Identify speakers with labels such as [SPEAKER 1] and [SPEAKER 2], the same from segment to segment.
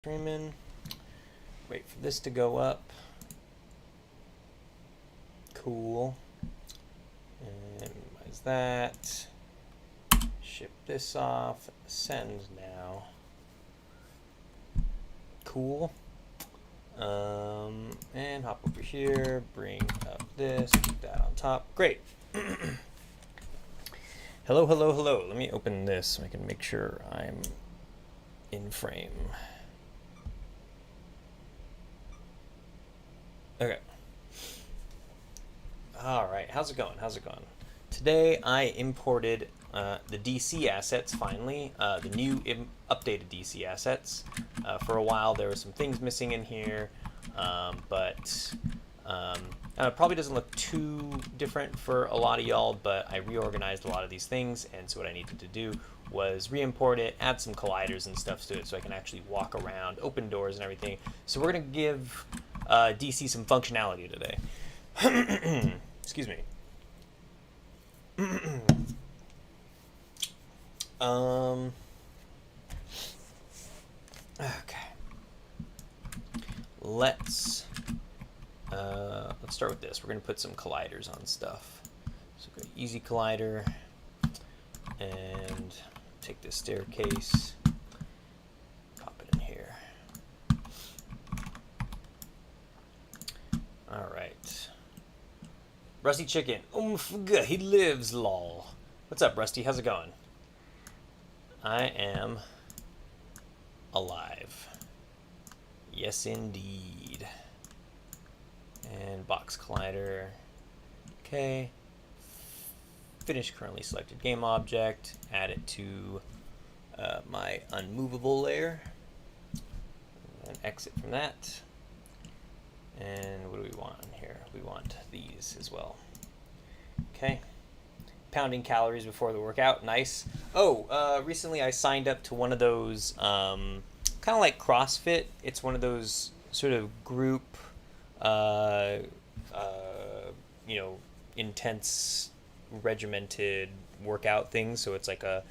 [SPEAKER 1] Streaming. Wait for this to go up. Cool. And minimize that. Ship this off. Send now. Cool. And hop over here. Bring up this. Keep that on top. Great. Hello, hello, hello. Let me open this so I can make sure I'm in frame. Okay. All right. How's it going? How's it going? Today I imported the DC assets finally, the new updated DC assets. For a while there were some things missing in here, but it probably doesn't look too different for a lot of y'all, but I reorganized a lot of these things, and so what I needed to do was re-import it, add some colliders and stuff to it so I can actually walk around, open doors and everything. So we're going to give DC some functionality today. Excuse me. Okay. Let's start with this. We're going to put some colliders on stuff. So go easy collider and take this staircase, pop it in here. All right. Rusty Chicken. He lives, lol. What's up, Rusty? How's it going? I am alive. Yes, indeed. And box collider. Okay. Finish currently selected game object. Add it to my unmovable layer. And exit from that. And what do we want in here? We want these as well. Okay. Pounding calories before the workout. Nice. Oh, recently I signed up to one of those, kind of like CrossFit. It's one of those sort of group, intense, regimented workout things. So it's like a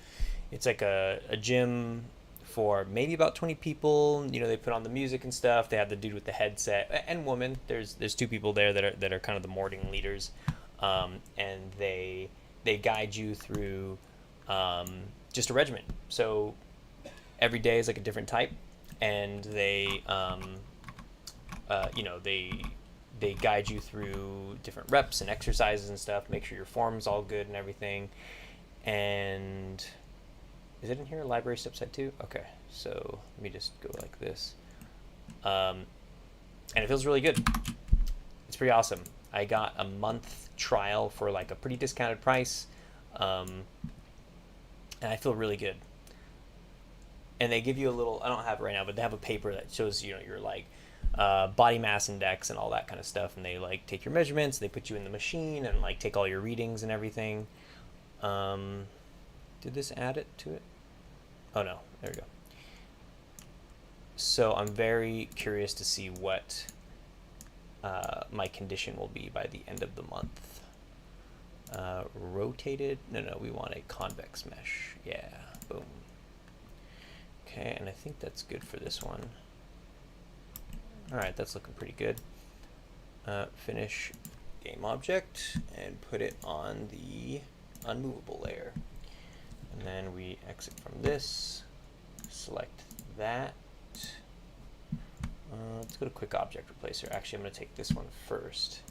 [SPEAKER 1] gym for maybe about 20 people. They put on the music and stuff. They have the dude with the headset and woman. There's two people there that are kind of the morning leaders, and they guide you through just a regimen. So every day is like a different type, and they guide you through different reps and exercises and stuff. Make sure your form's all good and everything. And is it in here? Library step set 2? Okay, so let me just go like this. And it feels really good. It's pretty awesome. I got a month trial for like a pretty discounted price. And I feel really good. And they give you a little, I don't have it right now, but they have a paper that shows, your like body mass index and all that kind of stuff. And they like take your measurements, they put you in the machine and like take all your readings and everything. Did this add it to it? Oh no, there we go. So I'm very curious to see what my condition will be by the end of the month. Rotated? No, we want a convex mesh. Yeah, boom. Okay, and I think that's good for this one. All right, that's looking pretty good. Finish game object and put it on the unmovable layer. And then we exit from this, select that. Let's go to quick object replacer. Actually, I'm going to take this one first,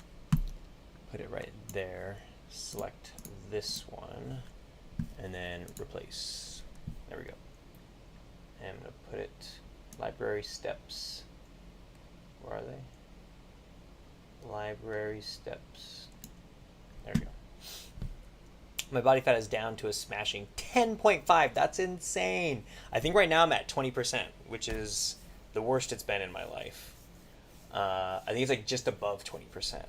[SPEAKER 1] put it right there, select this one, and then replace. There we go. And I'm going to put it, library steps. Where are they? Library steps. There we go. My body fat is down to a smashing 10.5. That's insane. I think right now I'm at 20%, which is the worst it's been in my life. I think it's like just above 20%.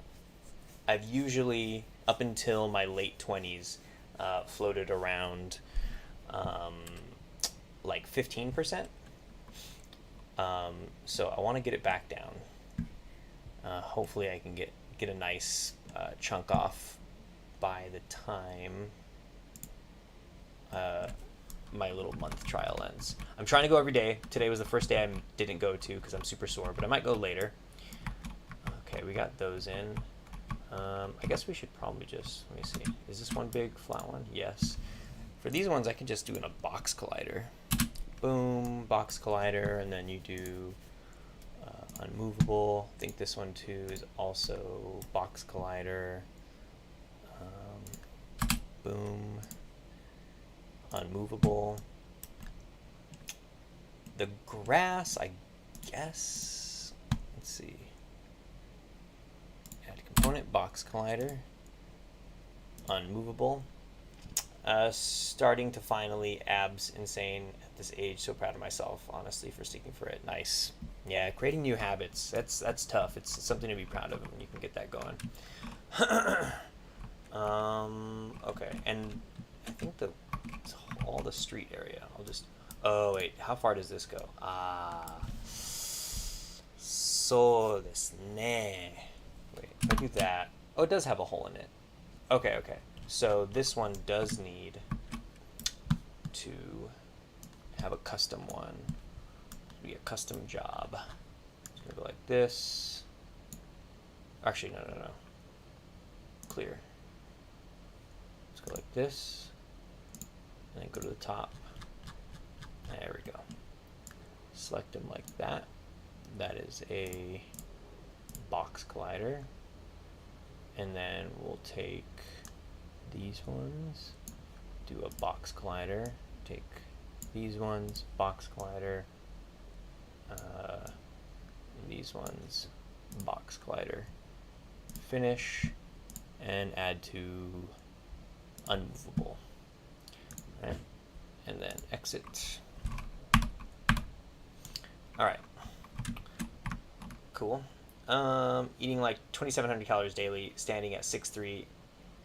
[SPEAKER 1] I've usually, up until my late 20s, floated around like 15%. So I want to get it back down. Hopefully I can get a nice chunk off by the time my little month trial ends. I'm trying to go every day. Today was the first day I didn't go to because I'm super sore, but I might go later. Okay, we got those in. I guess we should probably just, let me see. Is this one big flat one? Yes. For these ones, I can just do in a box collider. Boom, box collider, and then you do unmovable. I think this one too is also box collider. Boom, unmovable. The grass, I guess, let's see. Add component, box collider, unmovable. Starting to finally abs insane at this age. So proud of myself, honestly, for sticking for it. Nice. Yeah, creating new habits. That's tough. It's something to be proud of when you can get that going. Okay, and I think it's all the street area. I'll just. Oh wait, how far does this go? So desu ne. Wait, if I do that. Oh, it does have a hole in it. Okay, okay. So this one does need to have a custom one. Be a custom job. It's gonna go like this. Actually, no. Clear. Let's go like this, and then go to the top. There we go. Select them like that. That is a box collider, and then we'll take these ones, do a box collider, take these ones, box collider, these ones, box collider, finish, and add to unmovable. Right. And then exit. All right. Cool. Eating like 2,700 calories daily, standing at 6'3",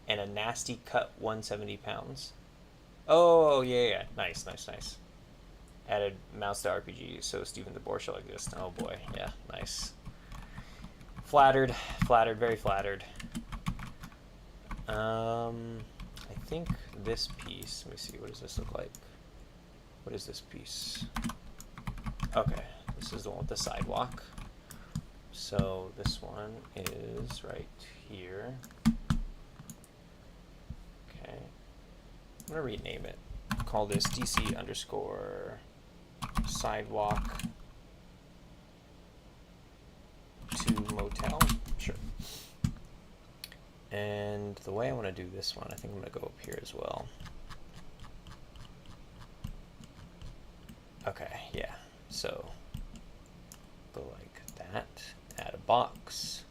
[SPEAKER 1] and a nasty cut 170 pounds. Oh, yeah. Nice. Added mouse to RPG, so Stephen the Boar shall exist. Oh boy, yeah, nice. Flattered, very flattered. I think this piece, let me see, what does this look like? What is this piece? Okay, this is the one with the sidewalk. So this one is right here. Okay, I'm gonna rename it. Call this DC underscore sidewalk to motel. Sure. And the way I want to do this one, I think I'm going to go up here as well. Okay, yeah. So go like that. Add a box.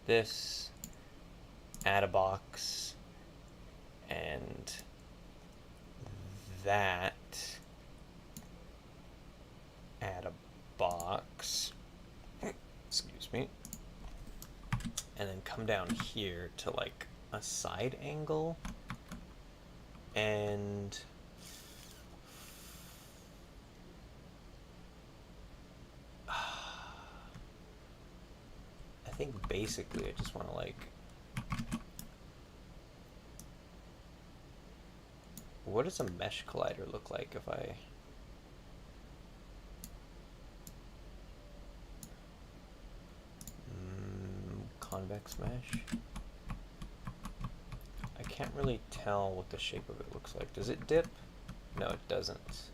[SPEAKER 1] This. Add a box. And that. Add a box. Excuse me. And then come down here to like a side angle. And I think basically I just want to like, what does a mesh collider look like if I convex mesh? I can't really tell what the shape of it looks like. Does it dip? No, it doesn't.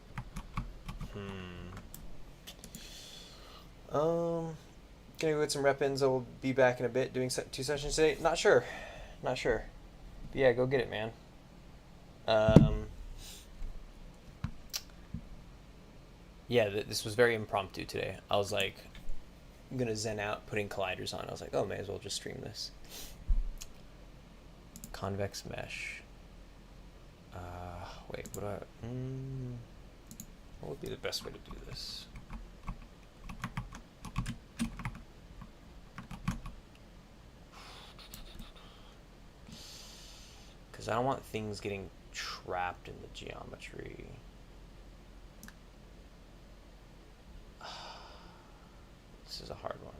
[SPEAKER 1] Gonna go get some rep-ins. I'll be back in a bit doing 2 sessions today. Not sure. But yeah, go get it, man. Yeah, this was very impromptu today. I was like, I'm gonna zen out putting colliders on. I was like, oh, may as well just stream this. Convex mesh. Wait, what would be the best way to do this? Because I don't want things getting trapped in the geometry. This is a hard one.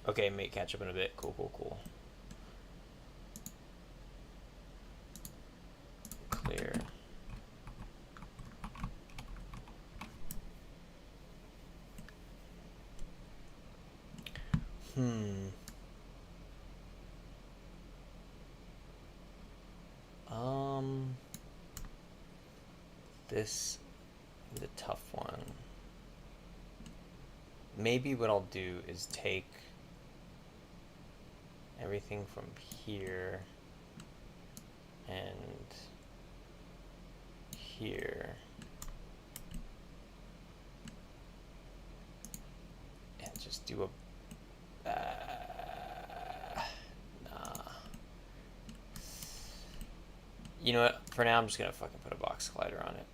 [SPEAKER 1] Okay, may catch up in a bit. Cool, cool, cool. Clear. This is a tough one. Maybe what I'll do is take everything from here and here and just do a nah. You know what? For now, I'm just gonna fucking put a box collider on it.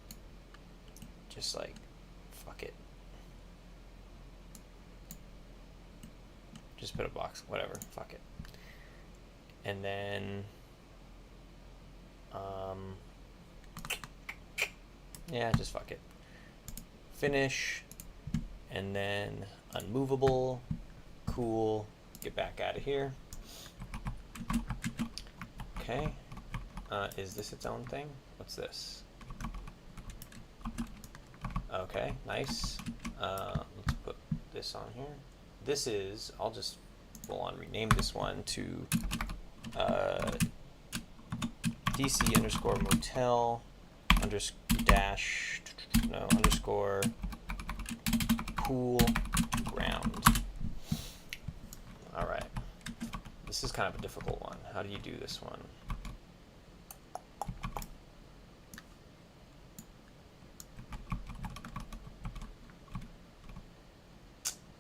[SPEAKER 1] Just like, fuck it. Just put a box, whatever, fuck it. And then, yeah, just fuck it. Finish, and then unmovable, cool, get back out of here. Okay, is this its own thing? What's this? Okay, nice. Let's put this on here. This is, I'll just full on rename this one to DC underscore motel underscore pool ground. All right. This is kind of a difficult one. How do you do this one?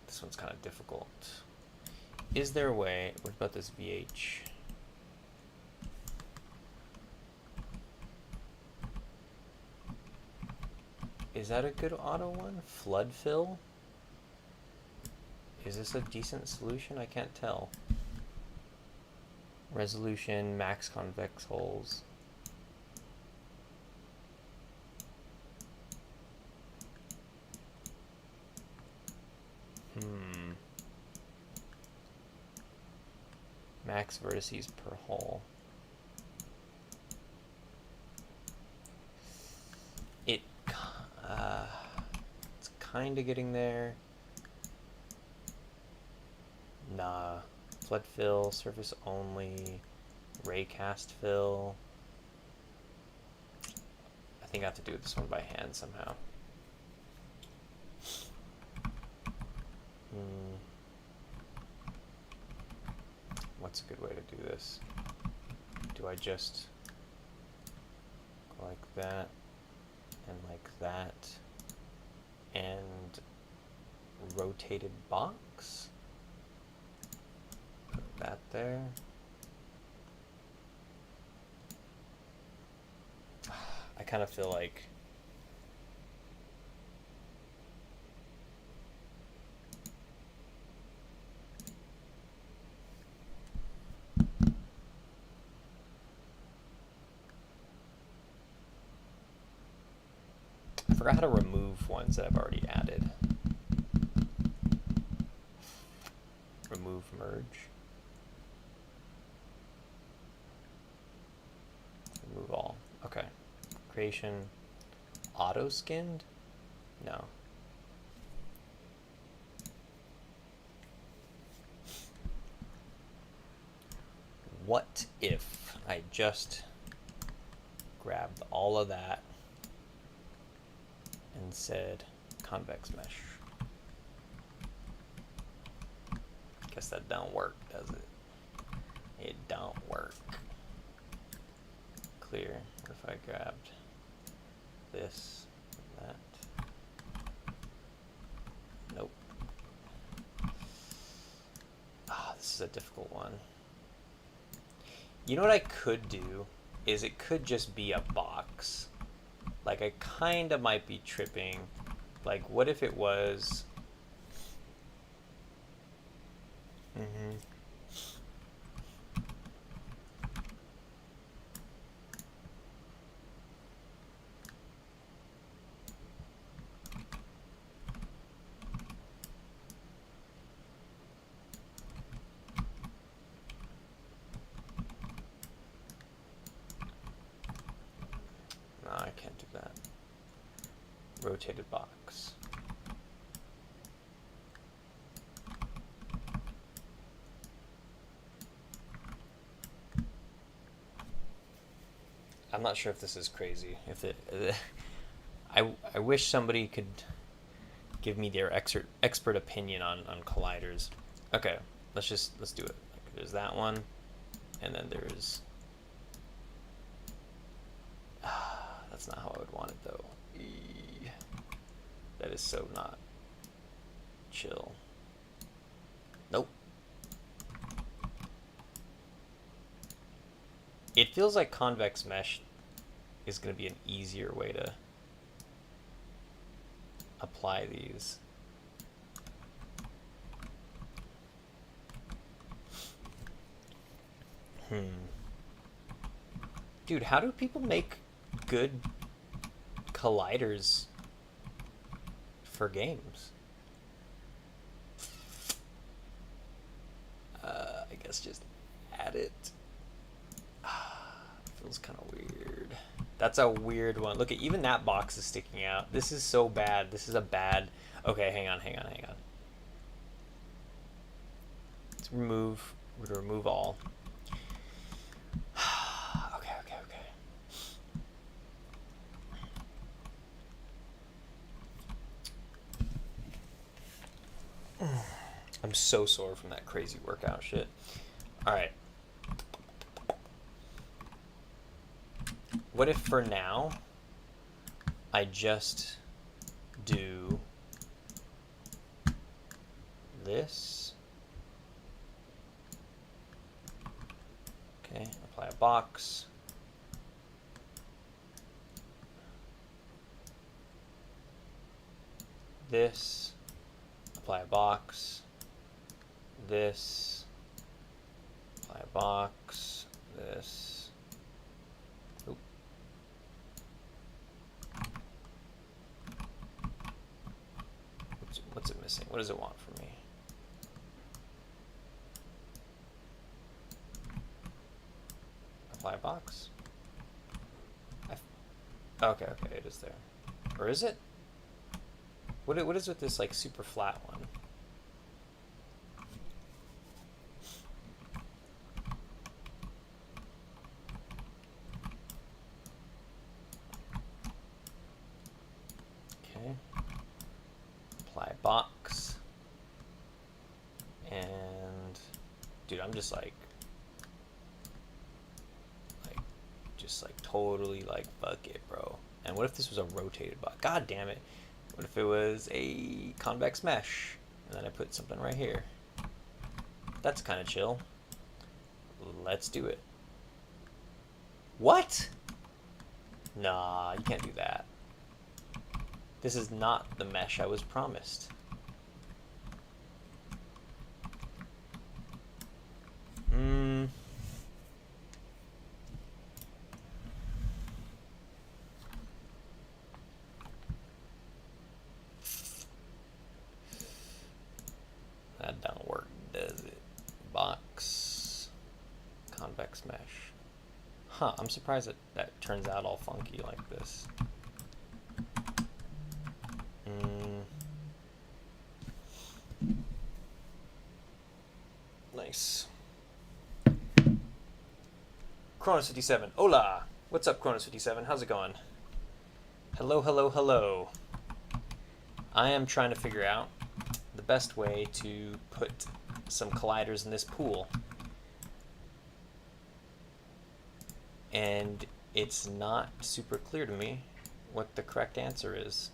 [SPEAKER 1] This one's kind of difficult. Is there a way, what about this VH? Is that a good auto one? Flood fill? Is this a decent solution? I can't tell. Resolution, max convex holes. Max vertices per hole. It's kind of getting there. Nah. Flood fill, surface only, ray cast fill. I think I have to do this one by hand somehow. What's a good way to do this? Do I just go like that and like that and rotated box? Put that there. I kind of feel like I forgot how to remove ones that I've already added. Remove merge. Remove all. Okay. Creation. Auto skinned? No. What if I just grabbed all of that and said convex mesh? Guess that don't work, does it? It don't work. Clear. What if I grabbed this and that? Nope. Ah, this is a difficult one. You know what I could do is it could just be a box. Like I kind of might be tripping. Like what if it was rotated box. I'm not sure if this is crazy. If I wish somebody could give me their expert opinion on colliders. Okay, let's do it. Like, there's that one, and then there's. That's not how I would want it though. That is so not chill. Nope. It feels like convex mesh is going to be an easier way to apply these. Dude, how do people make good colliders for games? I guess just add it. Feels kind of weird. That's a weird one. Look at, even that box is sticking out. This is so bad. This is a bad. Okay, hang on. Let's remove. We're gonna remove all. Okay. I'm so sore from that crazy workout shit. All right. What if for now I just do this? Okay, apply a box. This, apply a box. This, apply a box. This. Oop. Oops, what's it missing? What does it want from me? Apply a box. Okay, it is there. Or is it? What is with this like super flat one? Okay. Apply box. And dude, I'm just like totally like fuck it, bro. And what if this was a rotated box? God damn it. What if it was a convex mesh? And then I put something right here. That's kind of chill. Let's do it. What? Nah, you can't do that. This is not the mesh I was promised. That don't work, does it? Box. Convex mesh. Huh, I'm surprised that turns out all funky like this. Nice. Kronos57. Hola! What's up, Kronos57? How's it going? Hello. I am trying to figure out the best way to put some colliders in this pool. And it's not super clear to me what the correct answer is.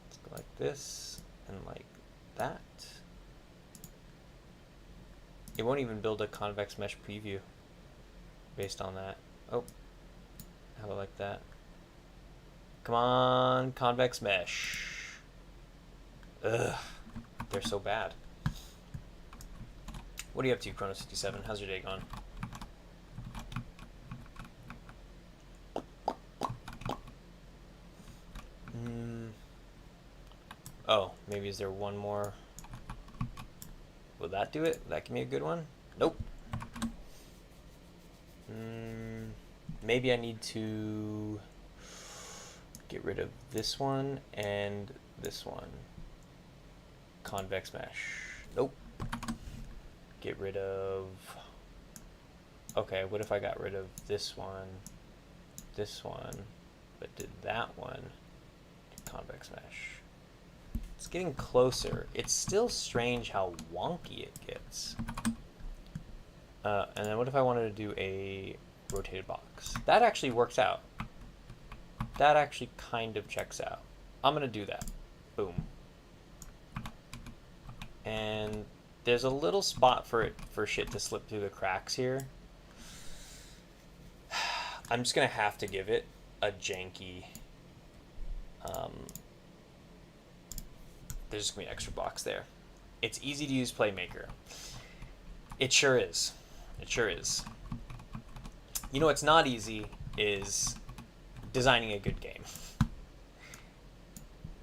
[SPEAKER 1] Let's go like this and like that. It won't even build a convex mesh preview based on that. Oh, how about like that? Come on, convex mesh. Ugh, they're so bad. What are you up to, Kronos57? How's your day going? Oh, maybe is there one more? Will that do it? Will that give me a good one? Nope. Maybe I need to Get rid of this one and this one. Convex mesh. Nope. Get rid of... Okay, what if I got rid of this one, but did that one? Convex mesh. It's getting closer. It's still strange how wonky it gets. And then what if I wanted to do a rotated box? That actually works out. That actually kind of checks out. I'm gonna do that. Boom. And there's a little spot for shit to slip through the cracks here. I'm just gonna have to give it a janky. There's just gonna be an extra box there. It's easy to use PlayMaker. It sure is. It sure is. You know what's not easy is designing a good game.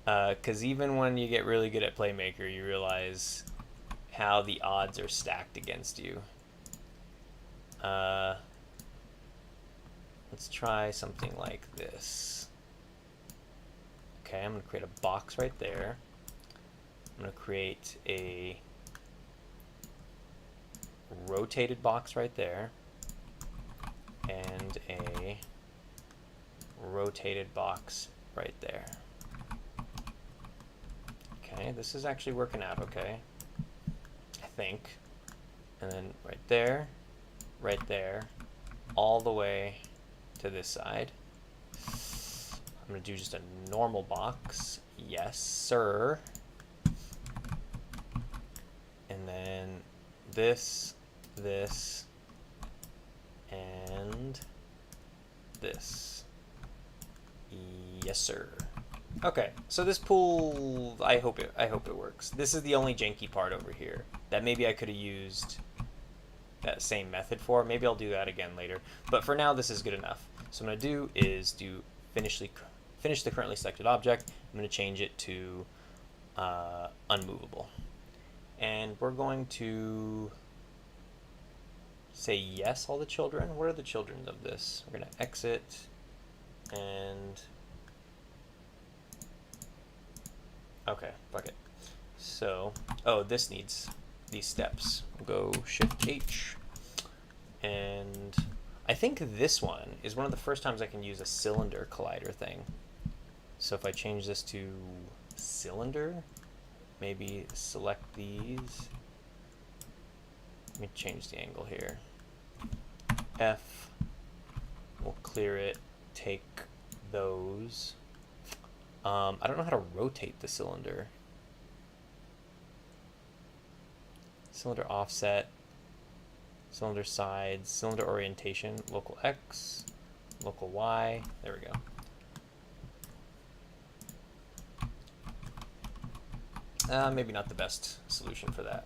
[SPEAKER 1] Because even when you get really good at PlayMaker, you realize how the odds are stacked against you. Let's try something like this. Okay, I'm going to create a box right there. I'm going to create a rotated box right there. And a rotated box right there. Okay, this is actually working out okay, I think. And then right there, all the way to this side. I'm gonna do just a normal box. Yes, sir. And then this, and this. Yes, sir. Okay, so this pool, I hope it works. This is the only janky part over here that maybe I could have used that same method for. Maybe I'll do that again later. But for now, this is good enough. So what I'm gonna do is finish the currently selected object. I'm gonna change it to unmovable. And we're going to say yes, all the children. What are the children of this? We're gonna exit and okay, fuck it. So, oh, this needs these steps. We'll go Shift H. And I think this one is one of the first times I can use a cylinder collider thing. So if I change this to cylinder, maybe select these. Let me change the angle here. F, we'll clear it, take those. I don't know how to rotate the cylinder. Cylinder offset, cylinder sides, cylinder orientation, local X, local Y. There we go. Maybe not the best solution for that.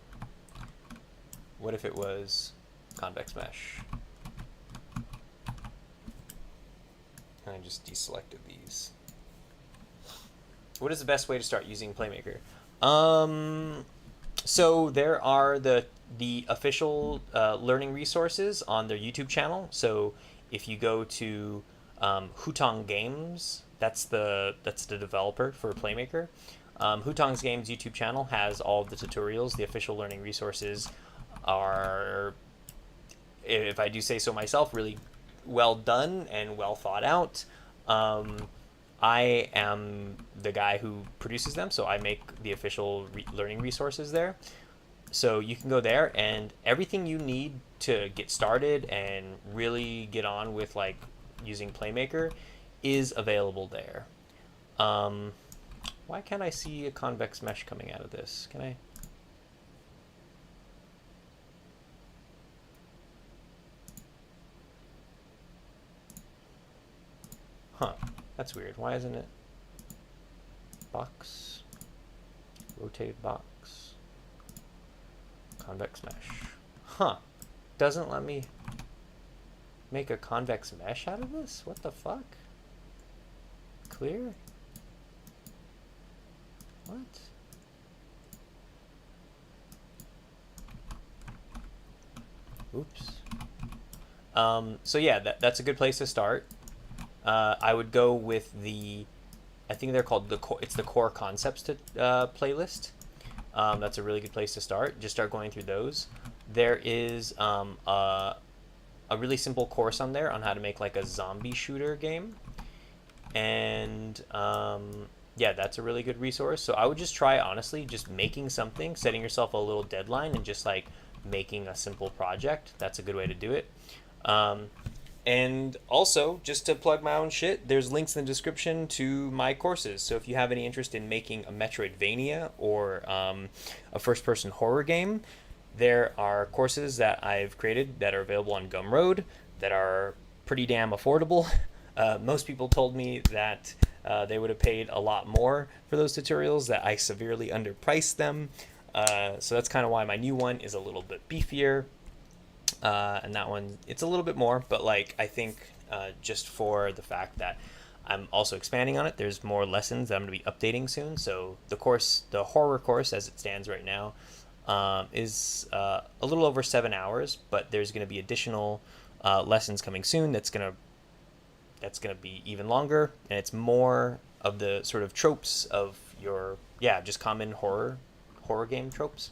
[SPEAKER 1] What if it was convex mesh? And I just deselected these. What is the best way to start using PlayMaker? So there are the official learning resources on their YouTube channel. So if you go to Hutong Games, that's the developer for PlayMaker. Hutong's Games YouTube channel has all of the tutorials. The official learning resources are, if I do say so myself, really well done and well thought out. I am the guy who produces them, so I make the official learning resources there. So you can go there, and everything you need to get started and really get on with like using PlayMaker is available there. Why can't I see a convex mesh coming out of this? Can I? Huh. That's weird. Why isn't it? Box. Rotated box. Convex mesh. Huh. Doesn't let me make a convex mesh out of this? What the fuck? Clear? What? Oops. So yeah, that's a good place to start. I would go with the I think they're called it's the core concepts to playlist. That's a really good place to start. Just start going through those. There is a really simple course on there on how to make like a zombie shooter game, and yeah, that's a really good resource. So I would just try, honestly, just making something, setting yourself a little deadline, and just like making a simple project. That's a good way to do it. And also, just to plug my own shit, there's links in the description to my courses. So if you have any interest in making a Metroidvania or a first-person horror game, there are courses that I've created that are available on Gumroad that are pretty damn affordable. Most people told me that they would have paid a lot more for those tutorials, that I severely underpriced them. So that's kind of why my new one is a little bit beefier. And that one, it's a little bit more, but like I think just for the fact that I'm also expanding on it, there's more lessons that I'm going to be updating soon. So the course, the horror course as it stands right now, is a little over 7 hours, but there's going to be additional lessons coming soon that's going to be even longer, and it's more of the sort of tropes of your, yeah, just common horror game tropes.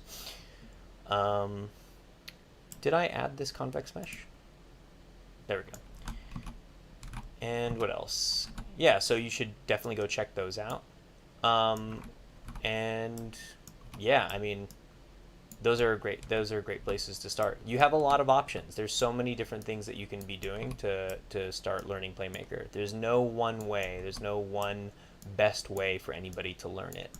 [SPEAKER 1] Did I add this convex mesh? There we go. And what else? Yeah, so you should definitely go check those out. And yeah, I mean, those are great places to start. You have a lot of options. There's so many different things that you can be doing to start learning Playmaker. There's no one way. There's no one best way for anybody to learn it.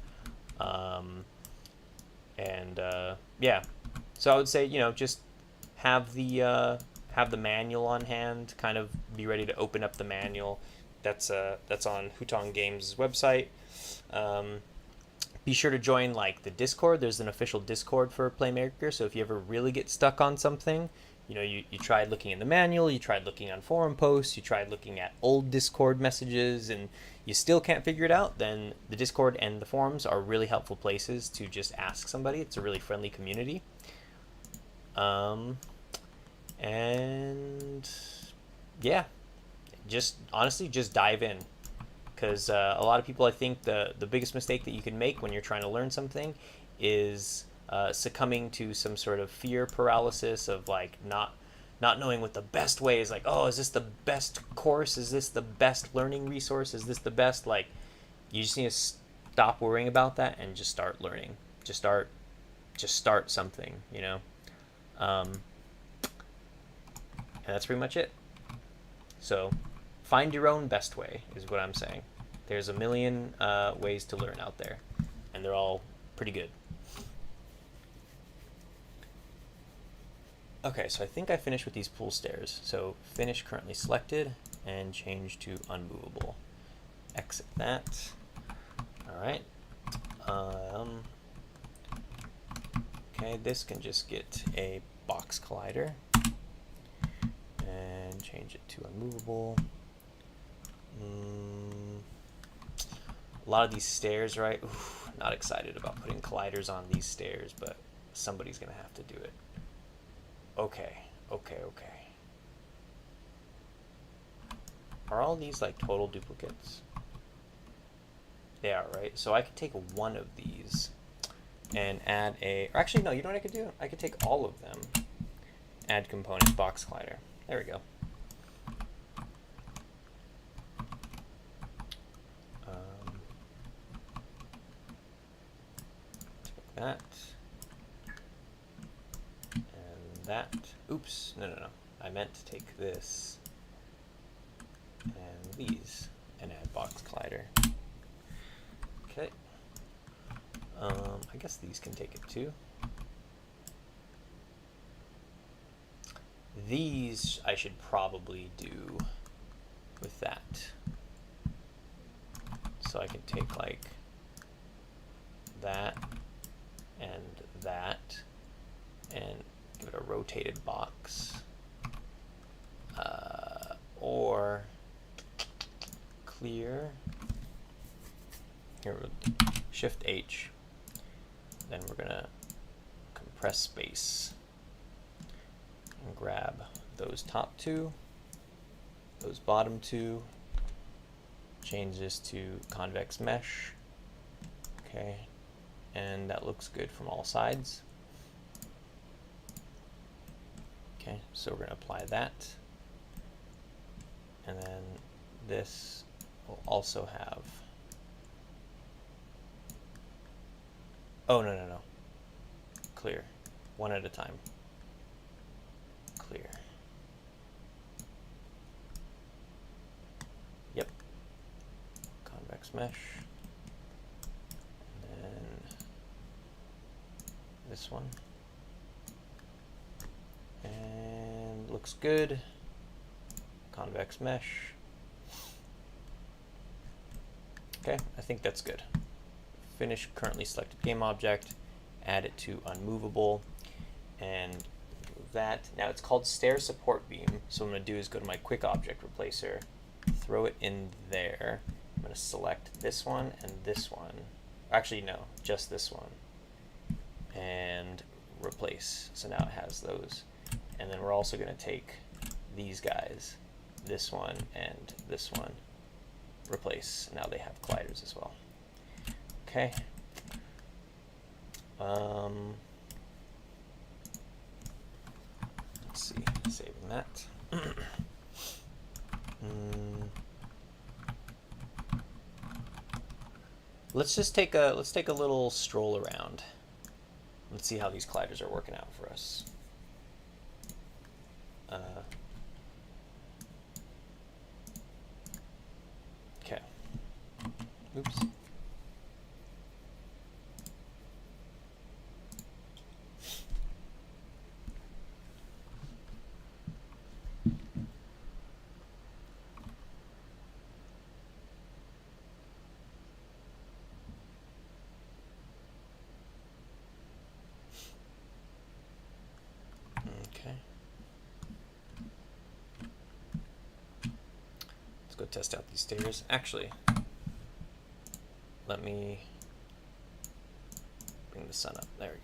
[SPEAKER 1] Yeah, so I would say, just have the manual on hand. Kind of be ready to open up the manual. That's on Hutong Games' website. Be sure to join like the Discord. There's an official Discord for Playmaker. So if you ever really get stuck on something, you tried looking in the manual, you tried looking on forum posts, you tried looking at old Discord messages, and you still can't figure it out, then the Discord and the forums are really helpful places to just ask somebody. It's a really friendly community. And yeah, just honestly, just dive in. Because a lot of people, I think the biggest mistake that you can make when you're trying to learn something is succumbing to some sort of fear paralysis of like not knowing what the best way is. Like, oh, is this the best course? Is this the best learning resource? Is this the best? Like, you just need to stop worrying about that and just start learning. Just start something, and that's pretty much it. So find your own best way is what I'm saying. There's a million ways to learn out there, and they're all pretty good. Okay, so I think I finished with these pool stairs. So finish currently selected and change to unmovable. Exit that. All right. Okay, this can just get a box collider and change it to unmovable. A lot of these stairs, right? Oof, not excited about putting colliders on these stairs, but somebody's gonna have to do it. Okay. Are all these like total duplicates? They are, right? So I could take one of these and add or actually no, you know what I could do? I could take all of them, add component, box collider. There we go. Take that and that. Oops, no. I meant to take this and these and add box collider. Okay. I guess these can take it too. These I should probably do with that. So I can take like that and give it a rotated box. Or clear. Here, Shift H. Then we're gonna compress space and grab those top two, those bottom two, change this to convex mesh. Okay, and that looks good from all sides. Okay, so we're going to apply that. And then this will also have, oh, no. Clear. One at a time. Clear. Yep. Convex mesh. And then this one. And looks good. Convex mesh. Okay, I think that's good. Finish currently selected game object, add it to unmovable, and move that. Now it's called stair support beam, so what I'm going to do is go to my quick object replacer, throw it in there. I'm going to select this one and this one. Actually, no, just this one. And replace. So now it has those. And then we're also going to take these guys, this one and this one, replace. Now they have colliders as well. Okay. Let's see, saving that. Let's take a little stroll around. Let's see how these colliders are working out for us. Okay. Oops. Test out these stairs. Actually, let me bring the sun up. There we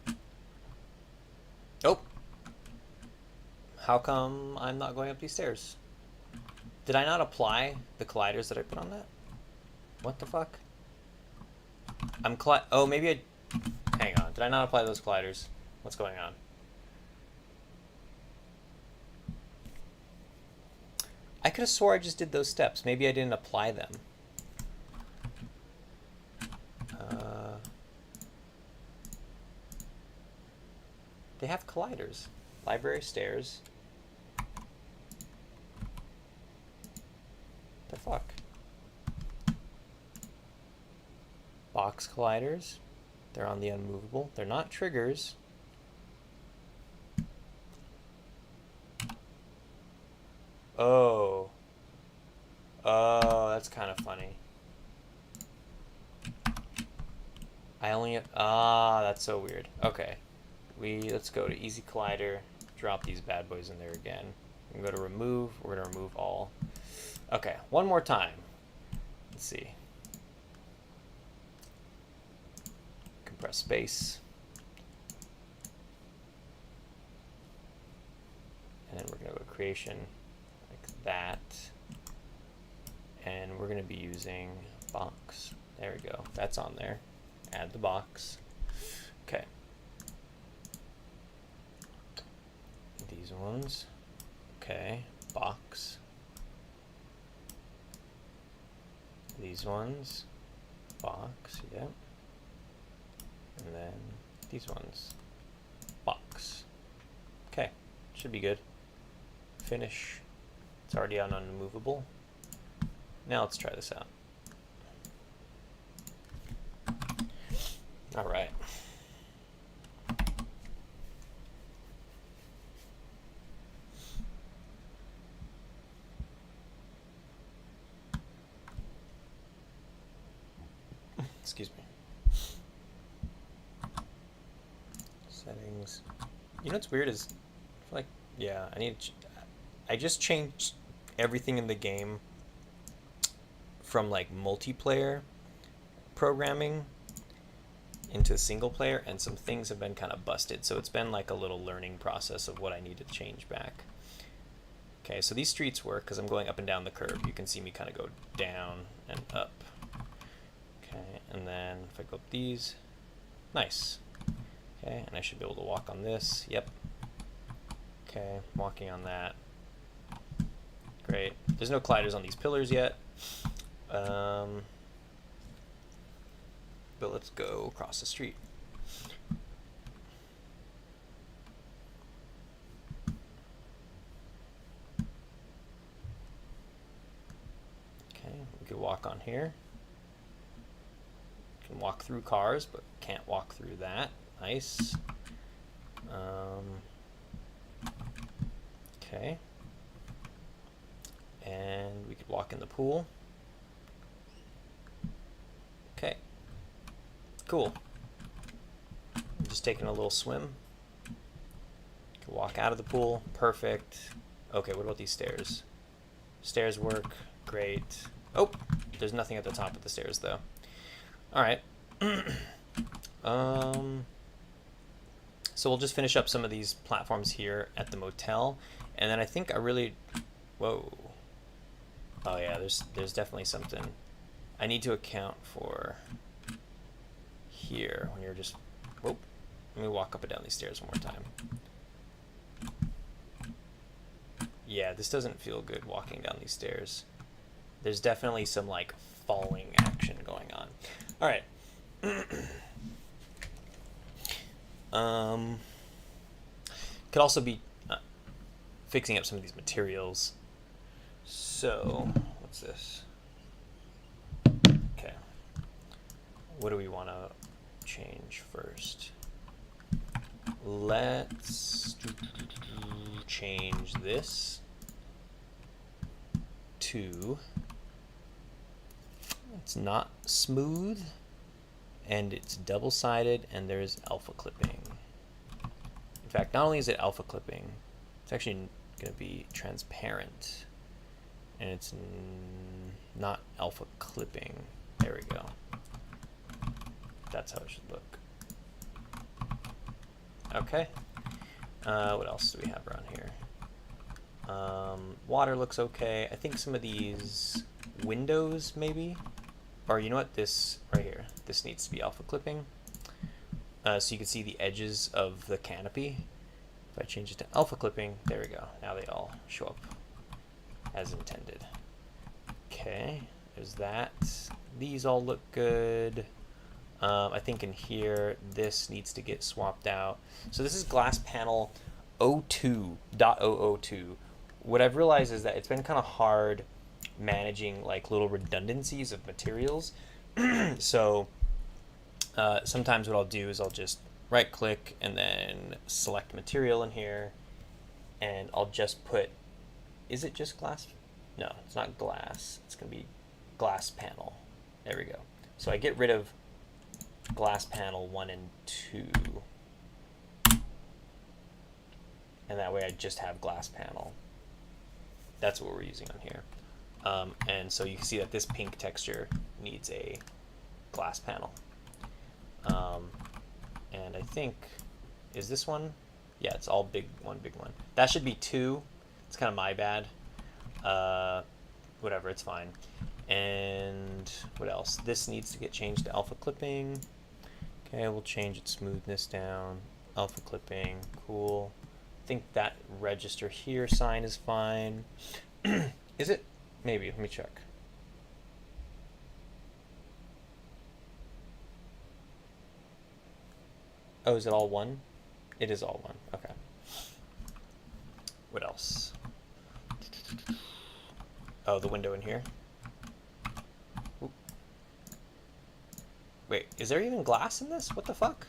[SPEAKER 1] go. Oh! How come I'm not going up these stairs? Did I not apply the colliders that I put on that? What the fuck? Oh, maybe I... Hang on. Did I not apply those colliders? What's going on? I could have swore I just did those steps. Maybe I didn't apply them. They have colliders. Library stairs. The fuck? Box colliders. They're on the unmovable. They're not triggers. Oh. Oh, that's kind of funny. I only have, that's so weird. Okay. Let's go to easy collider, drop these bad boys in there again. We can go to remove, we're gonna remove all. Okay, one more time. Let's see. Compress space. And then we're gonna go to creation. That, and we're going to be using box. There we go. That's on there. Add the box. Okay. These ones. Okay. Box. These ones. Box. Yeah. And then these ones. Box. Okay. Should be good. Finish. It's already on unmovable. Now let's try this out. All right. Excuse me. Settings. You know what's weird is, I feel like, yeah, I just changed everything in the game from like multiplayer programming into single player, and some things have been kind of busted. So it's been like a little learning process of what I need to change back. Okay, so these streets work because I'm going up and down the curve. You can see me kind of go down and up. Okay, and then if I go up these, nice. Okay, and I should be able to walk on this. Yep. Okay, walking on that. Great. There's no colliders on these pillars yet. But let's go across the street. Okay, we could walk on here. Can walk through cars, but can't walk through that. Nice. Okay. And we could walk in the pool. Okay. Cool. Just taking a little swim. Can walk out of the pool. Perfect. Okay, what about these stairs? Stairs work. Great. Oh, there's nothing at the top of the stairs though. All right. So we'll just finish up some of these platforms here at the motel, and then I think I really, whoa. Oh yeah, there's definitely something I need to account for here when you're just, whoa. Let me walk up and down these stairs one more time. Yeah, this doesn't feel good walking down these stairs. There's definitely some like falling action going on. All right. Could also be fixing up some of these materials. So, what's this? Okay. What do we want to change first? Let's change this to, it's not smooth, and it's double-sided, and there's alpha clipping. In fact, not only is it alpha clipping, it's actually going to be transparent, and it's not alpha clipping. There we go. That's how it should look. Okay. What else do we have around here? Water looks okay. I think some of these windows, maybe, or you know what? This right here. This needs to be alpha clipping, so you can see the edges of the canopy. If I change it to alpha clipping, there we go. Now they all show up as intended. Okay, there's that. These all look good. I think in here, this needs to get swapped out. So this is glass panel 02.002. What I've realized is that it's been kind of hard managing like little redundancies of materials. So sometimes what I'll do is I'll just right click and then select material in here, and I'll just put, is it just glass? No, it's not glass. It's going to be glass panel. There we go. So I get rid of glass panel 1 and 2, and that way I just have glass panel. That's what we're using on here. And so you can see that this pink texture needs a glass panel. And I think, is this one? Yeah, it's all big one. That should be 2. It's kind of my bad. Whatever, it's fine. And what else? This needs to get changed to alpha clipping. Okay, we'll change its smoothness down. Alpha clipping, cool. I think that register here sign is fine. Is it? Maybe, let me check. Oh, is it all 1? It is all 1, okay. What else? Oh, the window in here. Oop. Wait, is there even glass in this? What the fuck?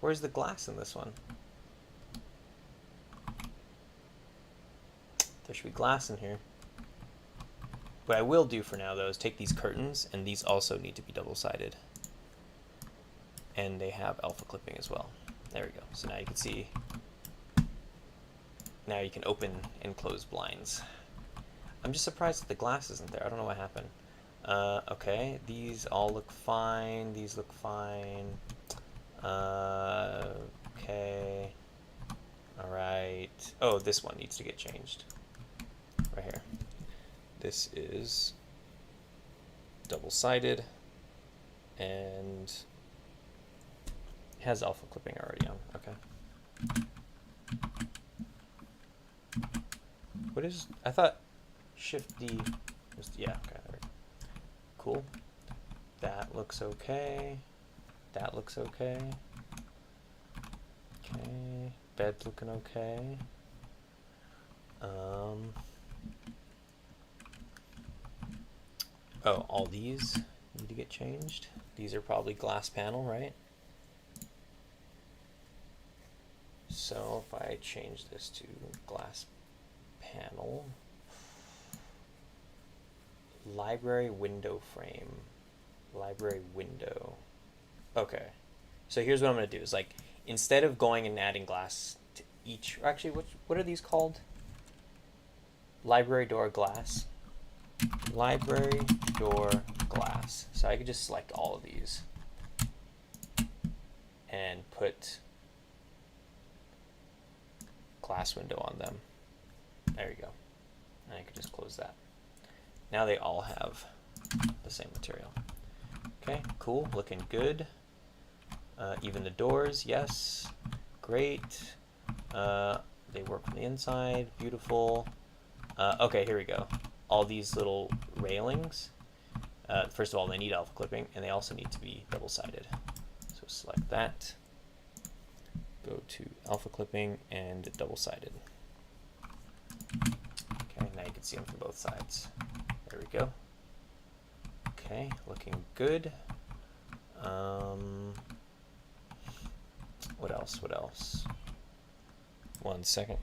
[SPEAKER 1] Where's the glass in this one? There should be glass in here. What I will do for now, though, is take these curtains, and these also need to be double-sided. And they have alpha clipping as well. There we go. So now you can see, now you can open and close blinds. I'm just surprised that the glass isn't there. I don't know what happened. Okay, these all look fine. These look fine. Okay. All right. Oh, this one needs to get changed. Right here. This is double-sided and has alpha clipping already on. Okay. What is, I thought Shift D was, yeah, okay. Cool. That looks okay. That looks okay. Okay. Bed's looking okay. Oh, all these need to get changed. These are probably glass panel, right? So if I change this to glass panel, library window frame, library window. Okay, so here's what I'm gonna do is, like, instead of going and adding glass to each, actually, what are these called? Library door glass. Library door glass. So I could just select all of these and put glass window on them. There you go. And I could just close that. Now they all have the same material. Okay, cool, looking good. Even the doors, yes, great. They work from the inside, beautiful. Okay, here we go. All these little railings, first of all, they need alpha clipping, and they also need to be double-sided. So select that, go to alpha clipping and double-sided. Okay, now you can see them from both sides. There we go. Okay, looking good. What else? What else? 1 second.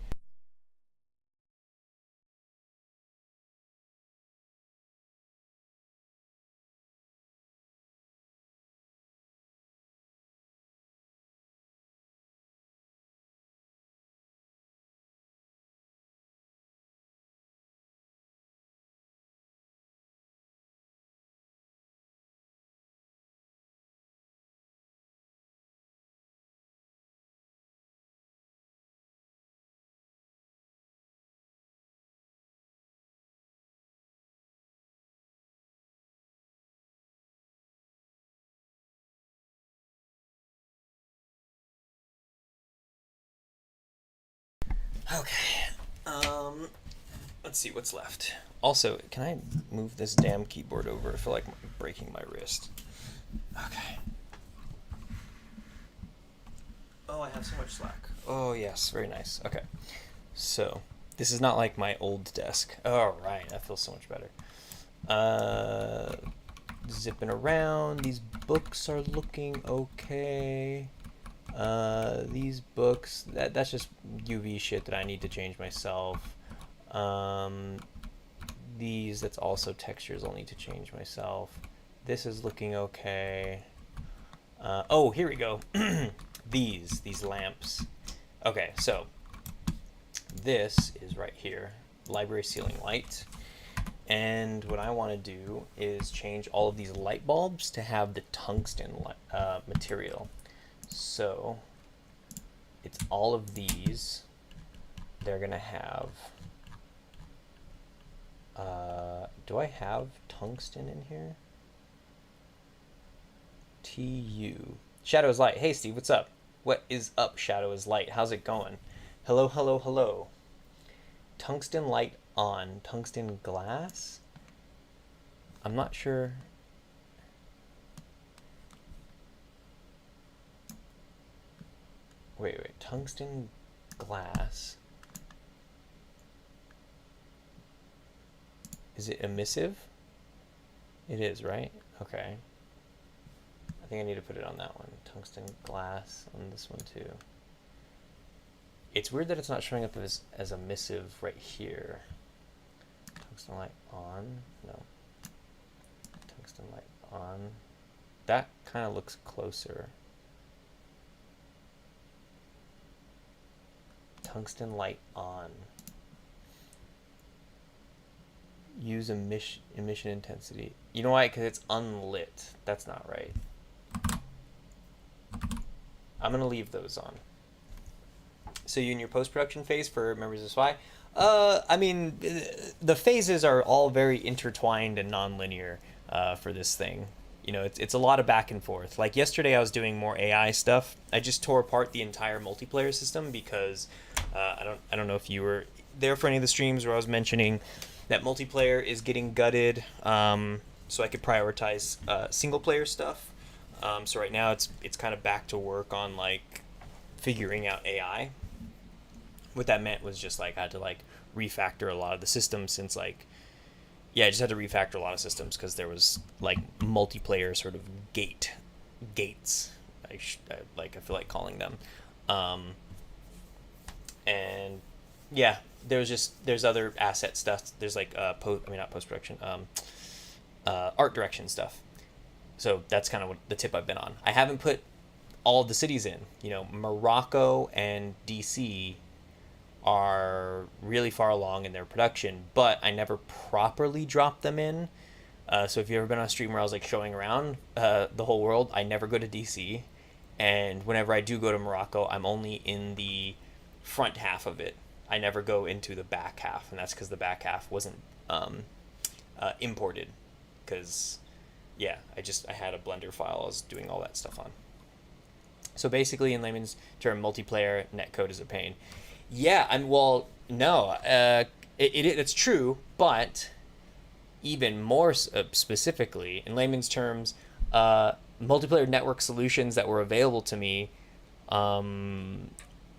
[SPEAKER 1] Okay, let's see what's left. Also, can I move this damn keyboard over? I feel like I'm breaking my wrist. Okay. Oh, I have so much slack. Oh, yes, very nice. Okay, so this is not like my old desk. All right, that feels so much better. Zipping around, these books are looking okay. These books, that's just UV shit that I need to change myself. These, that's also textures I'll need to change myself. This is looking okay. Oh, here we go. These lamps. Okay, so this is right here, library ceiling light. And what I want to do is change all of these light bulbs to have the tungsten material. So it's all of these. They're gonna have, do I have tungsten in here? TU. Shadow is Light. Hey Steve, what's up? What is up, Shadow is Light? How's it going? Hello, hello, hello. Tungsten light on. Tungsten glass? I'm not sure. Wait. Tungsten glass. Is it emissive? It is, right? Okay. I think I need to put it on that one. Tungsten glass on this one too. It's weird that it's not showing up as emissive right here. Tungsten light on. No. Tungsten light on. That kind of looks closer. Tungsten light on. Use emission intensity. You know why? Because it's unlit. That's not right. I'm going to leave those on. So you in your post-production phase for Memories of Spy? I mean, the phases are all very intertwined and non-linear for this thing. You know, it's a lot of back and forth. Like yesterday, I was doing more AI stuff. I just tore apart the entire multiplayer system because I don't know if you were there for any of the streams where I was mentioning that multiplayer is getting gutted, so I could prioritize single player stuff. So right now it's kind of back to work on like figuring out AI. What that meant was just like I had to like refactor a lot of the systems since like I just had to refactor a lot of systems because there was like multiplayer sort of gates. I feel like calling them, and yeah, there's other asset stuff. There's like not post production, art direction stuff. So that's kind of what the tip I've been on. I haven't put all of the cities in. You know, Morocco and DC are really far along in their production, but I never properly dropped them in. So if you've ever been on a stream where I was like showing around the whole world, I never go to DC. And whenever I do go to Morocco, I'm only in the front half of it. I never go into the back half, and that's because the back half wasn't imported. Because, yeah, I had a Blender file I was doing all that stuff on. So basically, in layman's term, multiplayer netcode is a pain. Yeah, it's true, but even more specifically, in layman's terms, multiplayer network solutions that were available to me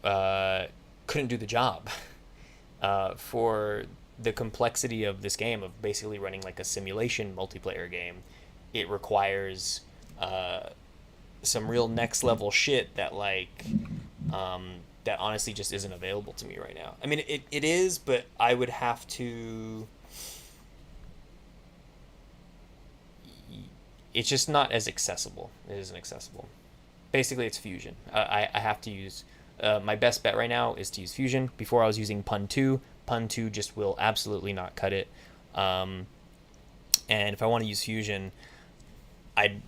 [SPEAKER 1] couldn't do the job for the complexity of this game of basically running like a simulation multiplayer game. It requires some real next level shit that like that honestly just isn't available to me right now. I mean, it is, but I would have to... It's just not as accessible. It isn't accessible. Basically, it's Fusion. I have to use... my best bet right now is to use Fusion. Before I was using Pun 2. Pun 2 just will absolutely not cut it. And if I want to use Fusion... I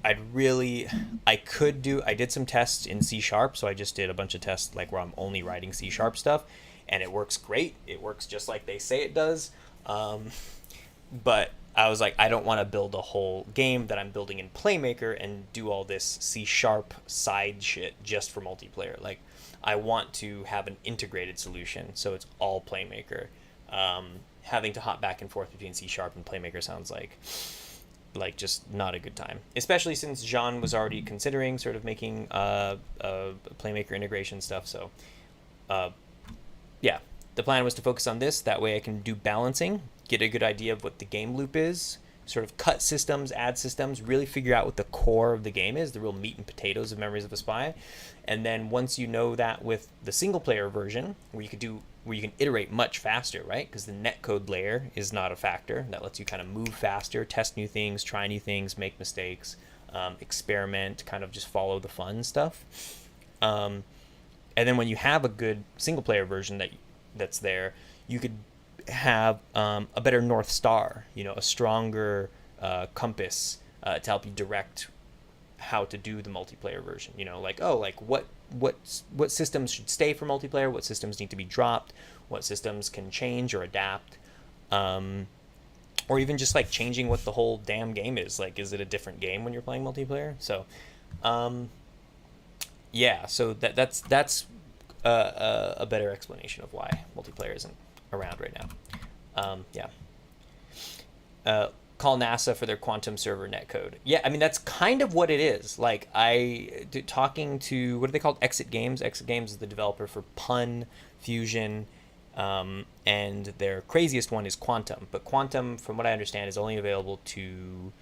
[SPEAKER 1] did some tests in C#, so I just did a bunch of tests like where I'm only writing C# stuff, and it works great. It works just like they say it does. But I was like, I don't want to build a whole game that I'm building in PlayMaker and do all this C# side shit just for multiplayer. Like, I want to have an integrated solution, so it's all PlayMaker. Having to hop back and forth between C# and PlayMaker sounds like just not a good time, especially since Jean was already considering sort of making PlayMaker integration stuff. So yeah, the plan was to focus on this. That way I can do balancing, get a good idea of what the game loop is, sort of cut systems, add systems, really figure out what the core of the game is, the real meat and potatoes of Memories of a Spy. And then once you know that with the single player version, where you can iterate much faster, right? Because the netcode layer is not a factor. That lets you kind of move faster, test new things, try new things, make mistakes, experiment, kind of just follow the fun stuff. And then when you have a good single player version that's there, you could have a better North Star, a stronger compass to help you direct how to do the multiplayer version. What systems should stay for multiplayer, what systems need to be dropped, what systems can change or adapt, or even just like changing what the whole damn game is. Like, is it a different game when you're playing multiplayer? So yeah, so that's a better explanation of why multiplayer isn't around right now. Call NASA for their quantum server netcode. Yeah, I mean, that's kind of what it is. Like, talking to, what are they called? Exit Games. Exit Games is the developer for Pun, Fusion, and their craziest one is Quantum. But Quantum, from what I understand, is only available to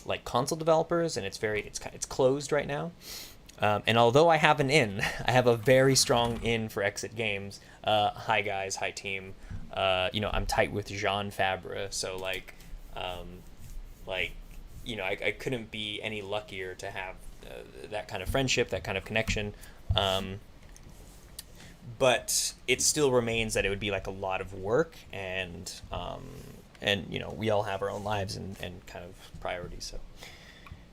[SPEAKER 1] like console developers, and it's closed right now. And although I have an in, I have a very strong in for Exit Games. Hi guys, hi team. I'm tight with Jean Fabre, so I couldn't be any luckier to have that kind of friendship, that kind of connection. But it still remains that it would be like a lot of work, and we all have our own lives and kind of priorities. So,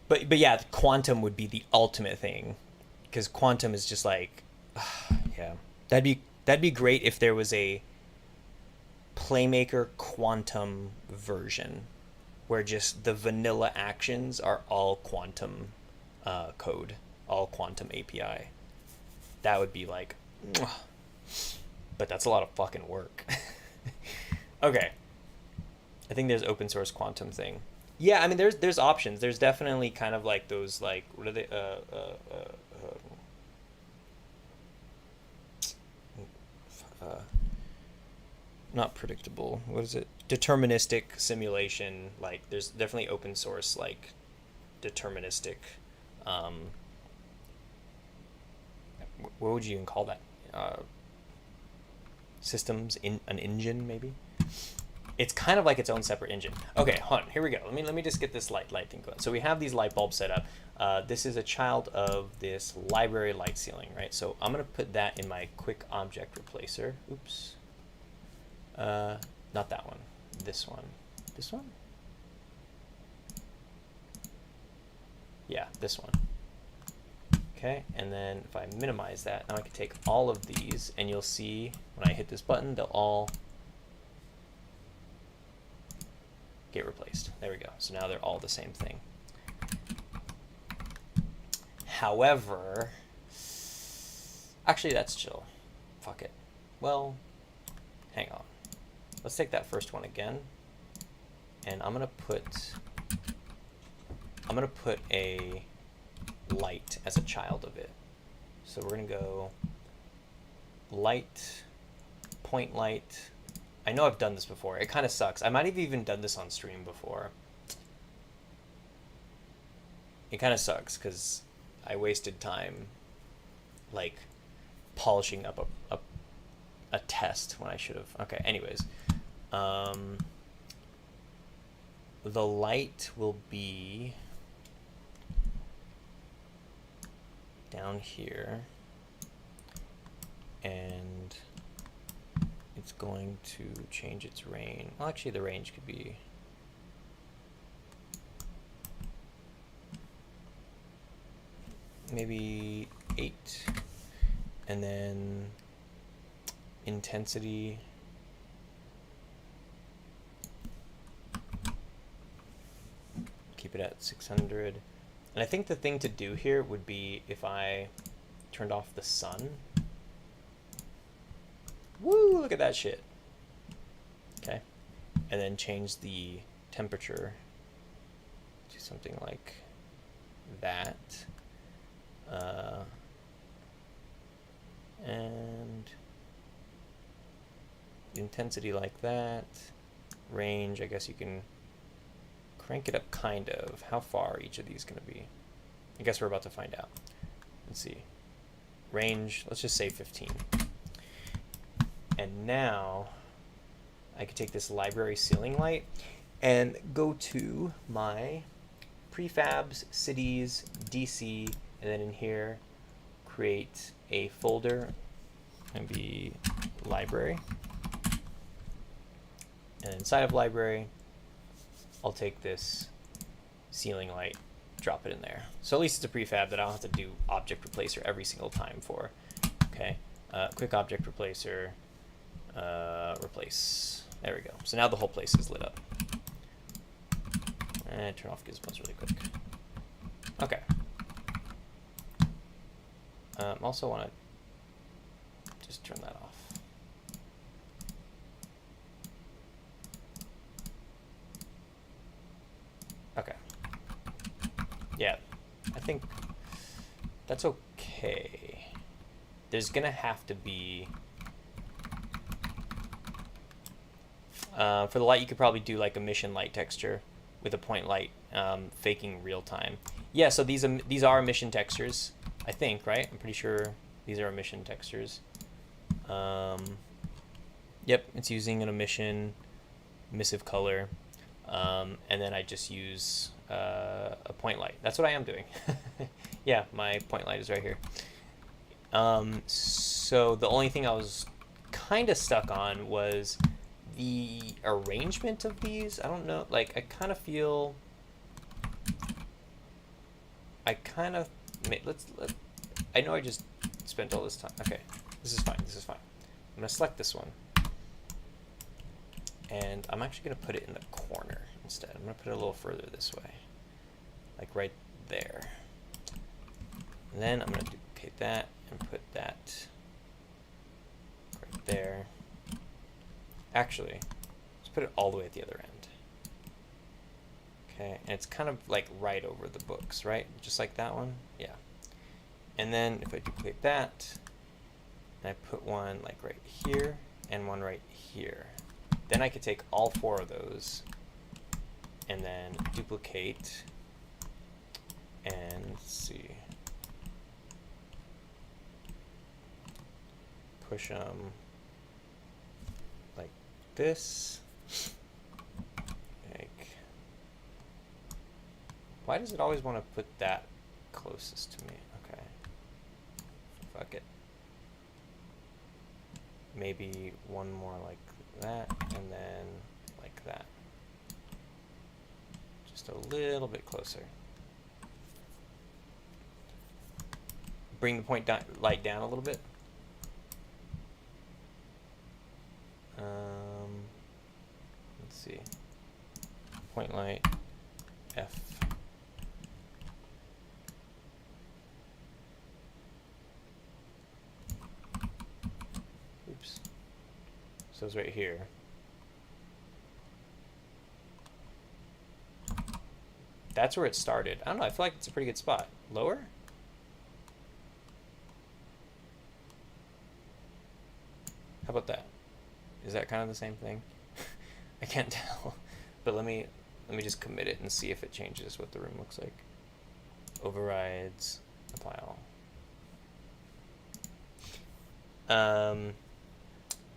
[SPEAKER 1] but yeah, Quantum would be the ultimate thing, because Quantum is just like, yeah, Yeah, that'd be great if there was a PlayMaker Quantum version where just the vanilla actions are all quantum code, all quantum API. That would be like, but that's a lot of fucking work. Okay, I think there's open source quantum thing. Yeah, I mean there's options. There's definitely kind of like those like what are they not predictable. What is it? Deterministic simulation. Like there's definitely open source like deterministic. What would you even call that? Systems in an engine maybe. It's kind of like its own separate engine. Okay, hold on. Here we go. Let me just get this light thing going. So we have these light bulbs set up. This is a child of this library light ceiling, right? So I'm gonna put that in my quick object replacer. Oops. Not that one. This one. This one? Yeah, this one. Okay, and then if I minimize that, now I can take all of these, and you'll see when I hit this button, they'll all get replaced. There we go. So now they're all the same thing. However, actually that's chill. Fuck it. Well, hang on. Let's take that first one again, and I'm gonna put a light as a child of it. So we're gonna go light, point light. I know I've done this before. It kind of sucks. I might have even done this on stream before. It kind of sucks because I wasted time like polishing up a test when I should have. Okay, anyways. The light will be down here, and it's going to change its range. Well, actually the range could be maybe 8, and then intensity keep it at 600. And I think the thing to do here would be if I turned off the sun. Woo, look at that shit. Okay. And then change the temperature to something like that. And intensity like that. Range, I guess you can crank it up kind of. How far are each of these going to be? I guess we're about to find out. Let's see. Range, let's just say 15. And now I could take this library ceiling light and go to my prefabs, cities, DC, and then in here create a folder and be library. And inside of library, I'll take this ceiling light, drop it in there. So at least it's a prefab that I don't have to do object replacer every single time for. Okay, quick object replacer, replace. There we go. So now the whole place is lit up. And turn off gizmos really quick. Okay. Also want to just turn that off. Okay. Yeah, I think that's okay. There's gonna have to be for the light, you could probably do like a mission light texture with a point light, faking real time. Yeah, so these are emission textures, I think, right? I'm pretty sure these are emission textures. Yep, it's using an emissive color, and then I just use a point light. That's what I am doing. Yeah, my point light is right here. So the only thing I was kind of stuck on was the arrangement of these. I don't know, like I kind of feel I know I just spent all this time. Okay, This is fine. This is fine. I'm going to select this one. And I'm actually going to put it in the corner instead. I'm going to put it a little further this way. Like right there. And then I'm going to duplicate that and put that right there. Actually, let's put it all the way at the other end. Okay, and it's kind of like right over the books, right? Just like that one? Yeah. And then if I duplicate that, and I put one like right here and one right here, then I could take all 4 of those and then duplicate and let's see, push them like this. Like, why does it always want to put that closest to me? Okay, fuck it. Maybe one more like that, and then like that. Just a little bit closer. Bring the point light down a little bit. Let's see. Point light, F. Oops. So it's right here. That's where it started. I don't know, I feel like it's a pretty good spot. Lower? How about that? Is that kind of the same thing? I can't tell. But let me just commit it and see if it changes what the room looks like. Overrides, apply all.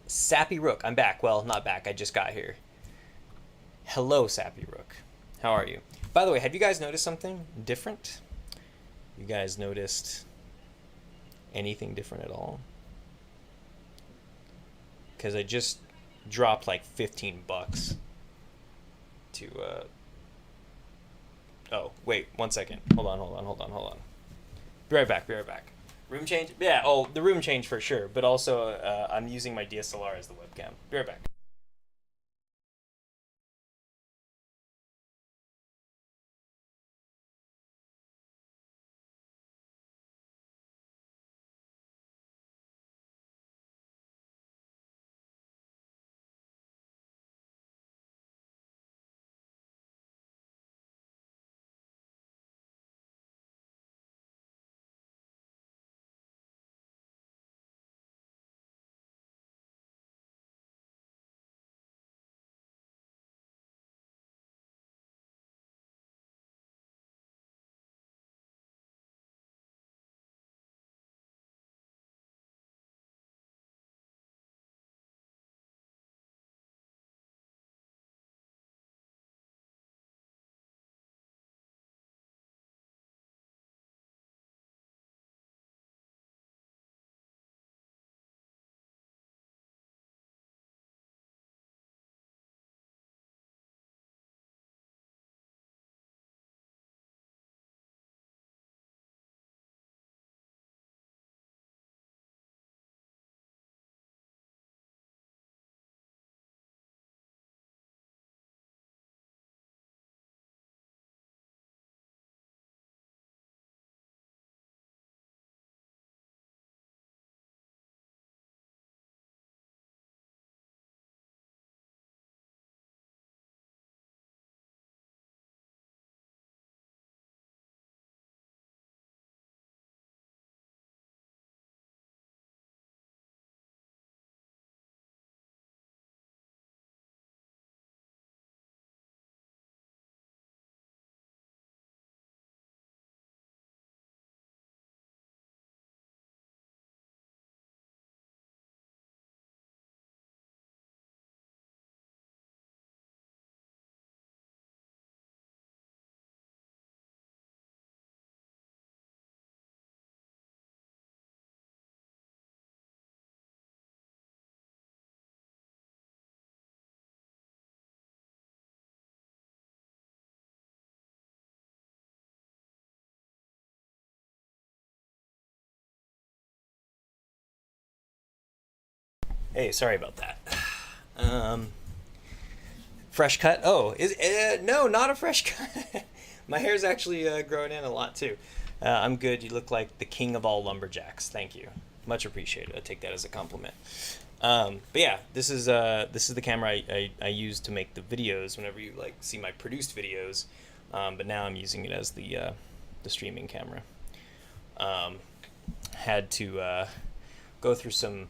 [SPEAKER 1] Sappy Rook, I'm back. Well, not back, I just got here. Hello, Sappy Rook. How are you? By the way, have you guys noticed something different? You guys noticed anything different at all? Because I just dropped like 15 bucks to oh wait, 1 second, hold on, be right back. Room change? Yeah, oh, the room change for sure, but also I'm using my DSLR as the webcam. Be right back. Hey, sorry about that. Fresh cut? Oh, no, not a fresh cut. My hair's actually growing in a lot too. I'm good. You look like the king of all lumberjacks. Thank you. Much appreciated. I take that as a compliment. But yeah, this is the camera I use to make the videos whenever you like see my produced videos. But now I'm using it as the streaming camera. Had to go through some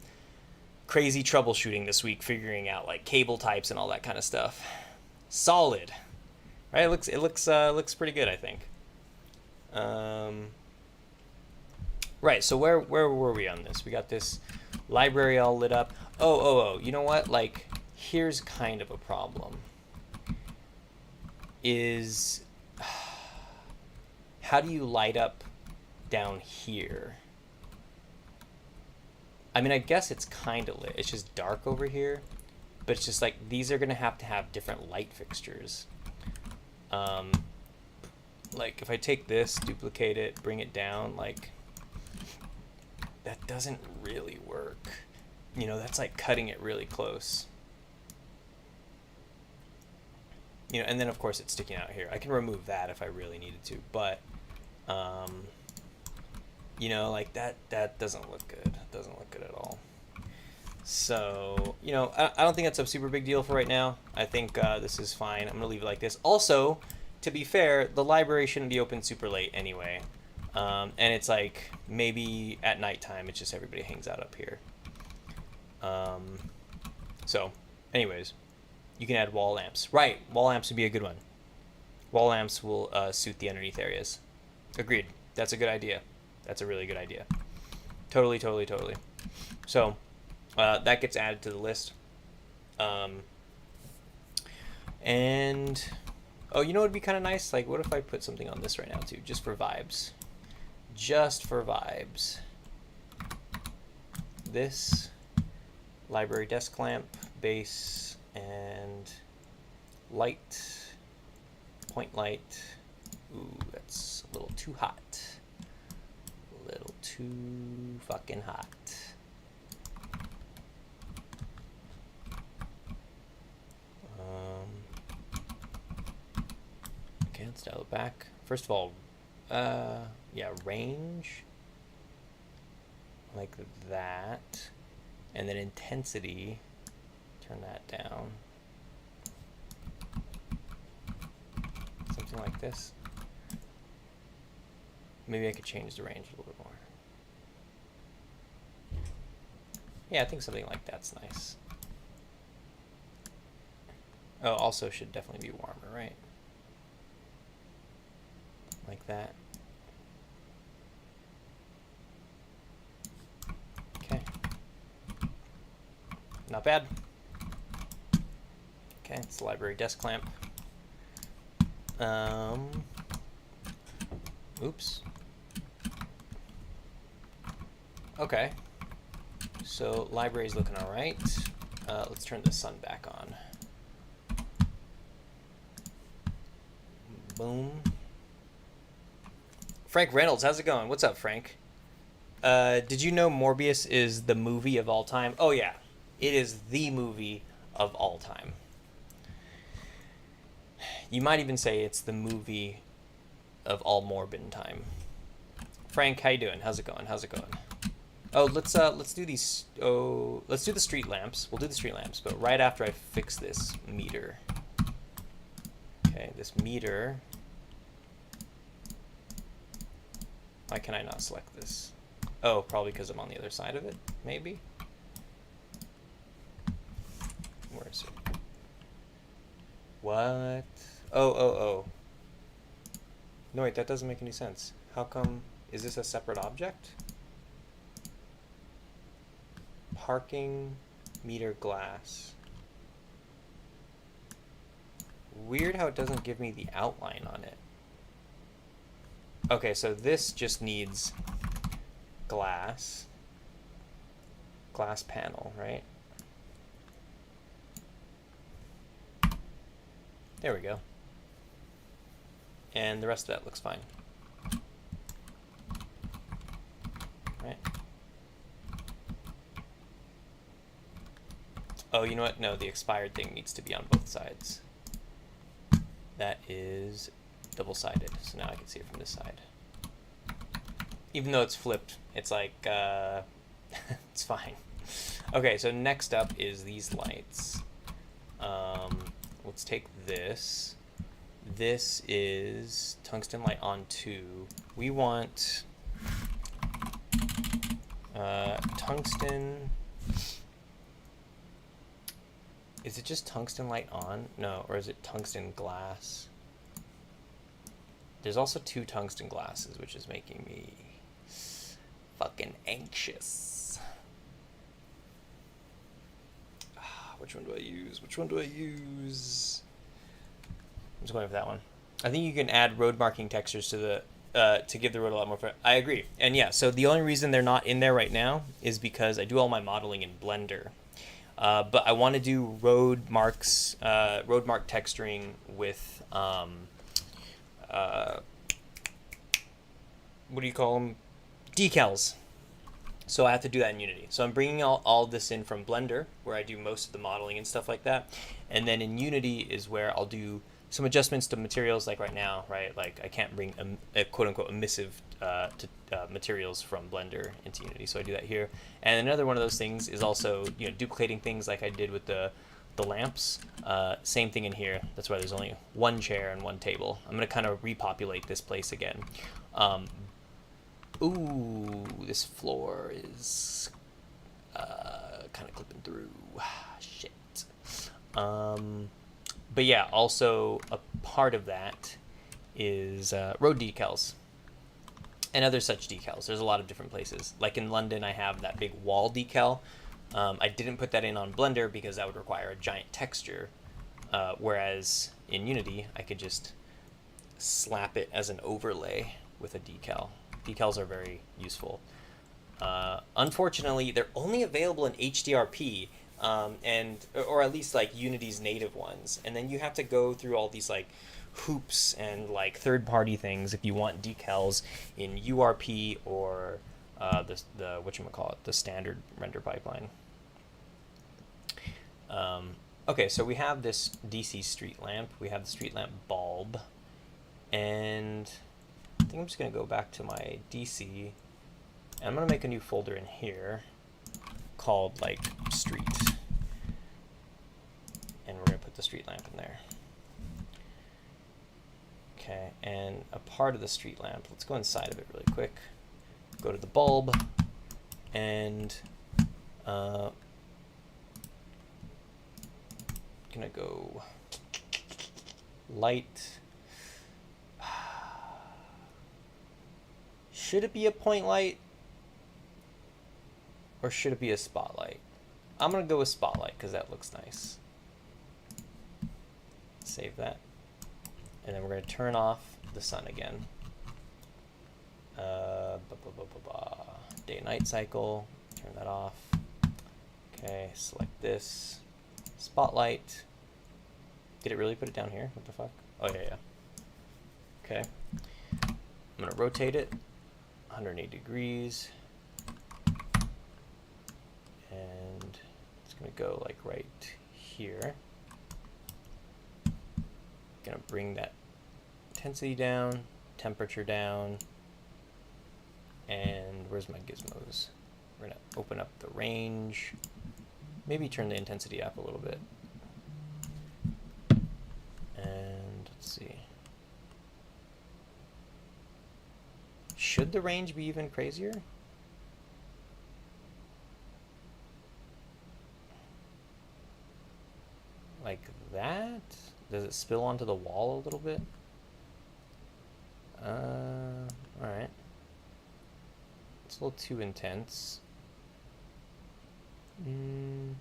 [SPEAKER 1] crazy troubleshooting this week, figuring out like cable types and all that kind of stuff. Solid, right? It looks pretty good, I think. Right. So where were we on this? We got this library all lit up. Oh. You know what? Like, here's kind of a problem. Is how do you light up down here? I mean, I guess it's kind of lit. It's just dark over here, but it's just like these are gonna have to have different light fixtures. Like if I take this, duplicate it, bring it down, like that doesn't really work. You know, that's like cutting it really close. You know, and then of course it's sticking out here. I can remove that if I really needed to, but you know, like that doesn't look good. Doesn't look good at all. So, you know, I don't think that's a super big deal for right now. I think this is fine. I'm gonna leave it like this. Also, to be fair, the library shouldn't be open super late anyway. And it's like maybe at nighttime. It's just everybody hangs out up here. So, anyways, you can add wall lamps. Right, wall lamps would be a good one. Wall lamps will suit the underneath areas. Agreed. That's a good idea. That's a really good idea. Totally. So that gets added to the list. And oh, you know what would be kind of nice? Like, what if I put something on this right now too, just for vibes? Just for vibes. This library desk lamp, base, and light, point light. Ooh, that's a little too hot. A little too fucking hot. Okay, let's dial it back. First of all, yeah, range, like that, and then intensity, turn that down. Something like this. Maybe I could change the range a little bit more. Yeah, I think something like that's nice. Oh, also should definitely be warmer, right? Like that. Okay. Not bad. Okay, it's the library desk lamp. Oops. Okay. So library's looking all right. Let's turn the sun back on. Boom. Frank Reynolds, how's it going? What's up, Frank? Did you know Morbius is the movie of all time? Oh yeah, it is the movie of all time. You might even say it's the movie of all Morbin time. Frank, how you doing? How's it going? Oh, let's do these. Oh, let's do the street lamps. We'll do the street lamps, but right after I fix this meter. Okay, this meter. Why can I not select this? Oh, probably because I'm on the other side of it, maybe? Where is it? What? Oh. No, wait, that doesn't make any sense. How come? Is this a separate object? Parking meter glass. Weird how it doesn't give me the outline on it. Okay, so this just needs glass panel, right? There we go. And the rest of that looks fine. Right? Oh, you know what? No, the expired thing needs to be on both sides. That is double-sided, so now I can see it from this side. Even though it's flipped, it's like, it's fine. Okay, so next up is these lights. Let's take this. This is tungsten light on 2. We want tungsten. Is it just tungsten light on? No, or is it tungsten glass? There's also 2 tungsten glasses, which is making me fucking anxious. Which one do I use? Which one do I use? I'm just going for that one. I think you can add road marking textures to the to give the road a lot more fun. I agree. And yeah, so the only reason they're not in there right now is because I do all my modeling in Blender. But I want to do road mark texturing with what do you call them? Decals. So I have to do that in Unity. So I'm bringing all this in from Blender, where I do most of the modeling and stuff like that. And then in Unity is where I'll do some adjustments to materials, like right now, right? Like I can't bring a quote-unquote emissive materials from Blender into Unity, so I do that here. And another one of those things is also, you know, duplicating things like I did with the lamps. Same thing in here. That's why there's only 1 chair and 1 table. I'm going to kind of repopulate this place again. Ooh, this floor is kind of clipping through. Shit. But yeah, also a part of that is road decals and other such decals. There's a lot of different places. Like in London, I have that big wall decal. I didn't put that in on Blender because that would require a giant texture, whereas in Unity, I could just slap it as an overlay with a decal. Decals are very useful. Unfortunately, they're only available in HDRP, or at least like Unity's native ones, and then you have to go through all these like hoops and like third-party things if you want decals in URP or the whatchamacallit, the standard render pipeline. Okay, so we have this DC street lamp. We have the street lamp bulb, and I think I'm just going to go back to my DC, and I'm going to make a new folder in here called like street, and we're going to put the street lamp in there. Okay, and a part of the street lamp, let's go inside of it really quick. Go to the bulb, and gonna go light. Should it be a point light, or should it be a spotlight? I'm gonna go with spotlight because that looks nice. Save that, and then we're gonna turn off the sun again. Day-night cycle, turn that off. Okay, select this. Spotlight. Did it really put it down here? What the fuck? Oh, yeah. Okay. I'm going to rotate it 180 degrees. And it's going to go like right here. Going to bring that intensity down, temperature down. And where's my gizmos? We're going to open up the range. Maybe turn the intensity up a little bit. And let's see. Should the range be even crazier? Like that? Does it spill onto the wall a little bit? Alright. It's a little too intense. And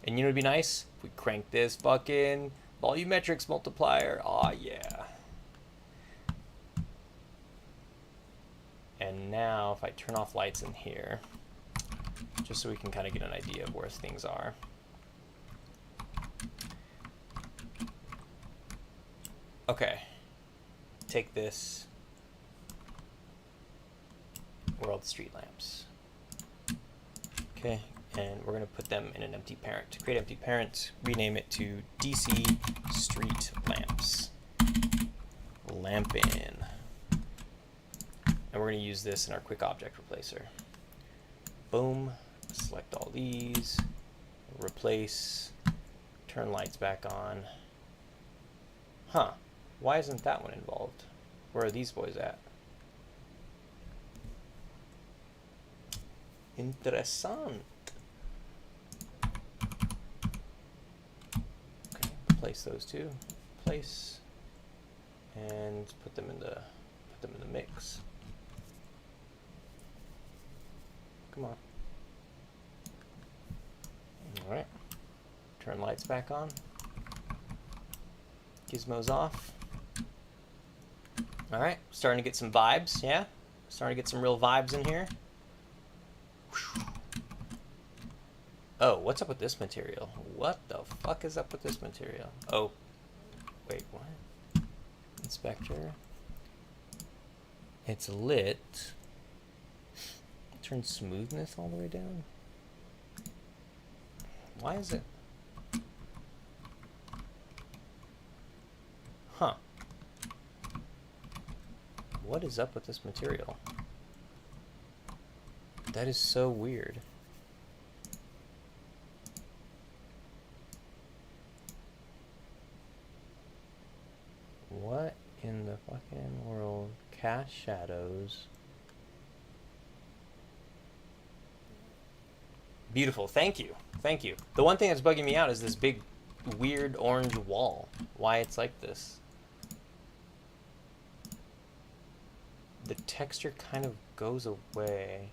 [SPEAKER 1] you know, it'd be nice if we crank this fucking volumetrics multiplier. Aw, yeah. And now if I turn off lights in here, just so we can kind of get an idea of where things are. Okay. Take this. Where are all the street lamps? Okay, and we're going to put them in an empty parent. To create empty parent, rename it to DC Street Lamps. Lampin. And we're going to use this in our quick object replacer. Boom. Select all these. Replace. Turn lights back on. Huh. Why isn't that one involved? Where are these boys at? Interessant. Okay, place those two. Place. And put them in the mix. Come on. All right. Turn lights back on. Gizmos off. All right, starting to get some vibes, yeah? Starting to get some real vibes in here. Oh, what's up with this material? What the fuck is up with this material? Oh, wait, what? Inspector. It's lit. Turn smoothness all the way down. Why is it? Huh. What is up with this material? That is so weird. What in the fucking world? Cast shadows. Beautiful. Thank you. Thank you. The one thing that's bugging me out is this big weird orange wall. Why it's like this. The texture kind of goes away.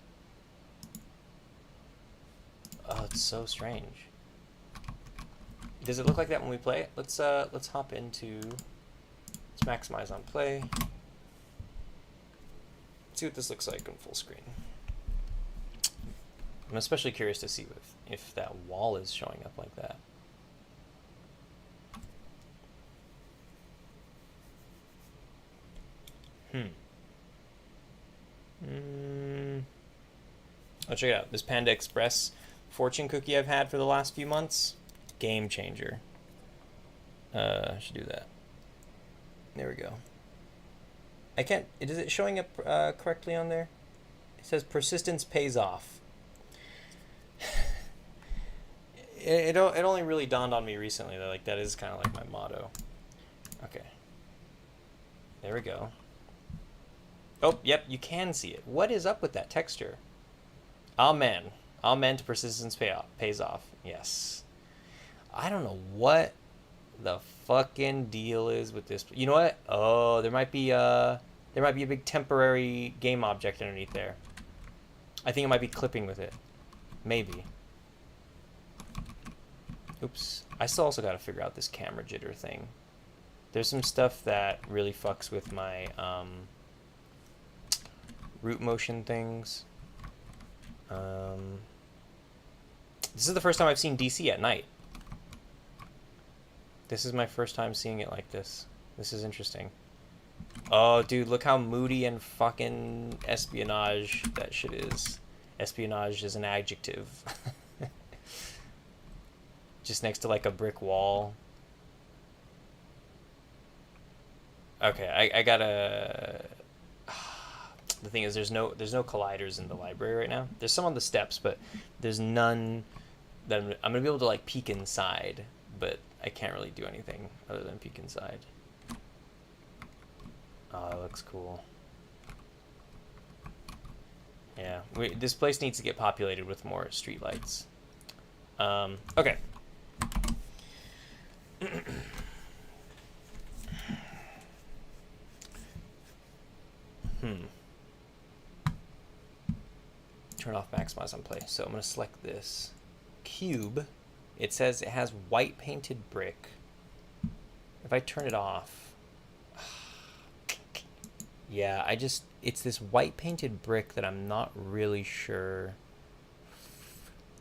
[SPEAKER 1] Oh, it's so strange. Does it look like that when we play it? Let's hop into, let's maximize on play. See what this looks like on full screen. I'm especially curious to see if that wall is showing up like that. Oh, check it out. This Panda Express fortune cookie I've had for the last few months. Game changer. I should do that. There we go. I can't... Is it showing up correctly on there? It says persistence pays off. It only really dawned on me recently that like that is kind of like my motto. Okay. There we go. Oh, yep, you can see it. What is up with that texture? Amen. Amen to persistence pays off. Yes. I don't know what the fucking deal is with this. You know what? Oh, there might be a big temporary game object underneath there. I think it might be clipping with it. Maybe. Oops. I still also got to figure out this camera jitter thing. There's some stuff that really fucks with my root motion things. This is the first time I've seen DC at night. This is my first time seeing it like this. This is interesting. Oh, dude, look how moody and fucking espionage that shit is. Espionage is an adjective. Just next to like a brick wall. Okay, I gotta... The thing is, there's no colliders in the library right now. There's some on the steps, but there's none that I'm gonna be able to like peek inside, but I can't really do anything other than peek inside. Oh, that looks cool. Yeah, this place needs to get populated with more streetlights. Okay. Turn off maximize on play. So I'm going to select this cube. It says it has white painted brick. If I turn it off, yeah, it's this white painted brick that I'm not really sure.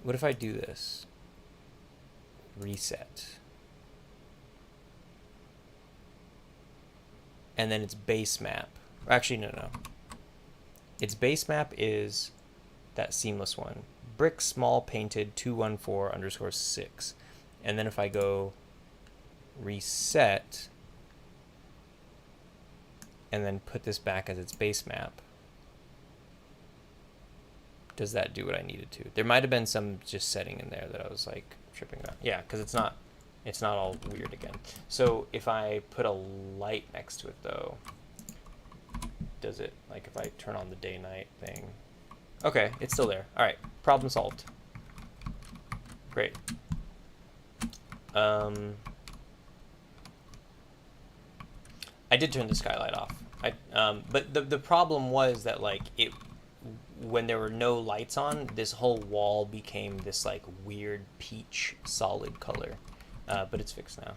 [SPEAKER 1] What if I do this? Reset. And then its base map. Actually, no. Its base map is that seamless one. brick small painted 214_6. And then if I go reset and then put this back as its base map, does that do what I needed to? There might have been some just setting in there that I was like tripping about. Yeah, because it's not all weird again. So if I put a light next to it though, does it, like if I turn on the day night thing? Okay, it's still there. All right, problem solved. Great. I did turn the skylight off. But the problem was that like when there were no lights on, this whole wall became this like weird peach solid color. But it's fixed now.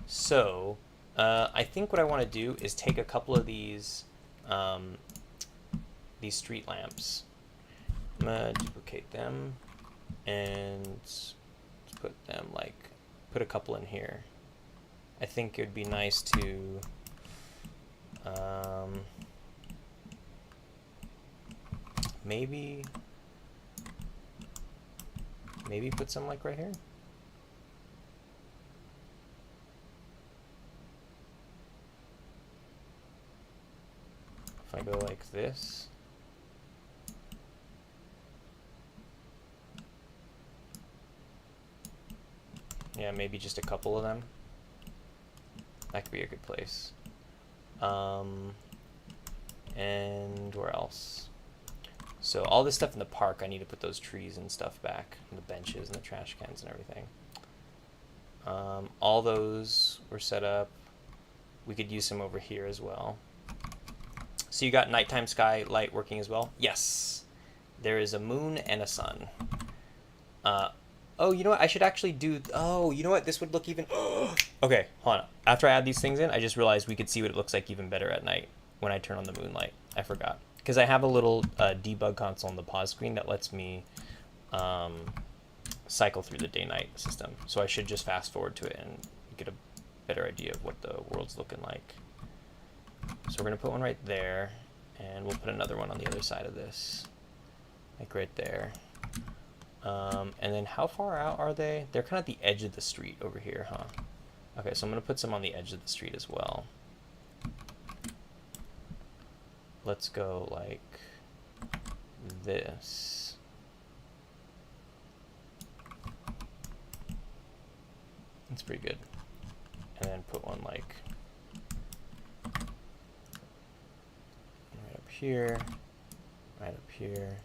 [SPEAKER 1] So I think what I want to do is take a couple of these street lamps. I'm gonna duplicate them and put them put a couple in here. I think it would be nice to maybe put some like right here. If I go like this, yeah, maybe just a couple of them. That could be a good place. And where else? So all this stuff in the park, I need to put those trees and stuff back, and the benches and the trash cans and everything. All those were set up. We could use some over here as well. So you got nighttime sky light working as well? Yes. There is a moon and a sun. Oh, you know what? I should actually do... Oh, you know what? This would look even... Okay, hold on. After I add these things in, I just realized we could see what it looks like even better at night when I turn on the moonlight. I forgot. Because I have a little debug console on the pause screen that lets me cycle through the day-night system. So I should just fast forward to it and get a better idea of what the world's looking like. So we're going to put one right there, and we'll put another one on the other side of this. Like right there. And then how far out are they? They're kind of at the edge of the street over here, huh? Okay, so I'm going to put some on the edge of the street as well. Let's go like this. That's pretty good. And then put one like right up here, right up here.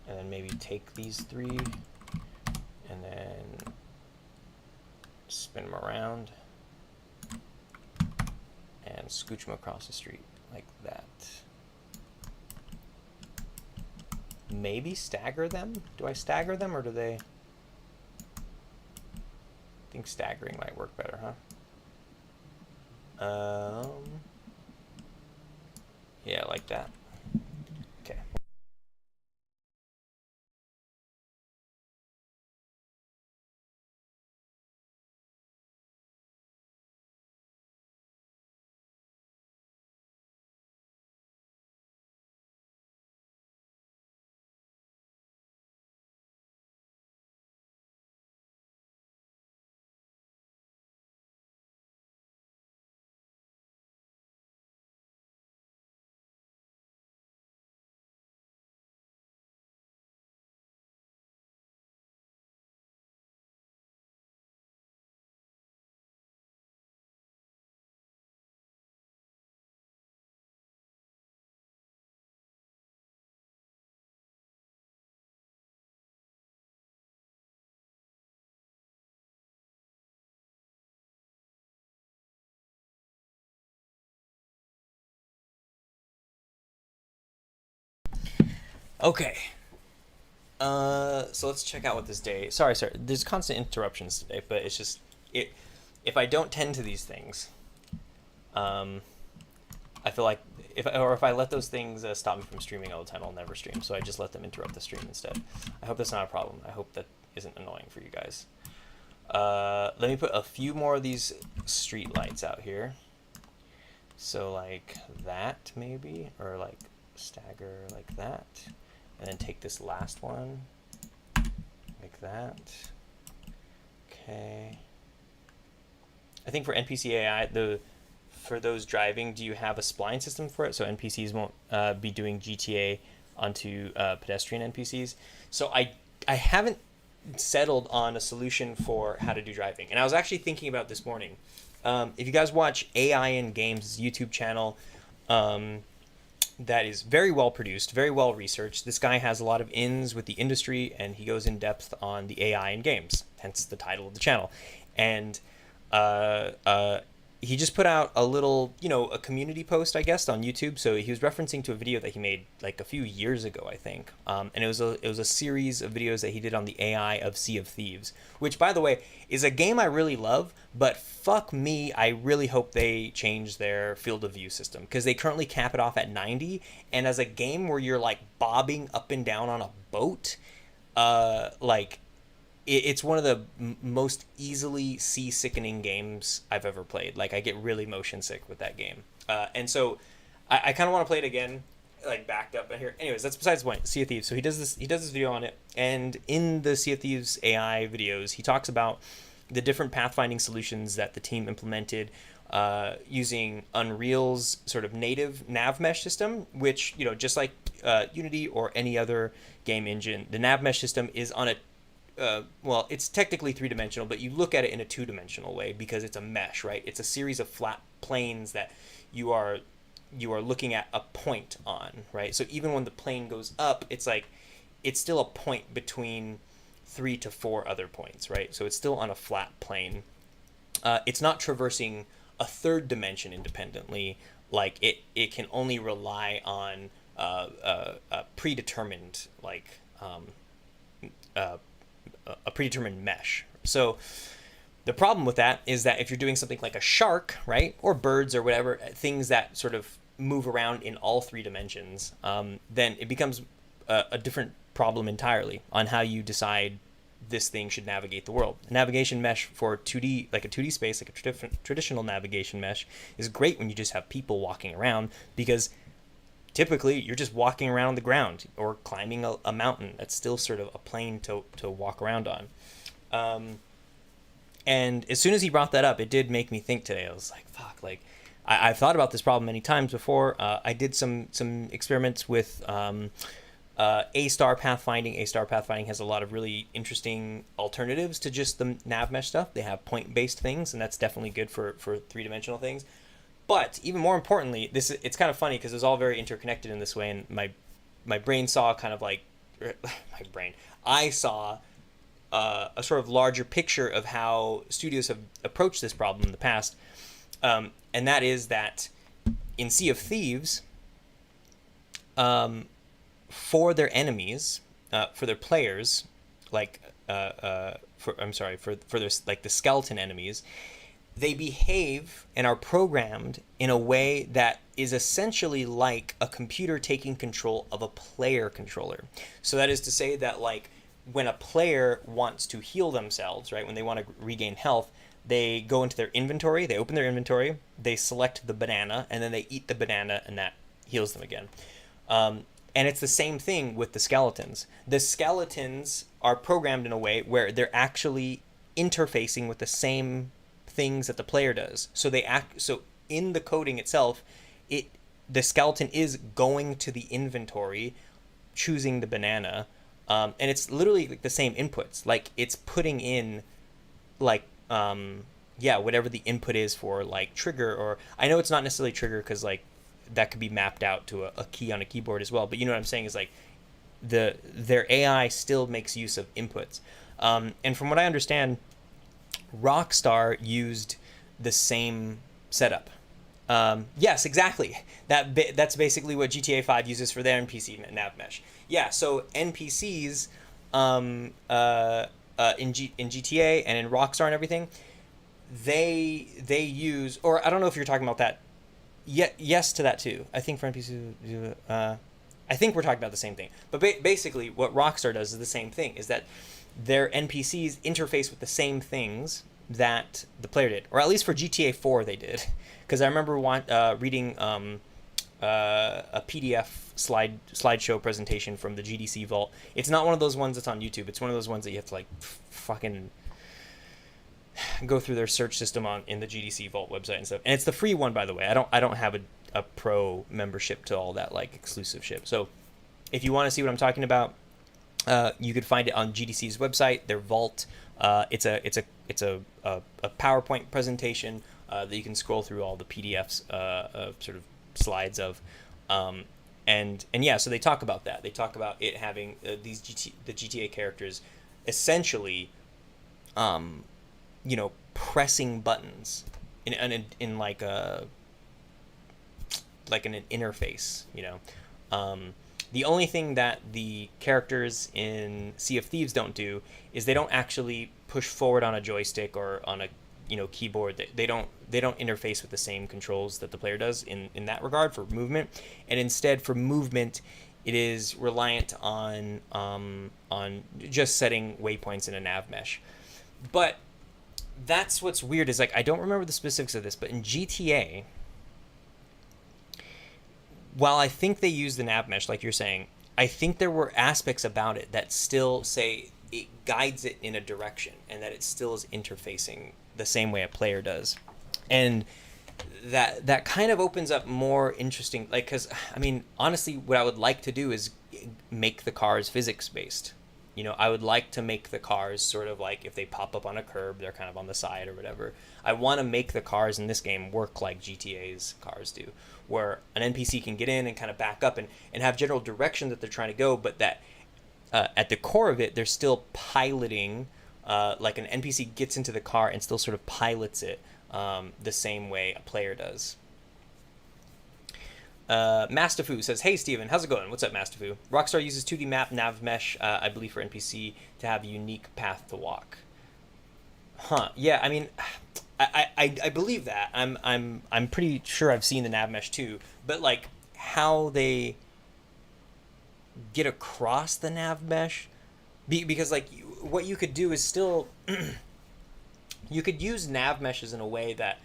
[SPEAKER 1] And then maybe take these three and then spin them around and scooch them across the street like that. Maybe stagger them? Do I stagger them or do they? I think staggering might work better, huh? Yeah, like that. Okay. Okay. So let's check out what this day. Sorry. There's constant interruptions today, but it's just if I don't tend to these things, I feel like if I let those things stop me from streaming all the time, I'll never stream. So I just let them interrupt the stream instead. I hope that's not a problem. I hope that isn't annoying for you guys. Let me put a few more of these street lights out here. So like that maybe, or like stagger like that. and then take this last one like that. Okay. I think for NPC AI, for those driving, do you have a spline system for it so NPCs won't be doing GTA onto pedestrian NPCs? So I haven't settled on a solution for how to do driving, and I was actually thinking about this morning. If you guys watch AI in Games' YouTube channel, that is very well produced, very well researched. This guy has a lot of ins with the industry, and he goes in depth on the AI in games, hence the title of the channel. And he just put out a little, a community post, I guess, on YouTube. So he was referencing to a video that he made like a few years ago, I think. And it was a series of videos that he did on the AI of Sea of Thieves, which, by the way, is a game I really love. But fuck me, I really hope they change their field of view system, because they currently cap it off at 90. And as a game where you're like bobbing up and down on a boat, it's one of the most easily sea-sickening games I've ever played. Like, I get really motion sick with that game. And so I kind of want to play it again, like backed up here. Anyways, that's besides the point. Sea of Thieves. So he does this video on it. And in the Sea of Thieves AI videos, he talks about the different pathfinding solutions that the team implemented using Unreal's sort of native nav mesh system, which, just like Unity or any other game engine, the nav mesh system is on a well, it's technically three-dimensional, but you look at it in a two-dimensional way because it's a mesh, right? It's a series of flat planes that you are looking at a point on, right? So even when the plane goes up, it's still a point between 3 to 4 other points, right? So it's still on a flat plane. It's not traversing a third dimension independently. Like it can only rely on a predetermined a predetermined mesh. So the problem with that is that if you're doing something like a shark, right, or birds or whatever, things that sort of move around in all 3 dimensions, then it becomes a different problem entirely on how you decide this thing should navigate the world. A navigation mesh for 2D, like a 2D space, like a traditional navigation mesh, is great when you just have people walking around, because typically you're just walking around on the ground or climbing a mountain. That's still sort of a plane to walk around on. And as soon as he brought that up, it did make me think today. I was like, fuck, like I've thought about this problem many times before. I did some experiments with A-star pathfinding. A-star pathfinding has a lot of really interesting alternatives to just the nav mesh stuff. They have point-based things, and that's definitely good for three-dimensional things. But even more importantly, it's kind of funny because it was all very interconnected in this way, and my brain saw kind of like I saw a sort of larger picture of how studios have approached this problem in the past, and that is that in Sea of Thieves, for their enemies, for their players, for their like the skeleton enemies, they behave and are programmed in a way that is essentially like a computer taking control of a player controller. So that is to say that, like, when a player wants to heal themselves, right, when they want to regain health, they go into their inventory, they open their inventory, they select the banana, and then they eat the banana, and that heals them again. And it's the same thing with the skeletons. The skeletons are programmed in a way where they're actually interfacing with the same things that the player does. So in the coding itself, the skeleton is going to the inventory, choosing the banana, and it's literally like the same inputs. Like, it's putting in whatever the input is for, like, trigger, or I know it's not necessarily trigger because, like, that could be mapped out to a key on a keyboard as well. But you know what I'm saying is, like, their AI still makes use of inputs. And from what I understand, Rockstar used the same setup. Yes, exactly. That's basically what GTA 5 uses for their NPC nav mesh. Yeah, so NPCs in GTA and in Rockstar and everything, they use, or I don't know if you're talking about that. Yes to that too. I think for NPCs, I think we're talking about the same thing. But basically, what Rockstar does is the same thing. Is that their NPCs interface with the same things that the player did, or at least for GTA 4 they did, because I remember reading a PDF slideshow presentation from the GDC Vault. It's not one of those ones that's on YouTube. It's one of those ones that you have to like fucking go through their search system in the GDC Vault website and stuff. And it's the free one, by the way. I don't have a pro membership to all that like exclusive shit. So if you want to see what I'm talking about, you could find it on GDC's website, their Vault. It's a PowerPoint presentation that you can scroll through all the PDFs sort of slides of, and yeah. So they talk about that. They talk about it having the GTA characters essentially, pressing buttons in like an interface. The only thing that the characters in Sea of Thieves don't do is they don't actually push forward on a joystick or on a keyboard. They don't interface with the same controls that the player does in that regard for movement. And instead for movement, it is reliant on just setting waypoints in a nav mesh. But that's what's weird is like I don't remember the specifics of this, but in GTA, while I think they use the nav mesh, like you're saying, I think there were aspects about it that still say it guides it in a direction and that it still is interfacing the same way a player does. And that kind of opens up more interesting, like, because, I mean, honestly, what I would like to do is make the cars physics-based. I would like to make the cars sort of like if they pop up on a curb, they're kind of on the side or whatever. I want to make the cars in this game work like GTA's cars do, where an NPC can get in and kind of back up and have general direction that they're trying to go, but that at the core of it, they're still piloting, like an NPC gets into the car and still sort of pilots it the same way a player does. Mastifu says, "Hey Steven, how's it going? What's up, Mastifu? Rockstar uses 2D map nav mesh, I believe, for NPC to have a unique path to walk." Huh? Yeah, I mean, I believe that. I'm pretty sure I've seen the nav mesh too, but like how they get across the nav mesh, because like what you could do is still you could use nav meshes in a way that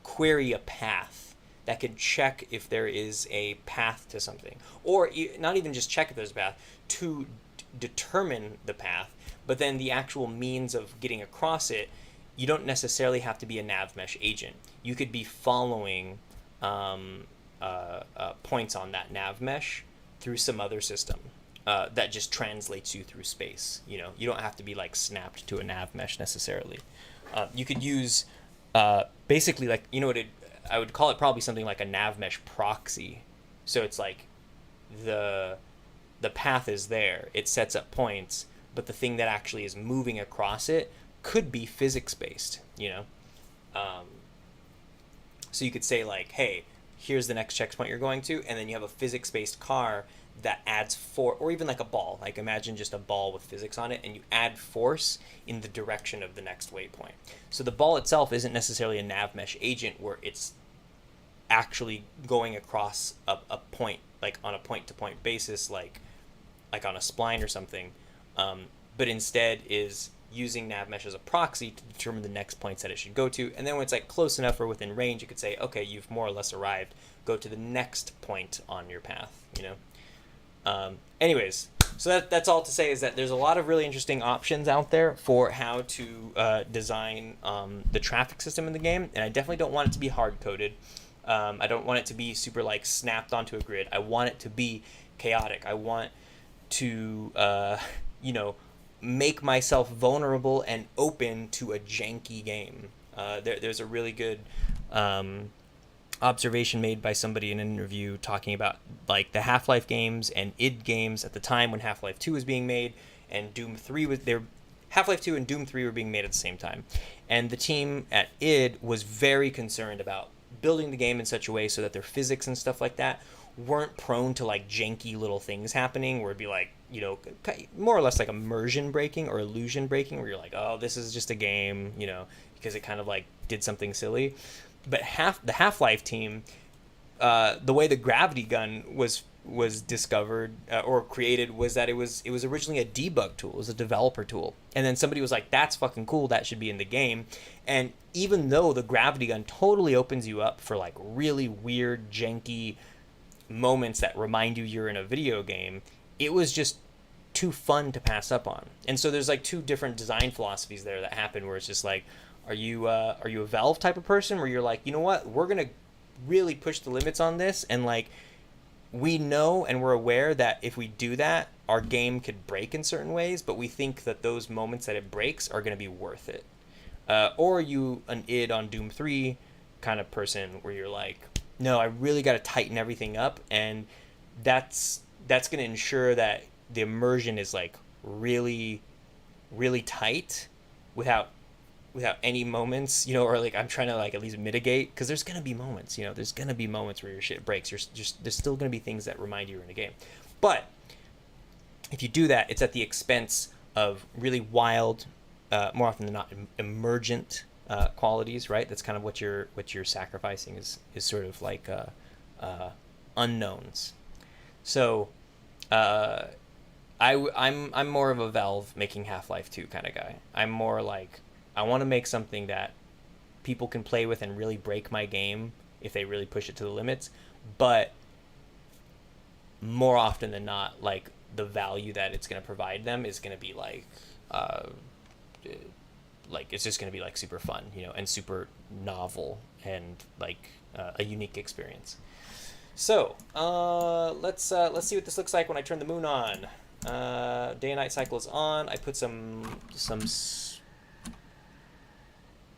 [SPEAKER 1] query a path, that could check if there is a path to something, or not even just check if there's a path, to determine the path, but then the actual means of getting across it, you don't necessarily have to be a nav mesh agent. You could be following points on that nav mesh through some other system that just translates you through space. You don't have to be like snapped to a nav mesh necessarily. You could use basically like, I would call it probably something like a nav mesh proxy. So it's like the path is there, it sets up points, but the thing that actually is moving across it could be physics-based, so you could say like, hey, here's the next checkpoint you're going to, and then you have a physics-based car that adds force, or even like a ball, like imagine just a ball with physics on it, and you add force in the direction of the next waypoint. So the ball itself isn't necessarily a nav mesh agent where it's actually going across a point, like on a point-to-point basis, like on a spline or something, but instead is using nav mesh as a proxy to determine the next points that it should go to. And then when it's like close enough or within range, you could say, okay, you've more or less arrived, go to the next point on your path, anyways, so that's all to say is that there's a lot of really interesting options out there for how to design the traffic system in the game, and I definitely don't want it to be hard-coded. I don't want it to be super like snapped onto a grid. I want it to be chaotic. I want to make myself vulnerable and open to a janky game. There's a really good observation made by somebody in an interview talking about like the Half-Life games and id games at the time when Half-Life 2 was being made and Doom 3 was there. Half-Life 2 and Doom 3 were being made at the same time, and the team at id was very concerned about building the game in such a way so that their physics and stuff like that weren't prone to like janky little things happening where it'd be like, more or less like immersion breaking or illusion breaking, where you're like, oh, this is just a game, because it kind of like did something silly. But the Half-Life team, the way the gravity gun was was discovered or created was that it was originally a debug tool. It was a developer tool, and then somebody was like, "That's fucking cool. That should be in the game." And even though the gravity gun totally opens you up for like really weird, janky moments that remind you you're in a video game, it was just too fun to pass up on. And so there's like two different design philosophies there that happen, where it's just like, are you a Valve type of person where you're like, you know what, we're gonna really push the limits on this, and like, we know and we're aware that if we do that, our game could break in certain ways, but we think that those moments that it breaks are going to be worth it. Or you an id on Doom 3 kind of person where you're like, no, I really got to tighten everything up, and that's going to ensure that the immersion is like really, really tight without any moments, you know, or like I'm trying to like at least mitigate, because there's gonna be moments, you know, there's gonna be moments where your shit breaks. There's still gonna be things that remind you you're in a game, but if you do that, it's at the expense of really wild, more often than not, emergent qualities, right? That's kind of what you're sacrificing is sort of like unknowns. So I'm more of a Valve making Half-Life 2 kind of guy. I'm more like, I want to make something that people can play with and really break my game if they really push it to the limits. But more often than not, like, the value that it's going to provide them is going to be like it's just going to be like super fun, you know, and super novel and like a unique experience. So let's see what this looks like when I turn the moon on. Day and night cycle is on. I put some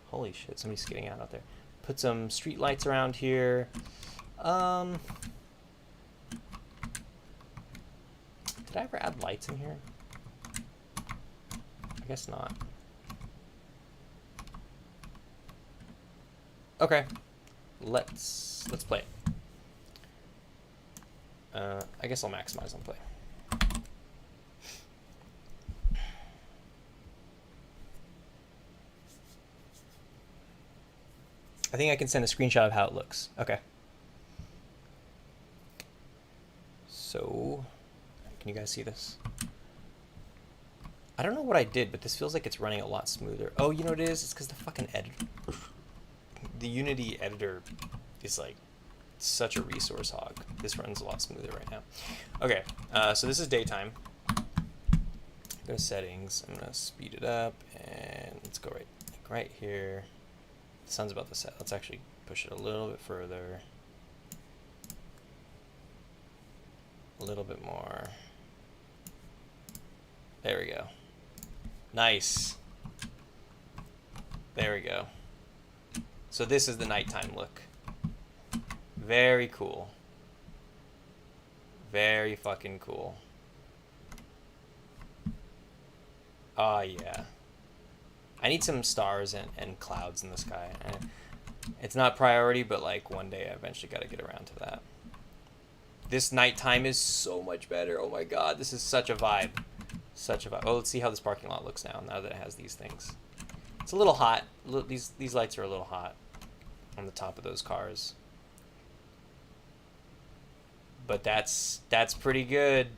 [SPEAKER 1] holy shit, somebody's skating out there. Put some street lights around here. Did I ever add lights in here? I guess not. Okay, let's play it. I guess I'll maximize on play. I think I can send a screenshot of how it looks. Okay. So, can you guys see this? I don't know what I did, but this feels like it's running a lot smoother. Oh, you know what it is? It's because the fucking editor. The Unity editor is like such a resource hog. This runs a lot smoother right now. Okay, so this is daytime. Go to settings. I'm gonna speed it up, and let's go right here. The sun's about to set. Let's actually push it a little bit further. A little bit more. There we go. Nice. There we go. So this is the nighttime look. Very cool. Very fucking cool. Oh yeah. I need some stars and clouds in the sky. It's not priority, but like one day I eventually got to get around to that. This nighttime is so much better. Oh my god, this is such a vibe. Such a vibe. Oh, let's see how this parking lot looks now that it has these things. It's a little hot. These lights are a little hot on the top of those cars. But that's pretty good.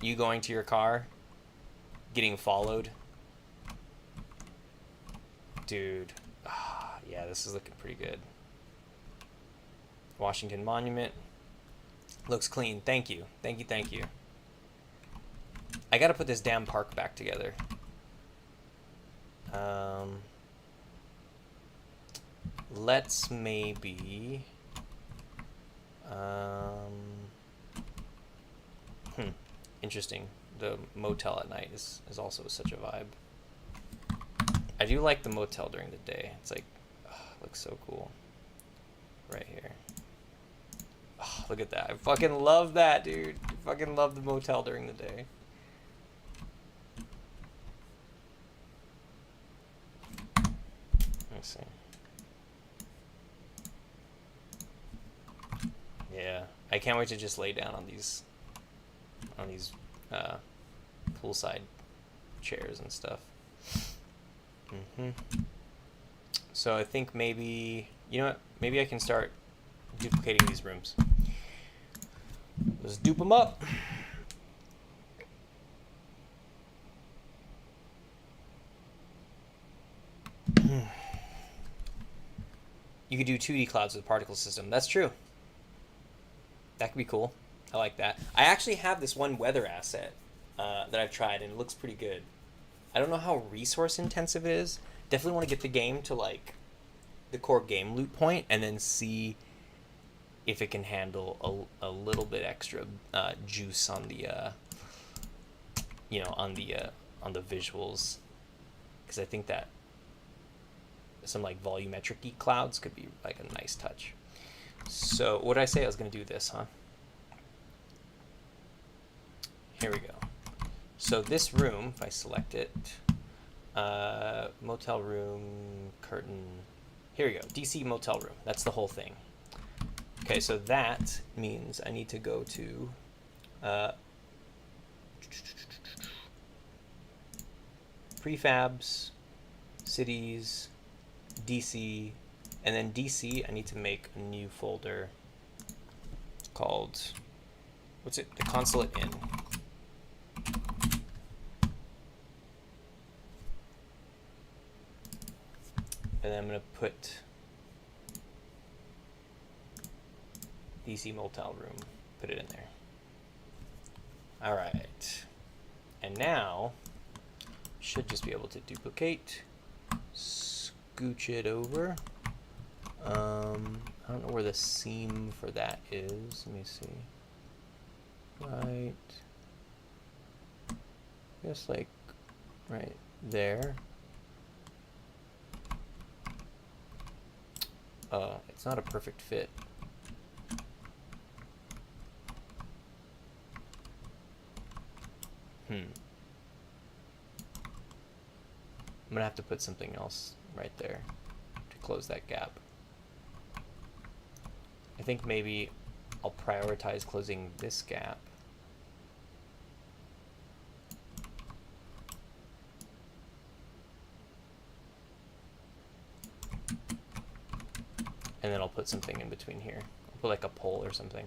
[SPEAKER 1] You going to your car, getting followed. Dude, yeah, this is looking pretty good. Washington Monument. Looks clean. Thank you. Thank you, thank you. I gotta put this damn park back together. Let's maybe... Interesting. The motel at night is also such a vibe. I do like the motel during the day. It's like, looks so cool. Right here. Oh, look at that. I fucking love that, dude. I fucking love the motel during the day. Let's see. Yeah. I can't wait to just lay down on these poolside chairs and stuff. So I think maybe, you know what, maybe I can start duplicating these rooms. Let's dupe them up. You could do 2D clouds with particle system. That's true. That could be cool. I like that. I actually have this one weather asset that I've tried, and it looks pretty good. I don't know how resource intensive it is. Definitely want to get the game to like the core game loop point, and then see if it can handle a little bit extra juice on the on the visuals, because I think that some like volumetric-y clouds could be like a nice touch. So what did I say? I was going to do this, huh? Here we go. So this room, if I select it, motel room, curtain, here we go, DC motel room. That's the whole thing. Okay, so that means I need to go to prefabs, cities, DC, and then DC I need to make a new folder called, what's it, the Consulate Inn. And then I'm going to put DC motel room, put it in there. All right. And now should just be able to duplicate, scooch it over. I don't know where the seam for that is. Let me see. Right. Just like right there. It's not a perfect fit. I'm gonna have to put something else right there to close that gap. I think maybe I'll prioritize closing this gap. And then I'll put something in between here. I'll put like a pole or something.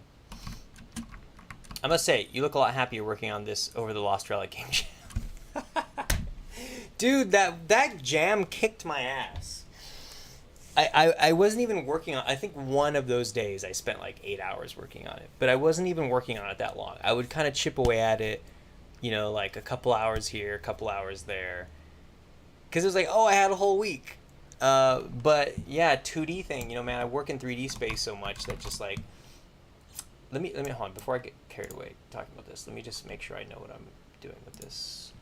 [SPEAKER 1] I must say, you look a lot happier working on this over the Lost Relic game jam. Dude, that jam kicked my ass. I wasn't even working on, I think one of those days I spent like 8 hours working on it, but I wasn't even working on it that long. I would kind of chip away at it, you know, like a couple hours here, a couple hours there. Because it was like, oh, I had a whole week. But yeah, 2D thing, you know, man, I work in 3D space so much that just like, let me hold on, before I get carried away talking about this, let me just make sure I know what I'm doing with this.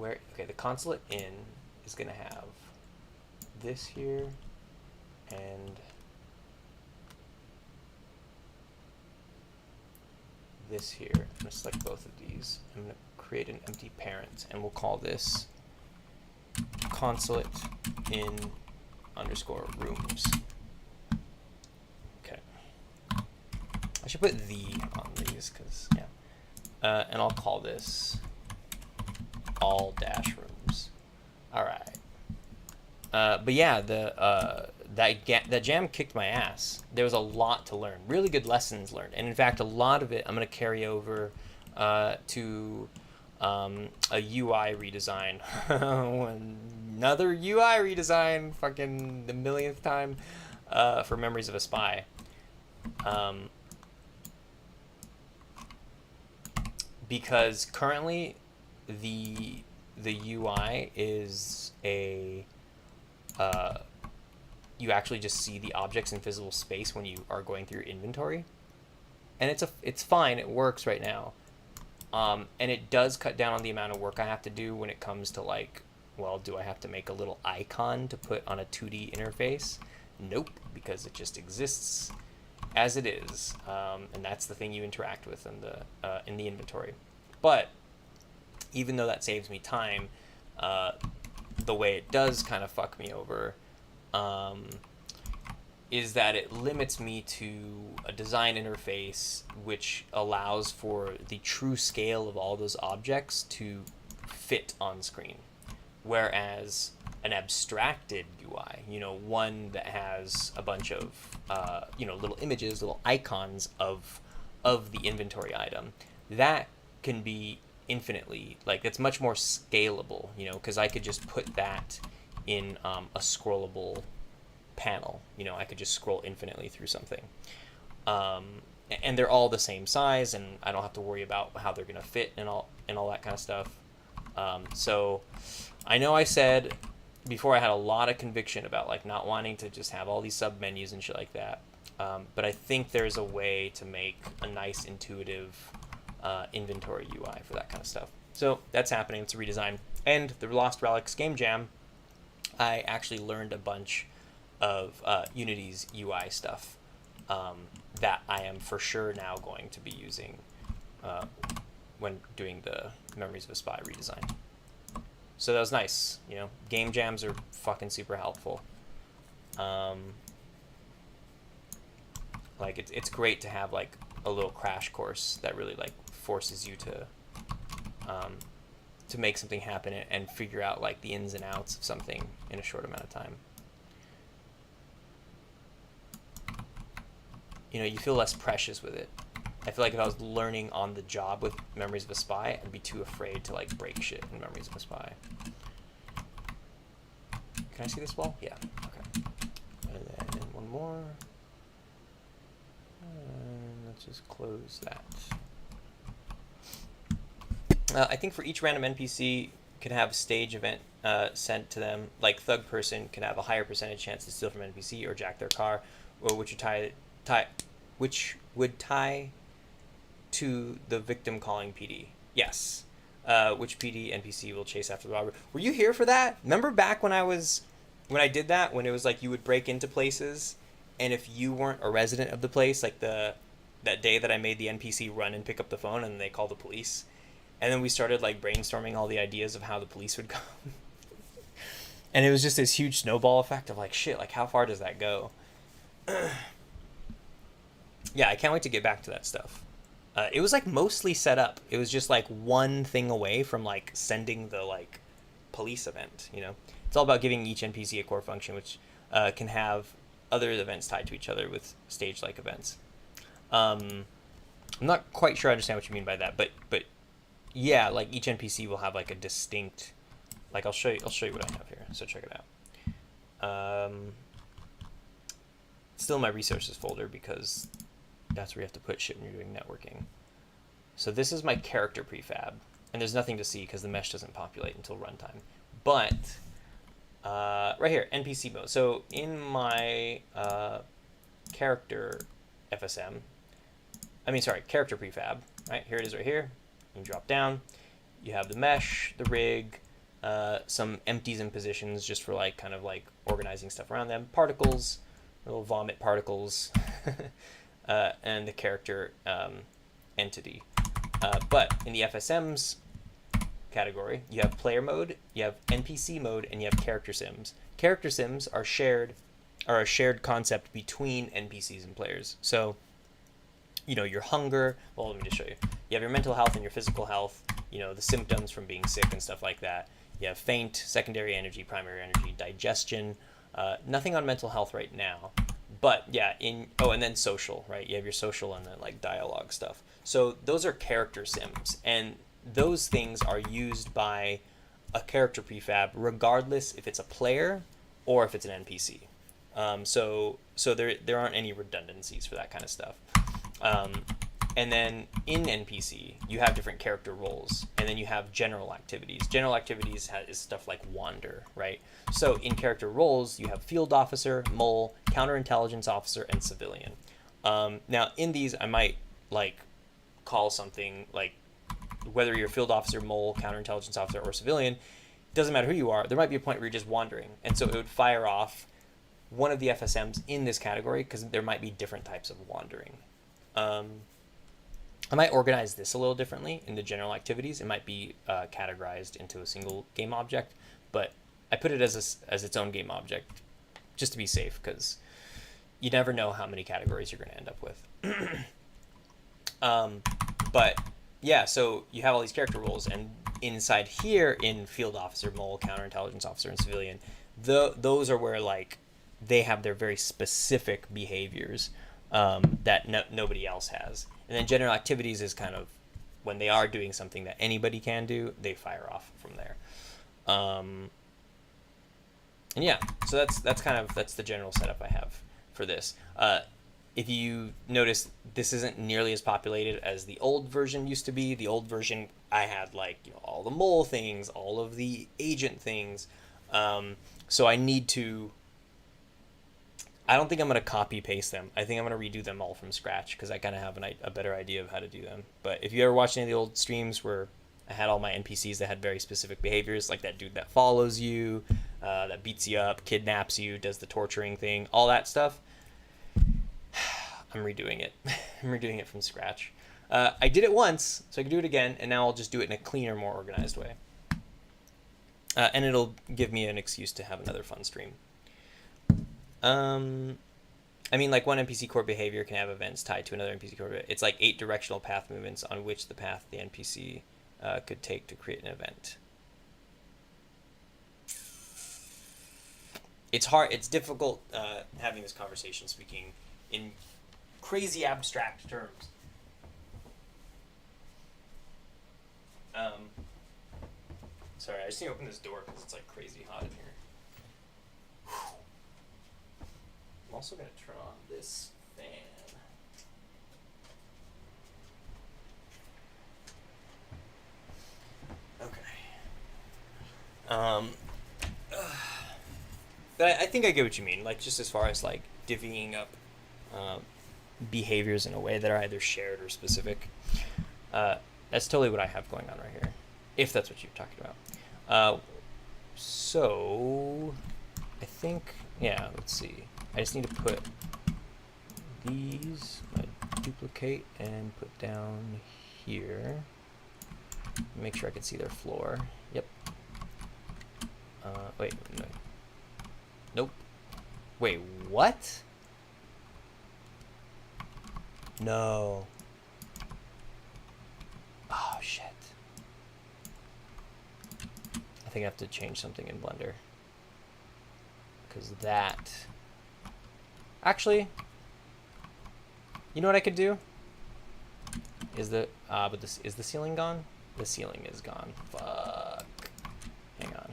[SPEAKER 1] Okay, the Consulate Inn is going to have this here and this here. I'm going to select both of these. I'm going to create an empty parent, and we'll call this Consulate Inn underscore rooms. Okay. I should put the on these because, yeah. And I'll call this all dash rooms. All right. But yeah, that jam kicked my ass. There was a lot to learn, really good lessons learned, and in fact, a lot of it I'm going to carry over to a UI redesign. Another UI redesign, fucking the millionth time, for Memories of a Spy. Because currently the UI is a you actually just see the objects in physical space when you are going through your inventory, and it's fine, it works right now, and it does cut down on the amount of work I have to do when it comes to like, well, do I have to make a little icon to put on a 2D interface? Nope, because it just exists as it is, and that's the thing you interact with in the inventory. But even though that saves me time, the way it does kind of fuck me over is that it limits me to a design interface which allows for the true scale of all those objects to fit on screen. Whereas an abstracted UI, one that has a bunch of little images, little icons of the inventory item, that can be infinitely, like, it's much more scalable, because I could just put that in a scrollable panel. I could just scroll infinitely through something. And they're all the same size, and I don't have to worry about how they're gonna fit and all that kind of stuff. So I know I said before I had a lot of conviction about like not wanting to just have all these sub menus and shit like that, but I think there's a way to make a nice intuitive inventory UI for that kind of stuff. So that's happening. It's a redesign. And the Lost Relics Game Jam, I actually learned a bunch of Unity's UI stuff that I am for sure now going to be using when doing the Memories of a Spy redesign. So that was nice. Game jams are fucking super helpful. Like it's great to have like a little crash course that really like forces you to make something happen and figure out like the ins and outs of something in a short amount of time. You feel less precious with it. I feel like if I was learning on the job with Memories of a Spy, I'd be too afraid to like break shit in Memories of a Spy. Can I see this wall? Yeah. Okay. And then one more. And let's just close that. I think for each random NPC could have a stage event sent to them. Like Thug Person could have a higher percentage chance to steal from an NPC or jack their car, or which would tie to the victim calling PD. Yes. Which PD NPC will chase after the robber. Were you here for that? Remember back when I did that, when it was like you would break into places, and if you weren't a resident of the place, like that day that I made the NPC run and pick up the phone and they call the police, and then we started like brainstorming all the ideas of how the police would come. And it was just this huge snowball effect of like, shit, like how far does that go? Yeah, I can't wait to get back to that stuff. It was like mostly set up. It was just like one thing away from like sending the like police event. It's all about giving each NPC a core function, which can have other events tied to each other with stage-like events. I'm not quite sure I understand what you mean by that, but yeah, like each NPC will have like a distinct, like I'll show you what I have here. So check it out. It's still in my resources folder because that's where you have to put shit when you're doing networking. So this is my character prefab, and there's nothing to see because the mesh doesn't populate until runtime. But right here, NPC mode. So in my character prefab, right here it is right here. You drop down, you have the mesh, the rig, some empties and positions just for like kind of like organizing stuff around them, particles, little vomit particles, and the character entity. But in the FSM's category, you have player mode, you have NPC mode, and you have character sims. Character sims are a shared concept between NPCs and players. So, your hunger, well, let me just show you. You have your mental health and your physical health, the symptoms from being sick and stuff like that. You have faint, secondary energy, primary energy, digestion. Nothing on mental health right now. But yeah, and then social, right? You have your social and then like dialogue stuff. So those are character sims, and those things are used by a character prefab regardless if it's a player or if it's an NPC. So there aren't any redundancies for that kind of stuff. And then in NPC, you have different character roles, and then you have general activities. General activities is stuff like wander, right? So in character roles, you have field officer, mole, counterintelligence officer, and civilian. Now in these, I might like call something like, whether you're field officer, mole, counterintelligence officer, or civilian, doesn't matter who you are. There might be a point where you're just wandering, and so it would fire off one of the FSMs in this category because there might be different types of wandering. I might organize this a little differently into general activities. It might be categorized into a single game object, but I put it as its own game object just to be safe, because you never know how many categories you're going to end up with. But yeah, so you have all these character roles, and inside here in field officer, mole, counterintelligence officer, and civilian, those are where like they have their very specific behaviors that nobody else has. And then general activities is kind of when they are doing something that anybody can do, they fire off from there. And yeah, so that's the general setup I have for this. If you notice, this isn't nearly as populated as the old version used to be. The old version, I had like, you know, all the mole things, all of the agent things. So I need to. I don't think I'm going to copy paste them. I think I'm going to redo them all from scratch because I kind of have a better idea of how to do them. But if you ever watched any of the old streams where I had all my NPCs that had very specific behaviors, like that dude that follows you, that beats you up, kidnaps you, does the torturing thing, all that stuff, I'm redoing it. I'm redoing it from scratch. I did it once, so I can do it again, and now I'll just do it in a cleaner, more organized way. And it'll give me an excuse to have another fun stream. I mean, like one NPC core behavior can have events tied to another NPC core behavior. It's like 8 directional path movements on which the path the NPC could take to create an event. It's hard. It's difficult having this conversation speaking in crazy abstract terms. Sorry, I just need to open this door because it's like crazy hot in here. Whew. I'm also going to turn on this fan. Okay. But I think I get what you mean. Like, just as far as like divvying up behaviors in a way that are either shared or specific. That's totally what I have going on right here, if that's what you're talking about. So I think, yeah, let's see. I just need to put these, duplicate and put down here. Make sure I can see their floor. Yep. Wait, no. Nope. Wait, what? No. Oh, shit. I think I have to change something in Blender. Because that... Actually, you know what I could do? Is the... but this, is the ceiling gone? The ceiling is gone. Fuck. Hang on.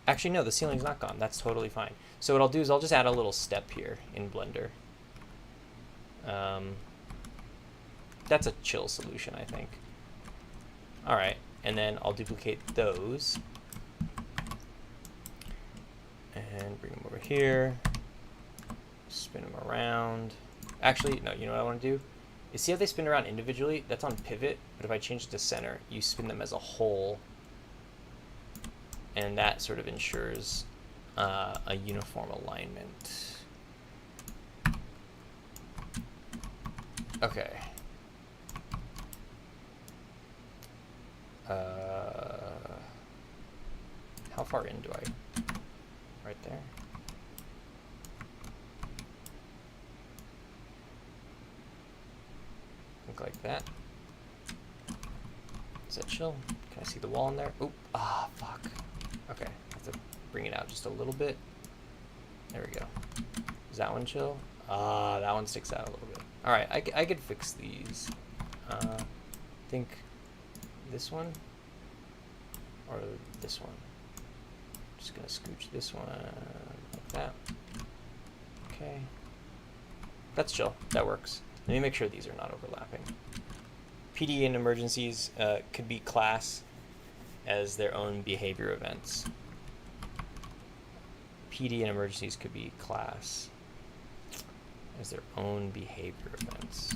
[SPEAKER 1] Actually, no, the ceiling's not gone. That's totally fine. So what I'll do is I'll just add a little step here in Blender. That's a chill solution, I think. All right, and then I'll duplicate those. And bring them over here. Spin them around. Actually, no, you know what I want to do? You see how they spin around individually? That's on pivot, but if I change it to center, you spin them as a whole. And that sort of ensures a uniform alignment. Okay. How far in do I? Right there. Look like that. Is that chill? Can I see the wall in there? Oop. Ah, fuck. Okay, I have to bring it out just a little bit. There we go. Is that one chill? Ah, that one sticks out a little bit. All right, I could fix these. I think this one or this one. Just gonna scooch this one like that. Okay, that's chill. That works. Let me make sure these are not overlapping. PD and emergencies could be class as their own behavior events. PD and emergencies could be class as their own behavior events.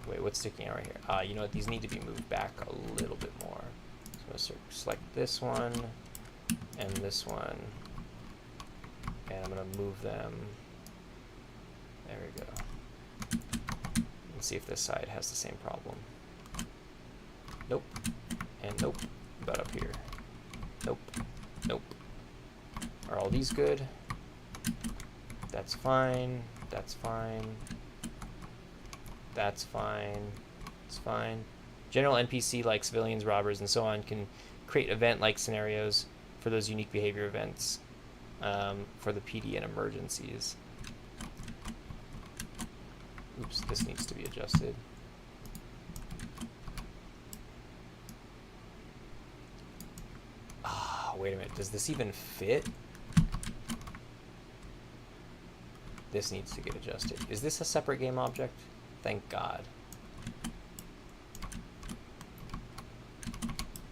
[SPEAKER 1] Wait, what's sticking out right here? You know what? These need to be moved back a little bit more. So I'm going to select this one and this one, and I'm going to move them. There we go. Let's see if this side has the same problem. Nope. And nope. About up here. Nope. Nope. Are all these good? That's fine. That's fine. That's fine. It's fine. General NPC like civilians, robbers, and so on can create event-like scenarios for those unique behavior events for the PD and emergencies. Oops, this needs to be adjusted. Ah, wait a minute. Does this even fit? This needs to get adjusted. Is this a separate game object? Thank God.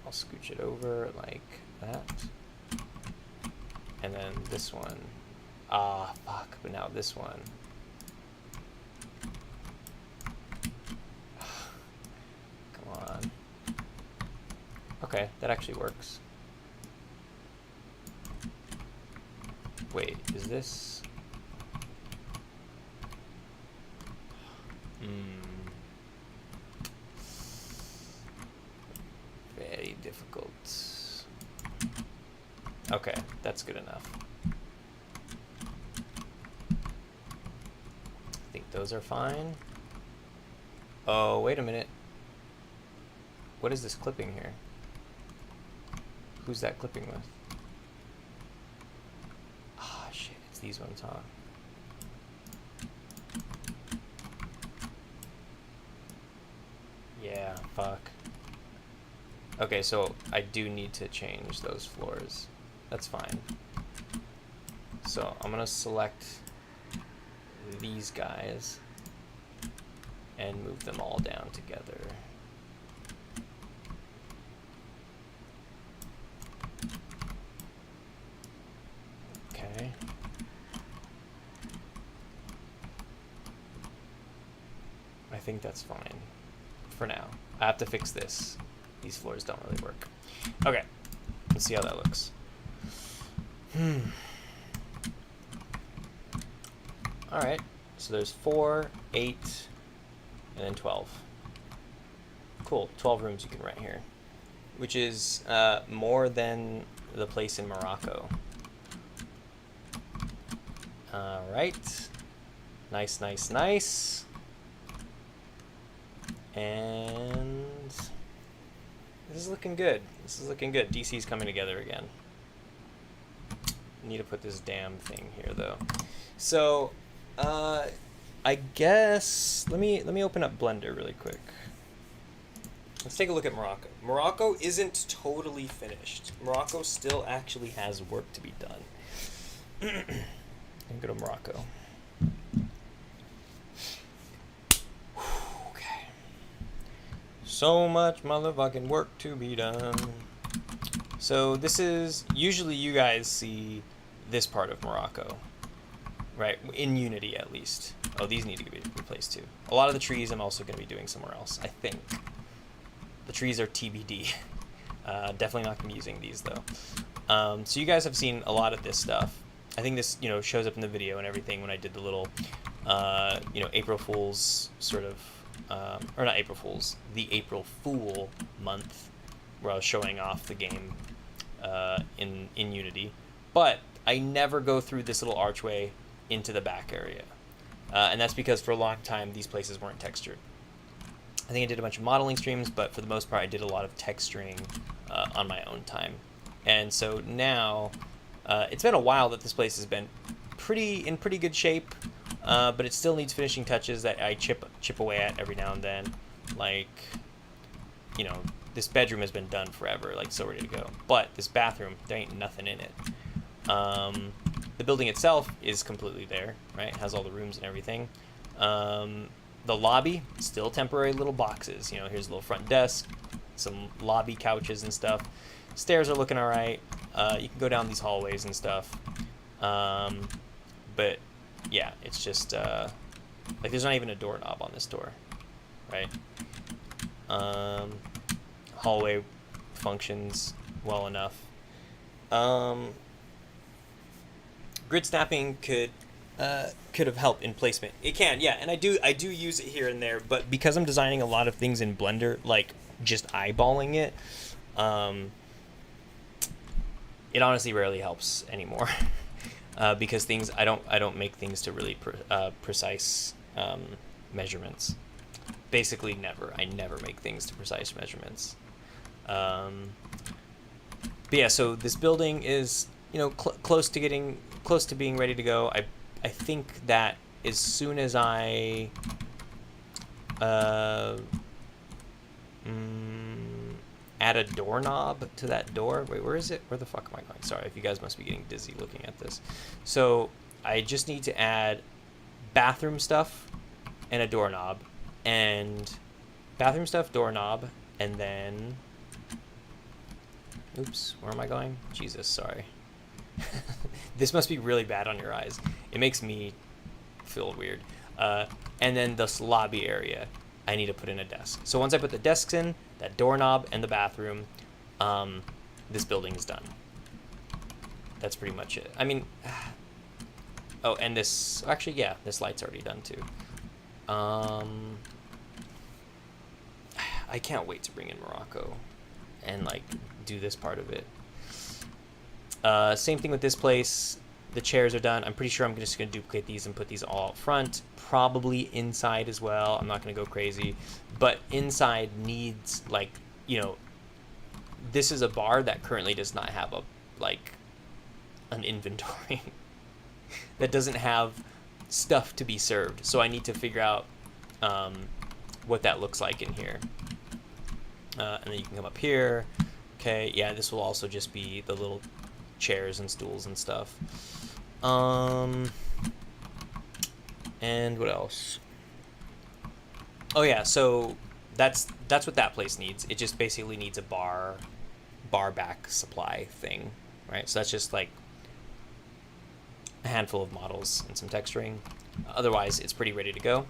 [SPEAKER 1] I'll scooch it over like that. And then this one. Ah, fuck. But now this one. Come on. Okay, that actually works. Wait, is this... Very difficult. Okay, that's good enough. I think those are fine. Oh, wait a minute. What is this clipping here? Who's that clipping with? Ah, shit, it's these ones, huh? Yeah, fuck. Okay, so I do need to change those floors. That's fine. So I'm gonna select these guys and move them all down together. Okay. I think that's fine for now. I have to fix this. These floors don't really work. Okay, let's see how that looks. All right, so there's 4, 8, and then 12. Cool, 12 rooms you can rent here, which is more than the place in Morocco. All right, nice, nice, nice. And this is looking good. This is looking good. DC's coming together again. Need to put this damn thing here though. So, I guess let me open up Blender really quick. Let's take a look at Morocco. Morocco isn't totally finished. Morocco still actually has work to be done. And go to Morocco. Okay. So much motherfucking work to be done. So this is, usually you guys see this part of Morocco, right? In Unity at least. Oh, these need to be replaced too. A lot of the trees I'm also going to be doing somewhere else, I think. The trees are TBD. Definitely not going to be using these though. So you guys have seen a lot of this stuff. I think this, shows up in the video and everything when I did the little, April Fool's sort of, or not April Fool's, the April Fool month, where I was showing off the game in Unity. But I never go through this little archway into the back area. And that's because for a long time, these places weren't textured. I think I did a bunch of modeling streams, but for the most part, I did a lot of texturing on my own time. And so now, it's been a while that this place has been in pretty good shape, but it still needs finishing touches that I chip away at every now and then. Like, this bedroom has been done forever, like so ready to go. But this bathroom, there ain't nothing in it. The building itself is completely there, right? It has all the rooms and everything. The lobby, still temporary little boxes. Here's a little front desk, some lobby couches and stuff. Stairs are looking all right. You can go down these hallways and stuff. But yeah, it's just like there's not even a doorknob on this door, right? Hallway functions well enough. Grid snapping could have helped in placement. It can, yeah, and I do use it here and there, but because I'm designing a lot of things in Blender, like just eyeballing it, it honestly rarely helps anymore. Because I don't make things to really precise measurements. basically never. I never make things to precise measurements. But yeah, so this building is, you know, close to being ready to go. I think that as soon as I add a doorknob to that door. Wait, where is it? Where the fuck am I going? Sorry, if you guys must be getting dizzy looking at this. So I just need to add bathroom stuff and a doorknob, and bathroom stuff, doorknob, and then, oops, where am I going? Jesus, sorry. This must be really bad on your eyes. It makes me feel weird. And then this lobby area, I need to put in a desk. So once I put the desks in, that doorknob, and the bathroom, this building is done. That's pretty much it. I mean, oh, and this, actually, yeah, this light's already done too. I can't wait to bring in Morocco and like do this part of it. Same thing with this place. The chairs are done. I'm pretty sure I'm just going to duplicate these and put these all up front. Probably inside as well. I'm not going to go crazy. But inside needs, like, you know, this is a bar that currently does not have an inventory. That doesn't have stuff to be served. So I need to figure out what that looks like in here. And then you can come up here. Okay, yeah, this will also just be the little chairs and stools and stuff. And what else? Oh yeah, so that's what that place needs. It just basically needs a bar back supply thing, right? So that's just like a handful of models and some texturing. Otherwise, it's pretty ready to go.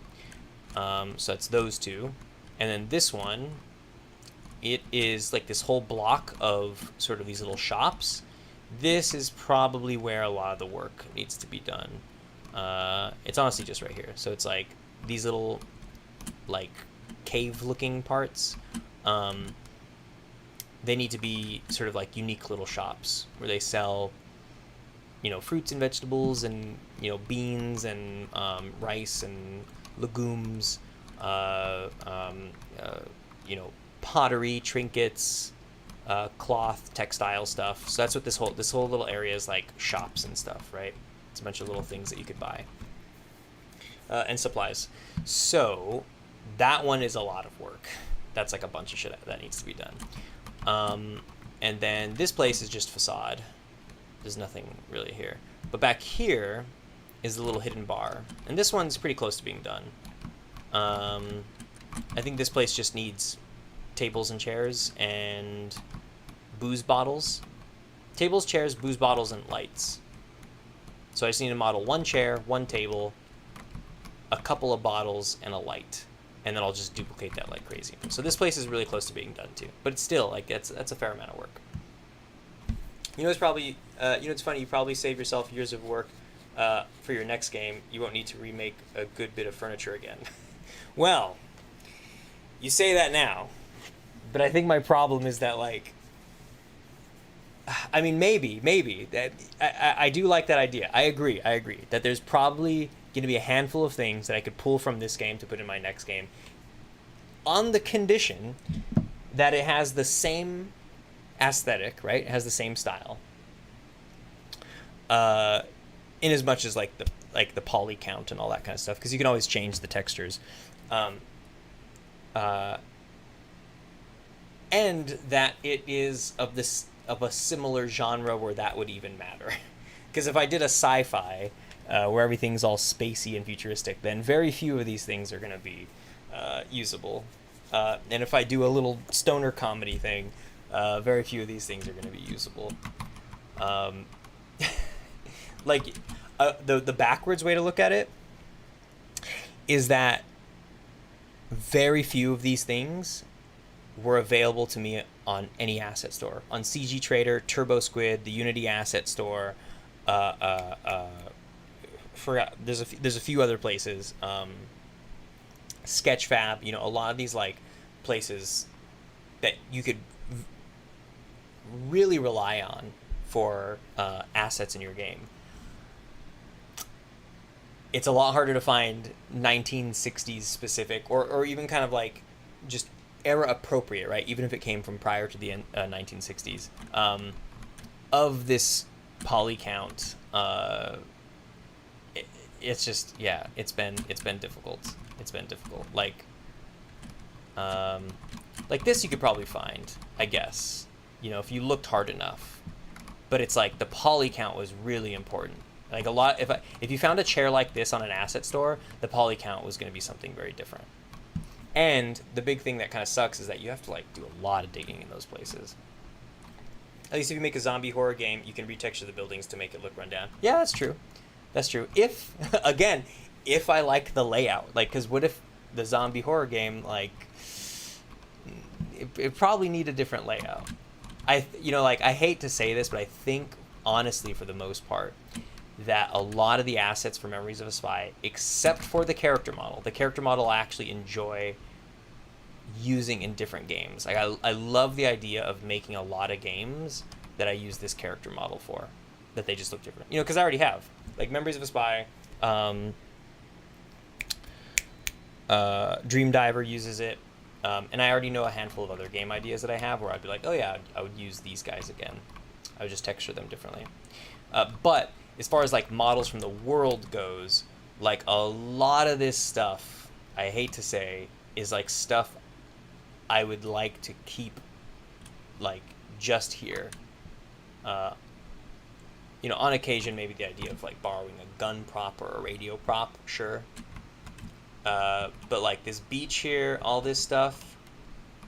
[SPEAKER 1] So that's those two. And then this one, it is like this whole block of sort of these little shops. This is probably where a lot of the work needs to be done. It's honestly just right here. So it's like these little like cave-looking parts. They need to be sort of like unique little shops where they sell, you know, fruits and vegetables and, you know, beans and rice and legumes, you know, pottery, trinkets, cloth, textile stuff. So that's what this whole little area is like, shops and stuff, right? It's a bunch of little things that you could buy, and supplies. So that one is a lot of work. That's like a bunch of shit that needs to be done. And then this place is just facade. There's nothing really here. But back here is the little hidden bar, and this one's pretty close to being done. I think this place just needs tables and chairs and booze bottles. Tables, chairs, booze bottles, and lights. So I just need to model one chair, one table, a couple of bottles, and a light. And then I'll just duplicate that like crazy. So this place is really close to being done too. But it's still, like, that's a fair amount of work. You know, it's probably, it's funny, you probably save yourself years of work for your next game. You won't need to remake a good bit of furniture again. Well, you say that now. But I think my problem is that, like, I mean, maybe that I do like that idea. I agree that there's probably going to be a handful of things that I could pull from this game to put in my next game, on the condition that it has the same aesthetic, right? It has the same style. In as much as like the poly count and all that kind of stuff, because you can always change the textures. And that it is of a similar genre where that would even matter. Because if I did a sci-fi where everything's all spacey and futuristic, then very few of these things are going to be usable. And if I do a little stoner comedy thing, very few of these things are going to be usable. Like, the backwards way to look at it is that very few of these things were available to me on any asset store. On CG Trader, Turbo Squid, the Unity Asset Store, there's a few other places, Sketchfab, you know, a lot of these like places that you could really rely on for assets in your game. it's a lot harder to find 1960s specific or even kind of like just era appropriate, right? Even if it came from prior to the 1960s, of this poly count. It's just, yeah, it's been difficult. It's been difficult. Like this you could probably find, I guess, you know, if you looked hard enough. But it's like the poly count was really important. Like a lot, if you found a chair like this on an asset store, the poly count was going to be something very different. And the big thing that kind of sucks is that you have to like do a lot of digging in those places. At least if you make a zombie horror game, you can retexture the buildings to make it look run down. Yeah, that's true. That's true. If, again, if I like the layout, like, because what if the zombie horror game, like, it probably need a different layout. You know, like, I hate to say this, but I think, honestly, for the most part, that a lot of the assets for Memories of a Spy, except for the character model I actually enjoy using in different games. Like, I love the idea of making a lot of games that I use this character model for, that they just look different. You know, because I already have. Like, Memories of a Spy, Dream Diver uses it, and I already know a handful of other game ideas that I have where I'd be like, oh yeah, I would use these guys again. I would just texture them differently. But as far as like models from the world goes, like a lot of this stuff, I hate to say, is like stuff I would like to keep like just here. You know, on occasion, maybe the idea of like borrowing a gun prop or a radio prop, sure. But like this beach here, all this stuff,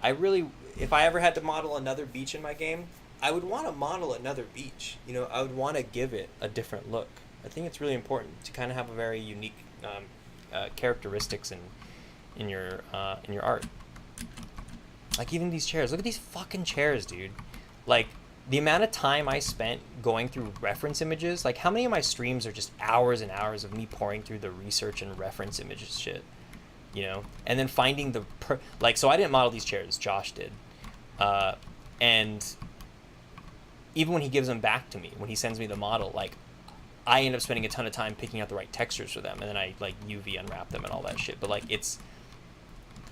[SPEAKER 1] I really, if I ever had to model another beach in my game, I would want to model another beach. You know, I would want to give it a different look. I think it's really important to kind of have a very unique characteristics in your art. Like even these chairs. Look at these fucking chairs, dude. Like the amount of time I spent going through reference images. Like how many of my streams are just hours and hours of me pouring through the research and reference images shit, you know, and then finding the like. So I didn't model these chairs. Josh did, and even when he gives them back to me, when he sends me the model, like I end up spending a ton of time picking out the right textures for them, and then I like UV unwrap them and all that shit. But like it's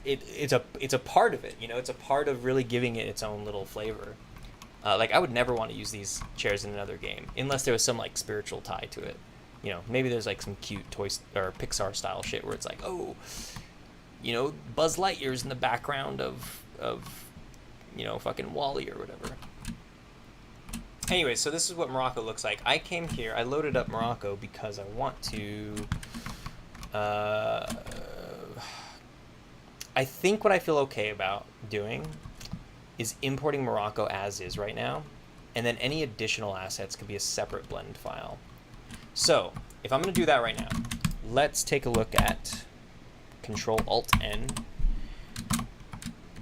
[SPEAKER 1] a part of it, you know. It's a part of really giving it its own little flavor. Like I would never want to use these chairs in another game unless there was some like spiritual tie to it. You know, maybe there's like some cute Toy or Pixar style shit where it's like, oh, you know, Buzz Lightyear's in the background of you know, fucking Wall-E or whatever. Anyway, so this is what Morocco looks like. I came here, I loaded up Morocco because I want to, I think what I feel okay about doing is importing Morocco as is right now, and then any additional assets could be a separate blend file. So, if I'm going to do that right now, let's take a look at Control-Alt-N,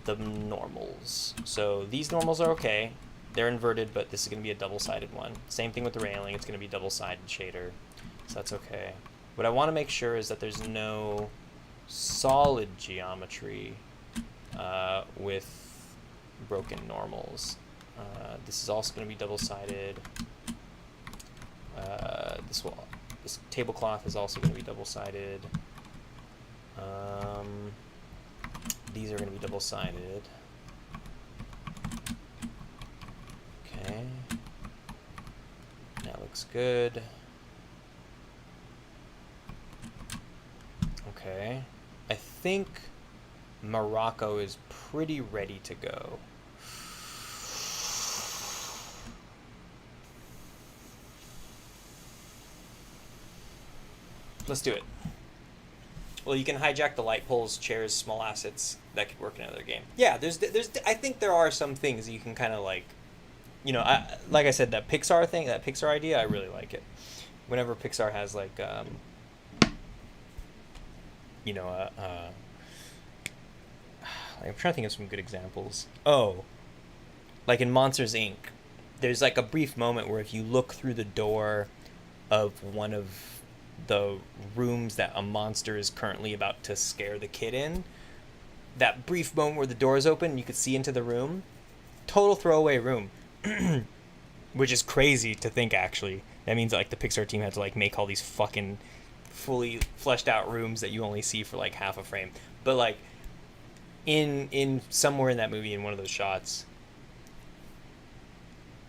[SPEAKER 1] the normals. So these normals are okay. They're inverted, but this is going to be a double-sided one. Same thing with the railing. It's going to be double-sided shader, so that's okay. What I want to make sure is that there's no solid geometry with broken normals. This is also going to be double-sided. This tablecloth is also going to be double-sided. These are going to be double-sided. Okay, that looks good. Okay, I think Morocco is pretty ready to go. Let's do it. Well, you can hijack the light poles, chairs, small assets that could work in another game. Yeah, there's. I think there are some things you can kind of like. You know, like I said, that Pixar thing, that Pixar idea, I really like it. Whenever Pixar has like, you know, I'm trying to think of some good examples. Oh, like in Monsters, Inc., there's like a brief moment where if you look through the door of one of the rooms that a monster is currently about to scare the kid in, that brief moment where the door is open and you could see into the room, total throwaway room. Which is crazy to think, actually. That means like the Pixar team had to like make all these fucking fully fleshed out rooms that you only see for like half a frame. But like in somewhere in that movie, in one of those shots,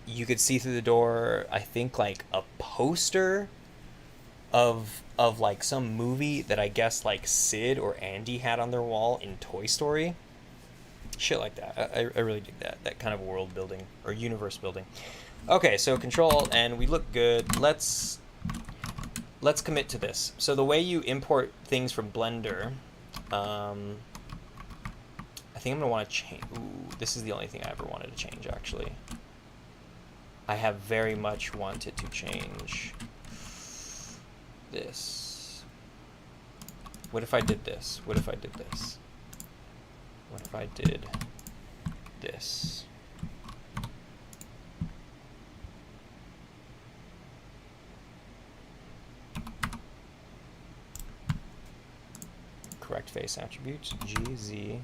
[SPEAKER 1] you could see through the door, I think, like a poster of like some movie that I guess like Sid or Andy had on their wall in Toy Story. Shit like that. I really dig that kind of world building or universe building. Okay, so Control-Alt-N, we look good. Let's commit to this. So the way you import things from Blender, I think I'm gonna want to change. Ooh, this is the only thing I ever wanted to change, actually. I have very much wanted to change this. What if I did this? What if I did this? What if I did this? Correct face attributes, G, Z.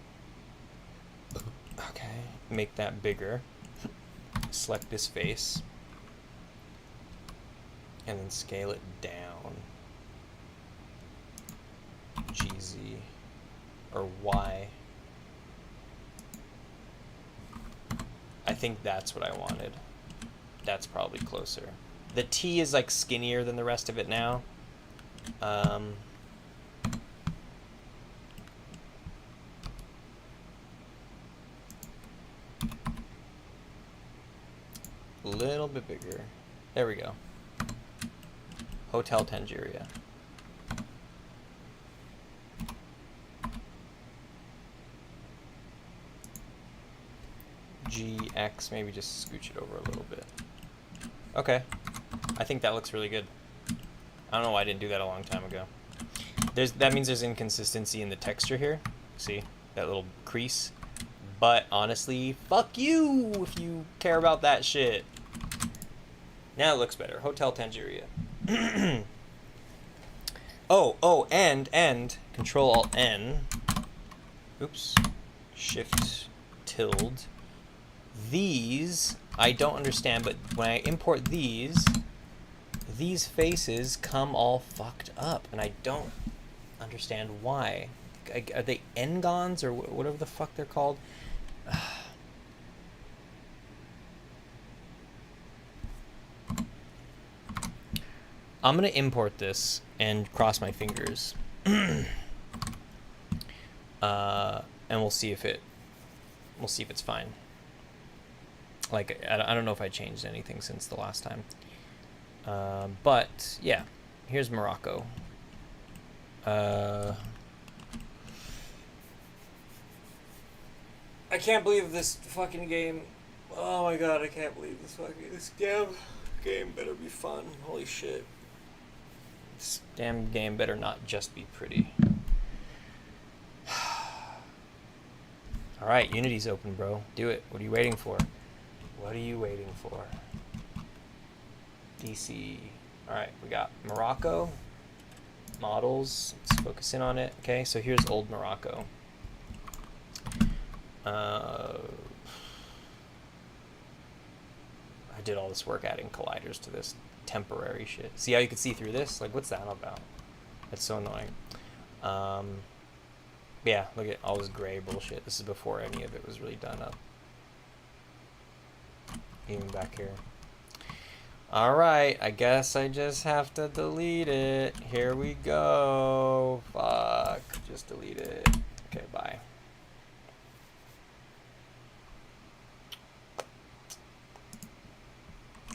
[SPEAKER 1] Okay, make that bigger. Select this face. And then scale it down. G, Z, or Y. I think that's what I wanted. That's probably closer. The T is like skinnier than the rest of it now. A little bit bigger. There we go. Hotel Tangiria. GX, maybe just scooch it over a little bit. Okay. I think that looks really good. I don't know why I didn't do that a long time ago. That means there's inconsistency in the texture here. See? That little crease. But honestly, fuck you if you care about that shit. Now it looks better. Hotel Tangiria. and Control-Alt-N. Oops. Shift tilde. These, I don't understand, but when I import these faces come all fucked up, and I don't understand why. Are they N-gons or whatever the fuck they're called? I'm gonna import this and cross my fingers, and we'll see if it's fine. Like I don't know if I changed anything since the last time, but yeah, here's Morocco. I can't believe this fucking game. Oh my god, I can't believe this damn game better be fun. Holy shit. This damn game better not just be pretty. Alright, Unity's open, bro. Do it. What are you waiting for? What are you waiting for? DC. Alright, we got Morocco. Models. Let's focus in on it. Okay, so here's old Morocco. I did all this work adding colliders to this temporary shit. See how you can see through this? Like, what's that about? That's so annoying. Yeah, look at all this gray bullshit. This is before any of it was really done up. Even back here. Alright, I guess I just have to delete it. Here we go. Fuck. Just delete it. Okay, bye.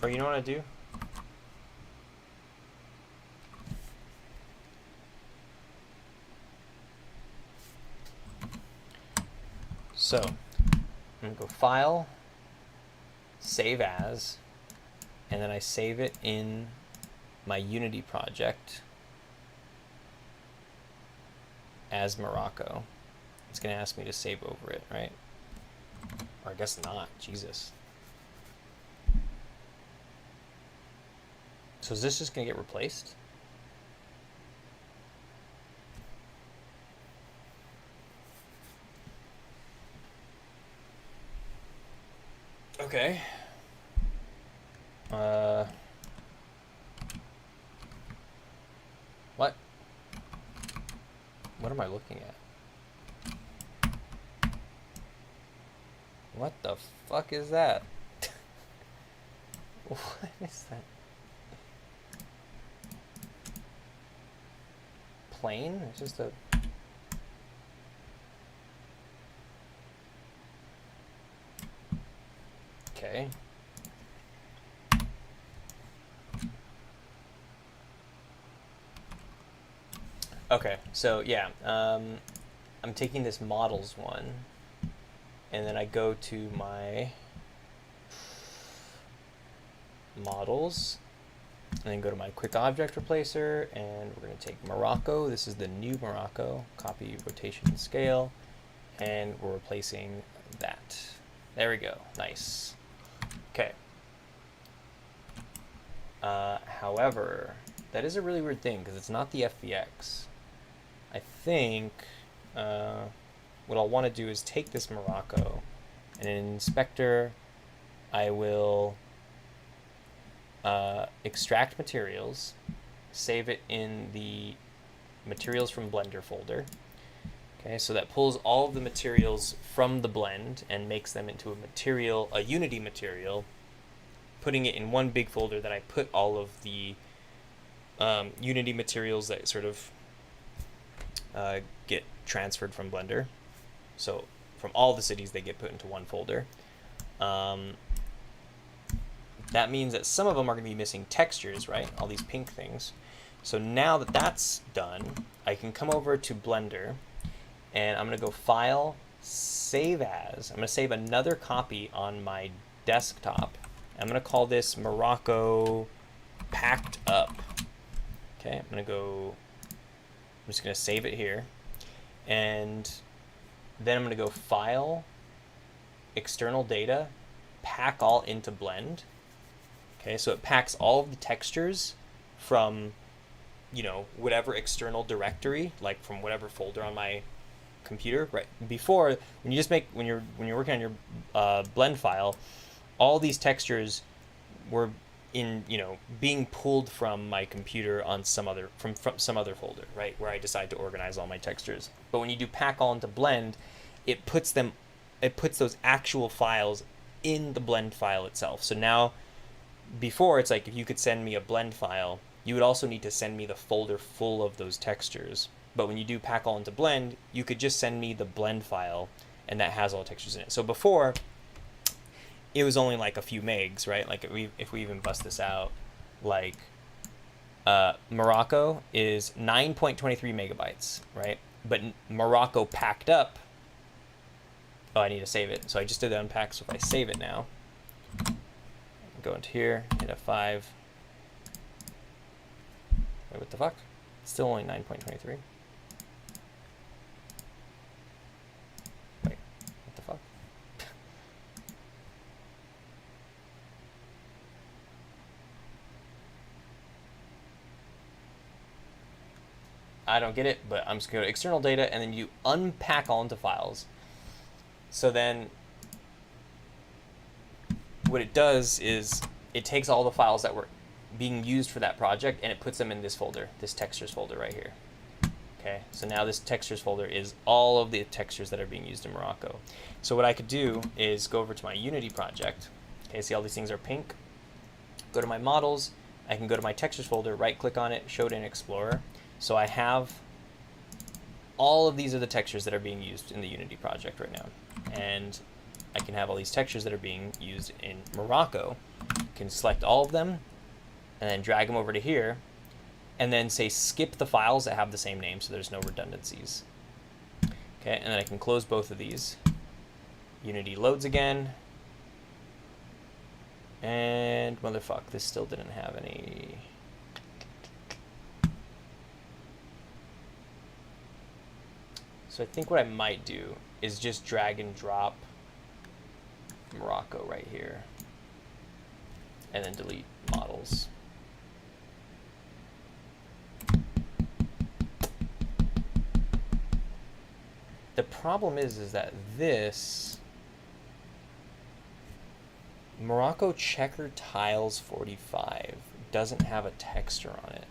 [SPEAKER 1] Or you know what I do? So, I'm going to go File, Save As, and then I save it in my Unity project as Morocco. It's going to ask me to save over it, right? Or I guess not. Jesus. So is this just going to get replaced? Okay. What? am I looking at? What the fuck is that? What is that? Plane? It's just a... Okay. Okay, so yeah, I'm taking this models one, and then I go to my models, and then go to my quick object replacer, and we're going to take Morocco. This is the new Morocco, copy, rotation, and scale, and we're replacing that. There we go, nice. Okay. However, that is a really weird thing because it's not the FBX. I think what I'll want to do is take this Morocco, and in Inspector, I will extract materials, save it in the materials from Blender folder. Okay, so that pulls all of the materials from the blend and makes them into a Unity material, putting it in one big folder that I put all of the Unity materials that sort of get transferred from Blender. So from all the cities, they get put into one folder. That means that some of them are going to be missing textures, right? All these pink things. So now that that's done, I can come over to Blender, and I'm going to go File, Save As. I'm going to save another copy on my desktop. I'm going to call this Morocco Packed Up. Okay, I'm just going to save it here. And then I'm going to go File, External Data, Pack All into Blend. Okay, so it packs all of the textures from, whatever external directory, like from whatever folder on my computer. Right before, when you're working on your blend file, all these textures were being pulled from my computer on some other folder, right, where I decide to organize all my textures. But when you do pack all into blend, it puts those actual files in the blend file itself. So now, before, it's like if you could send me a blend file, you would also need to send me the folder full of those textures. But when you do pack all into blend, you could just send me the blend file, and that has all the textures in it. So before, it was only like a few megs, right? Like if we even bust this out, like Morocco is 9.23 megabytes, right? But Morocco packed up, oh, I need to save it. So I just did the unpack, so if I save it now, go into here, hit F5. Wait, what the fuck? It's still only 9.23. Wait, what the fuck? I don't get it, but I'm just going to go to external data, and then you unpack all into files. So then what it does is it takes all the files that were being used for that project, and it puts them in this folder, this textures folder right here. Okay, so now this textures folder is all of the textures that are being used in Morocco. So what I could do is go over to my Unity project. Okay, see all these things are pink. Go to my models. I can go to my textures folder, right click on it, show it in Explorer. So I have all of these are the textures that are being used in the Unity project right now. And I can have all these textures that are being used in Morocco. I can select all of them and then drag them over to here, and then say skip the files that have the same name so there's no redundancies. Okay, and then I can close both of these. Unity loads again. And motherfuck, this still didn't have any. So I think what I might do is just drag and drop Morocco right here, and then delete models. The problem is that this Morocco checker tiles 45 doesn't have a texture on it.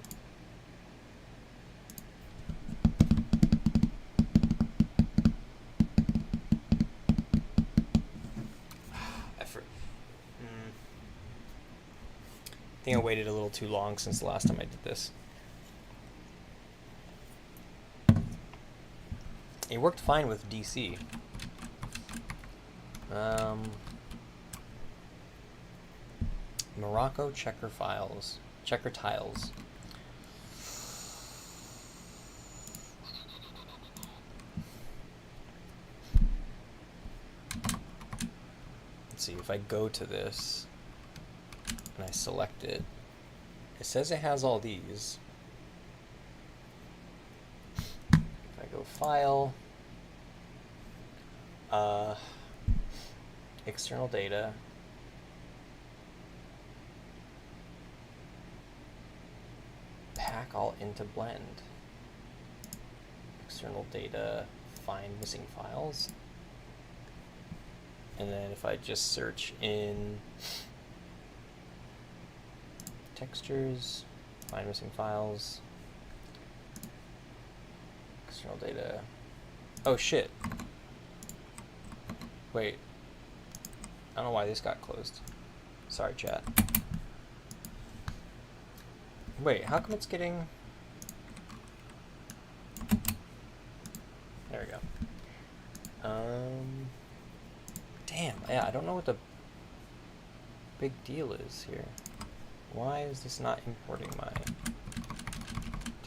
[SPEAKER 1] I think I waited a little too long since the last time I did this. It worked fine with DC. Morocco checker tiles. Let's see, if I go to this and I select it, it says it has all these. If I go File, external data, pack all into blend, external data, find missing files, and then if I just search in textures, find missing files, external data, oh shit, wait, I don't know why this got closed, sorry chat. Wait, how come it's getting... There we go. Damn, yeah, I don't know what the big deal is here. Why is this not importing my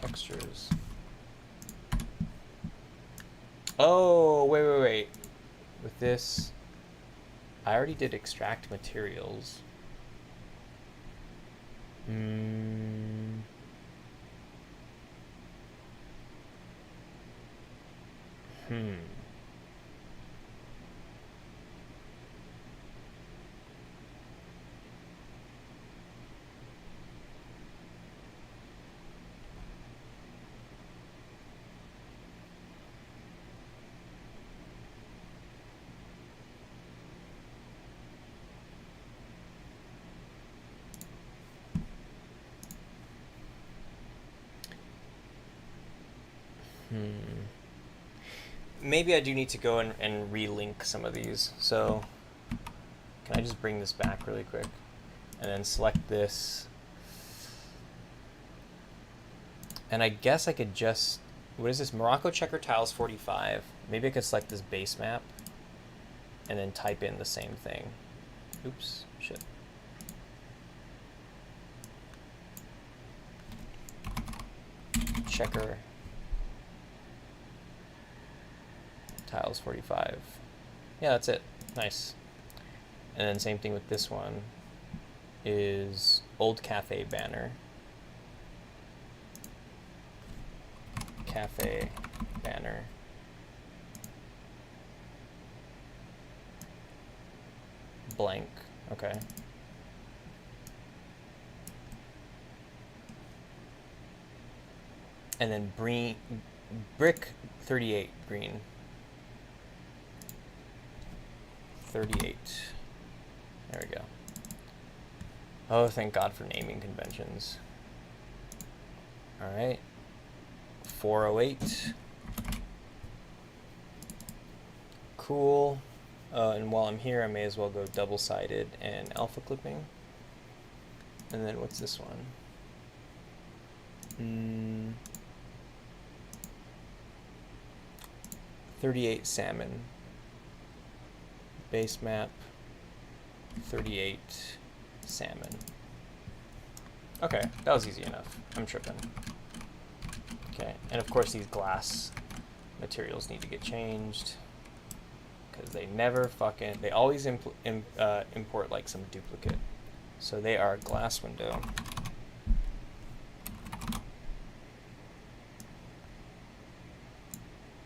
[SPEAKER 1] textures? Oh, wait. With this, I already did extract materials. Maybe I do need to go and relink some of these. So can I just bring this back really quick and then select this? And I guess I could just, what is this? Morocco checker tiles 45. Maybe I could select this base map and then type in the same thing. Oops, shit. Checker tiles 45. Yeah, that's it. Nice. And then same thing with this one is old cafe banner. Cafe banner. Blank. Okay. And then brick 38 green. 38. There we go. Oh, thank God for naming conventions. All right. 408. Cool. And while I'm here, I may as well go double-sided and alpha clipping. And then what's this one? 38 salmon. Base map, 38 salmon. Okay, that was easy enough. I'm tripping. Okay, and of course these glass materials need to get changed because they never fucking, they always import like some duplicate. So they are glass window.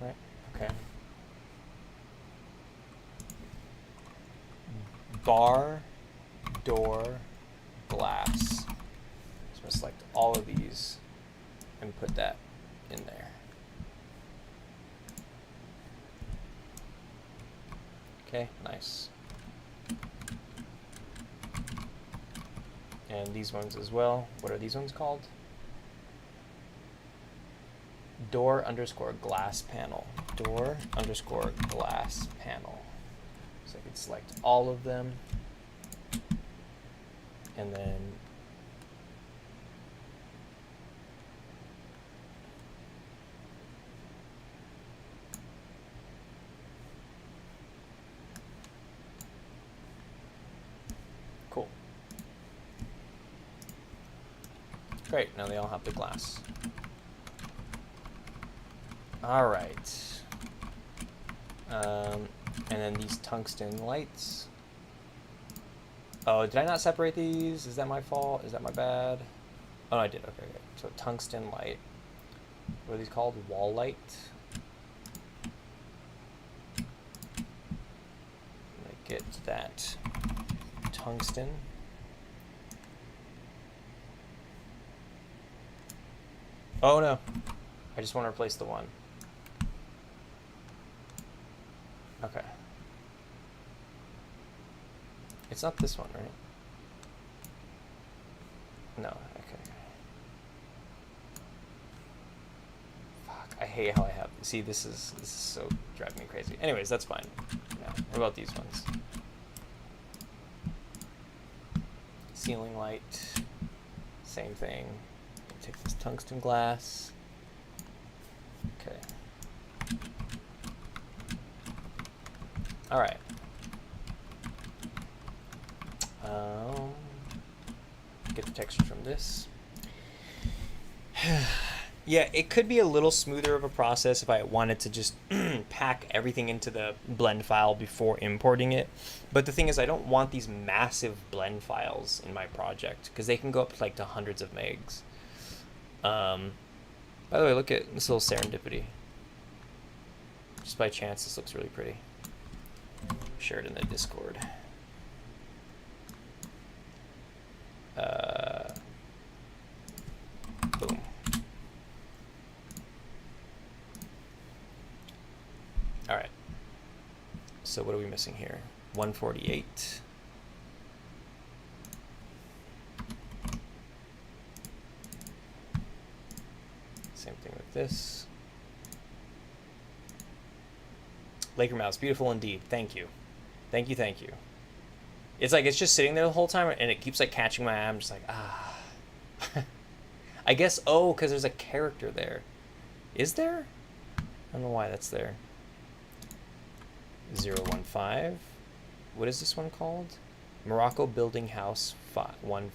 [SPEAKER 1] Right, okay. Bar, door, glass. So I'm going to select all of these and put that in there. Okay, nice. And these ones as well. What are these ones called? Door underscore glass panel. Door underscore glass panel. So I could select all of them and then Great, now they all have the glass. All right. And then these tungsten lights. Oh, did I not separate these? Is that my fault? Is that my bad? Oh, no, I did. Okay, okay. So tungsten light. What are these called? Wall light. I'm gonna get that tungsten. Oh no, I just want to replace the one. Okay. It's not this one, right? No, okay. Fuck, I hate how I have, see, this is so driving me crazy. Anyways, that's fine. Now, what about these ones? Ceiling light, same thing. Take this tungsten glass. Okay. All right. Get the texture from this. Yeah, it could be a little smoother of a process if I wanted to just pack everything into the blend file before importing it. But the thing is, I don't want these massive blend files in my project because they can go up to like to hundreds of megs. By the way, look at this little serendipity. Just by chance, this looks really pretty. Share it in the Discord. Boom. All right. So what are we missing here? 148. Same thing with this. Laker mouse, beautiful indeed. Thank you. Thank you, thank you. It's like it's just sitting there the whole time and it keeps like catching my eye. I'm just like, ah. I guess, oh, because there's a character there. Is there? I don't know why that's there. 015. What is this one called? Morocco Building House 15.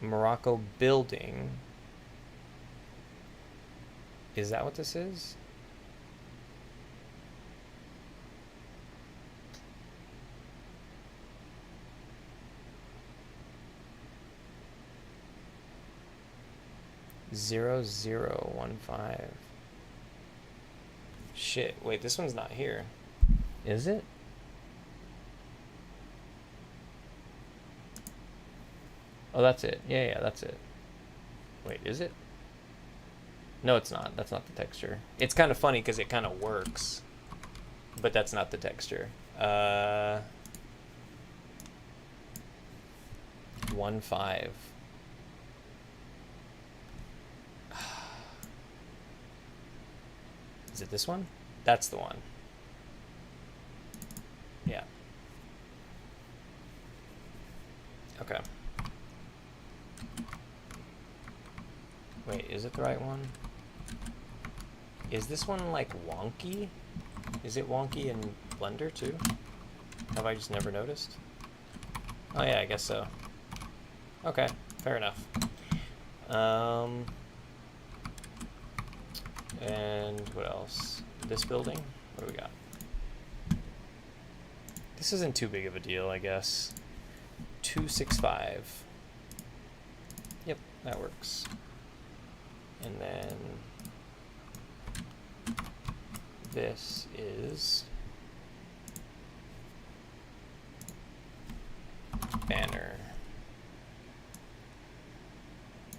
[SPEAKER 1] Morocco Building. Is that what this is? Zero 015. Shit, wait, this one's not here. Is it? Oh, that's it. Yeah, yeah, that's it. Wait, is it? No, it's not. That's not the texture. It's kind of funny because it kind of works, but that's not the texture. 15. Is it this one? That's the one. Yeah. Okay. Wait, is it the right one? Is this one like wonky? Is it wonky in Blender too? Have I just never noticed? Oh yeah, I guess so. Okay, fair enough. And what else? This building? What do we got? This isn't too big of a deal, I guess. 265. Yep, that works. And then this is banner.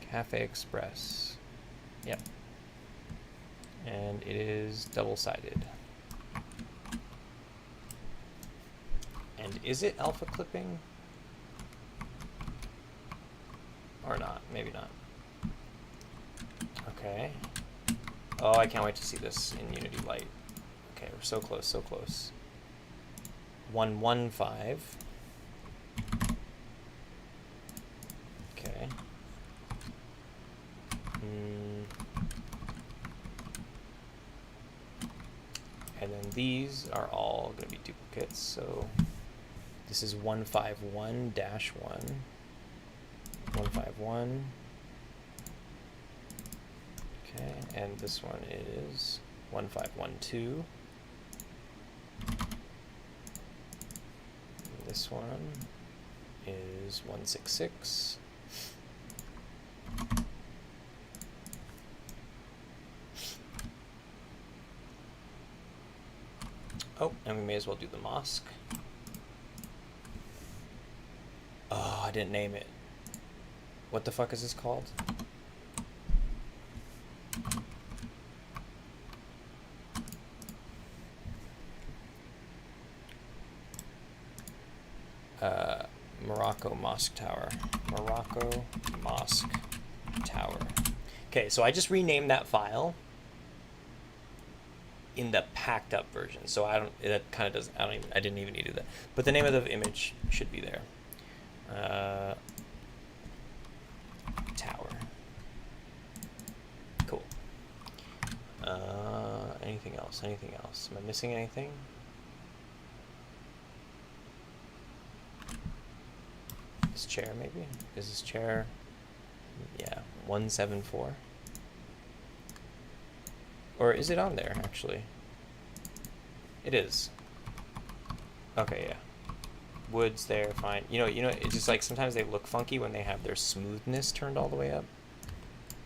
[SPEAKER 1] Cafe Express. Yep. And it is double-sided. And is it alpha clipping? Or not? Maybe not. Okay. Oh, I can't wait to see this in Unity Light. Okay, we're so close, so close. 115. Okay. And then these are all going to be duplicates. So this is 151-1. 151. Okay, and this one is 1512. This one is 166. Oh, and we may as well do the mosque. Oh, I didn't name it. What the fuck is this called? Morocco Mosque Tower. Morocco Mosque Tower. Okay, so I just renamed that file in the packed up version. So that kind of doesn't, I didn't even need to do that. But the name of the image should be there. Tower. Cool. Anything else? Anything else? Am I missing anything? This chair, maybe? Is this chair? Yeah, 174. Or is it on there, actually? It is. Okay, yeah. Wood's there, fine. You know, it's just like sometimes they look funky when they have their smoothness turned all the way up.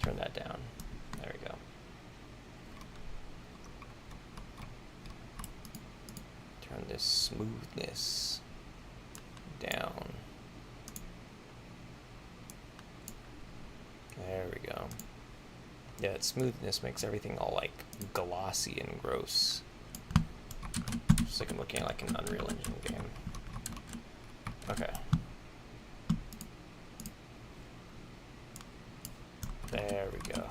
[SPEAKER 1] Turn that down. There we go. Turn this smoothness down. There we go. Yeah, that smoothness makes everything all like glossy and gross. Just like I'm looking at like an Unreal Engine game. Okay. There we go.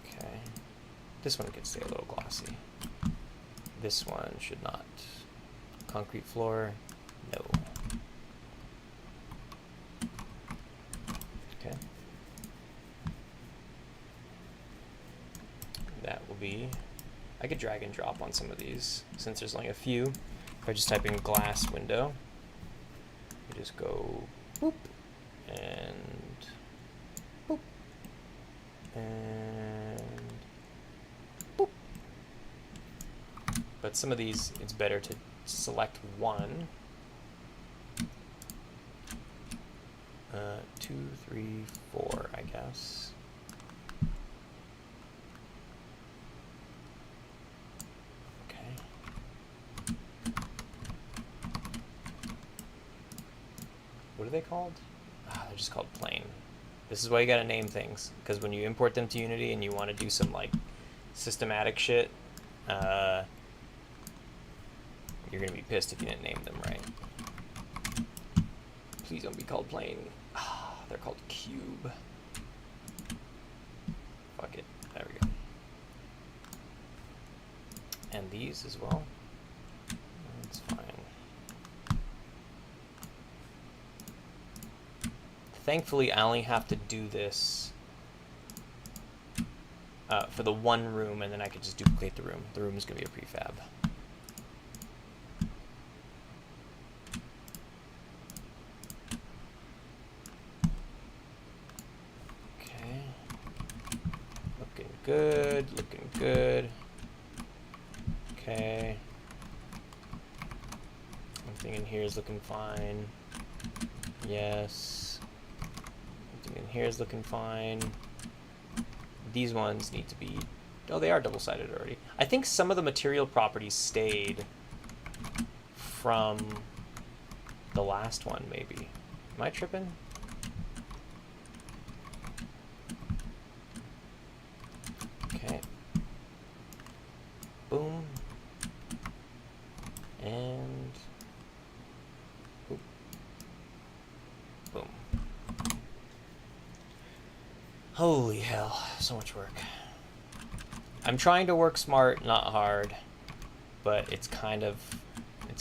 [SPEAKER 1] Okay. This one could stay a little glossy. This one should not. Concrete floor, no. Okay. That will be, I could drag and drop on some of these since there's only a few. If I just type in glass window, you just go boop and boop and boop. But some of these, it's better to select one. 2, 3, 4, I guess. Okay. What are they called? Ah, they're just called plane. This is why you gotta name things, because when you import them to Unity and you want to do some like systematic shit, you're gonna be pissed if you didn't name them right. Please don't be called plane. Ah, they're called cube. Fuck it. There we go. And these as well. That's fine. Thankfully, I only have to do this for the one room, and then I could just duplicate the room. The room is going to be a prefab. Okay. Looking good, looking good. Okay. Everything in here is looking fine. Yes. Everything in here is looking fine. These ones need to be... Oh, they are double-sided already. I think some of the material properties stayed from the last one, maybe. Am I tripping? Okay. Boom. And... Boom. Boom. Holy hell, so much work. I'm trying to work smart, not hard, but it's kind of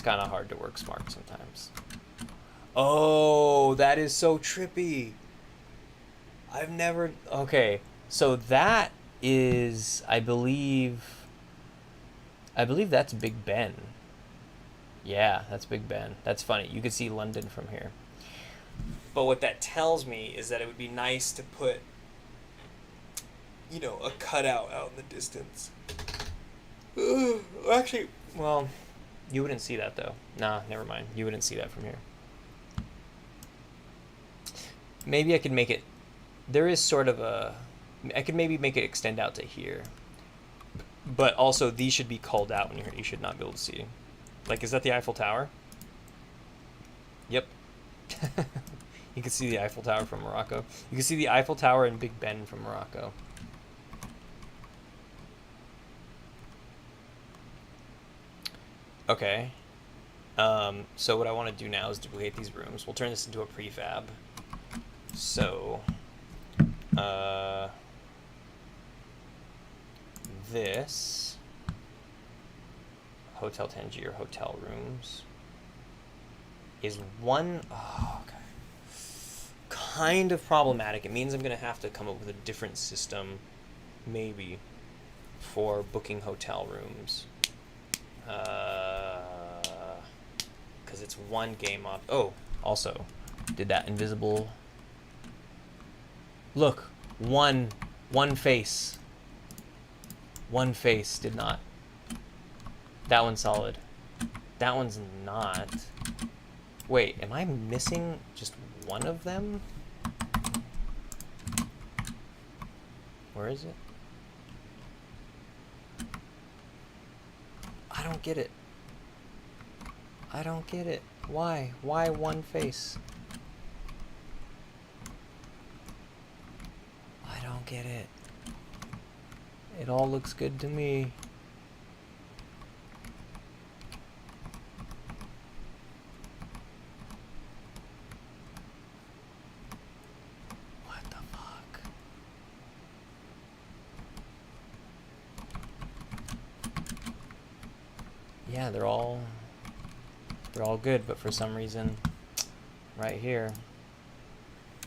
[SPEAKER 1] hard to work smart sometimes. Oh, that is so trippy. I've never... Okay, so that is, I believe that's Big Ben. Yeah, that's Big Ben. That's funny. You could see London from here. But what that tells me is that it would be nice to put, a cutout out in the distance. Actually, well, you wouldn't see that though. Nah, never mind. You wouldn't see that from here. Maybe I could make it. There is sort of a. I could maybe make it extend out to here. But also, these should be called out when you're here. You should not be able to see. Like, is that the Eiffel Tower? Yep. You can see the Eiffel Tower from Morocco. You can see the Eiffel Tower and Big Ben from Morocco. Okay. So what I want to do now is duplicate these rooms. We'll turn this into a prefab. So, this Hotel Tangier hotel rooms is one. Oh, okay. Kind of problematic. It means I'm gonna have to come up with a different system, maybe, for booking hotel rooms. Because it's one game op. Oh, also, did that invisible. Look, one face. One face did not. That one's solid. That one's not. Wait, am I missing just one of them? Where is it? I don't get it. I don't get it. Why? Why one face? I don't get it. It all looks good to me. What the fuck? Yeah, they're all good, but for some reason, right here,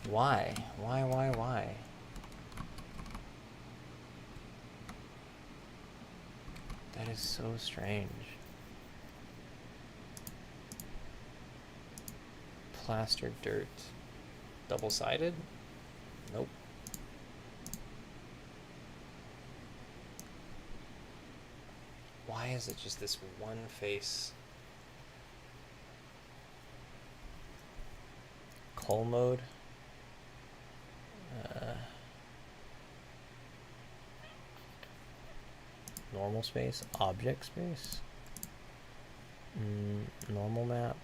[SPEAKER 1] why? Why? That is so strange. Plastered dirt. Double-sided? Nope. Why is it just this one face? Cull mode? Normal space? Object space? Normal map?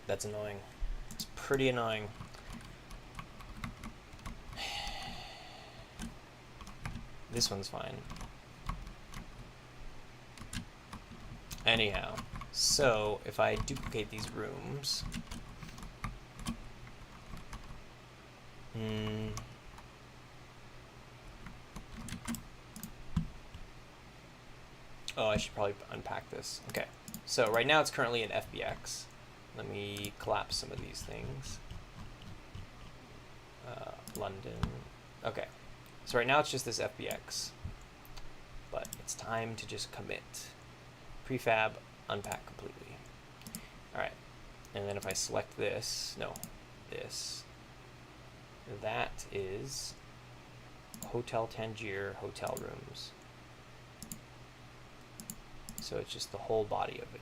[SPEAKER 1] That's annoying. It's pretty annoying. This one's fine. Anyhow, so if I duplicate these rooms, oh, I should probably unpack this. Okay, so right now it's currently in FBX. Let me collapse some of these things. London. Okay, so right now it's just this FBX, but it's time to just commit. Prefab, unpack completely. All right, and then if I select this, this, that is Hotel Tangier hotel rooms. So it's just the whole body of it.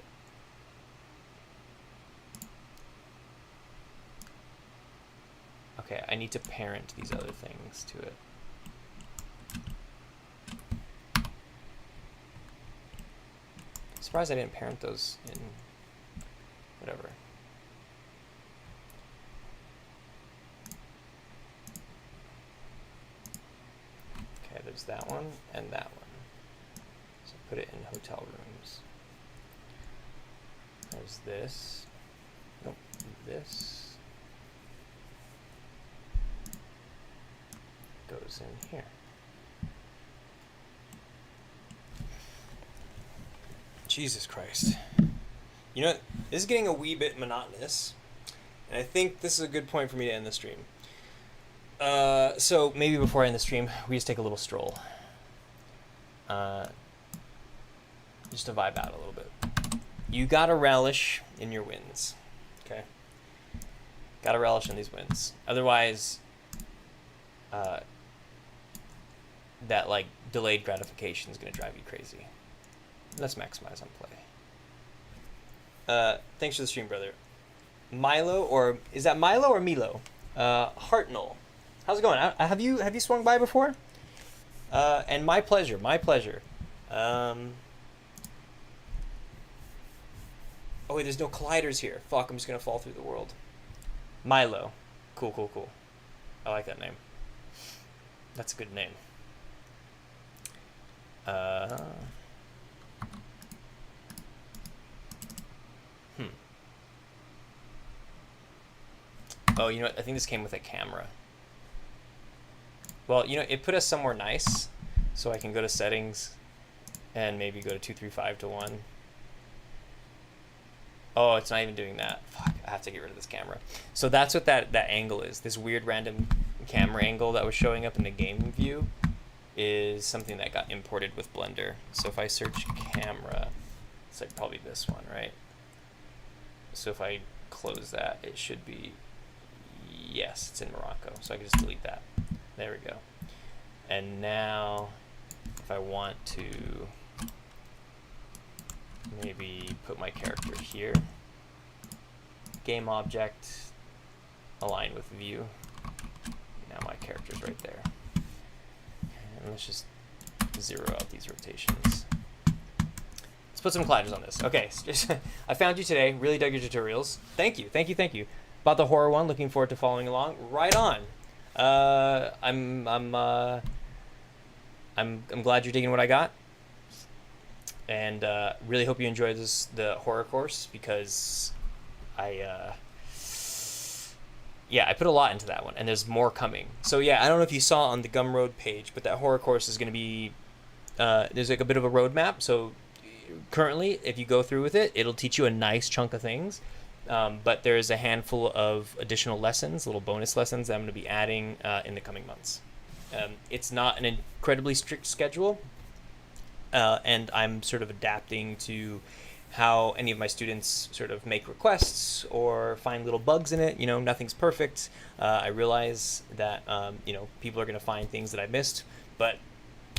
[SPEAKER 1] Okay, I need to parent these other things to it. Surprised I didn't parent those in whatever. Okay, there's that one and that one. So put it in hotel rooms. There's this. Nope, this. Goes in here. Jesus Christ. You know, this is getting a wee bit monotonous, and I think this is a good point for me to end the stream. So maybe before I end the stream, we just take a little stroll. just to vibe out a little bit. You gotta relish in your wins, okay? Gotta relish in these wins. Otherwise, that like delayed gratification is gonna drive you crazy. Let's maximize on play. Thanks for the stream, brother. Milo, or is that Milo or Milo? Hartnell, how's it going? Have you swung by before? And my pleasure, my pleasure. Oh wait, there's no colliders here. Fuck, I'm just gonna fall through the world. Milo, cool, cool, cool. I like that name. That's a good name. Oh, you know what? I think this came with a camera. Well, you know, it put us somewhere nice, so I can go to settings and maybe go to 235 to 1. Oh, it's not even doing that. Fuck, I have to get rid of this camera. So that's what that angle is. This weird random camera angle that was showing up in the game view is something that got imported with Blender. So if I search camera, it's like probably this one, right? So if I close that, it should be, yes, it's in Morocco. So I can just delete that. There we go. And now if I want to maybe put my character here, game object, align with view. Now my character's right there. And let's just zero out these rotations. Let's put some colliders on this. Okay, I found you today. Really dug your tutorials. Thank you, thank you, thank you. About the horror one, looking forward to following along. Right on. I'm glad you're digging what I got, and really hope you enjoy the horror course, because I put a lot into that one, and there's more coming. So yeah, I don't know if you saw on the Gumroad page, but that horror course is going to be there's like a bit of a roadmap. So currently, if you go through with it, it'll teach you a nice chunk of things. But there's a handful of additional lessons, little bonus lessons that I'm going to be adding in the coming months. It's not an incredibly strict schedule, and I'm sort of adapting to how any of my students sort of make requests or find little bugs in it. You know, nothing's perfect. I realize that, people are going to find things that I missed, but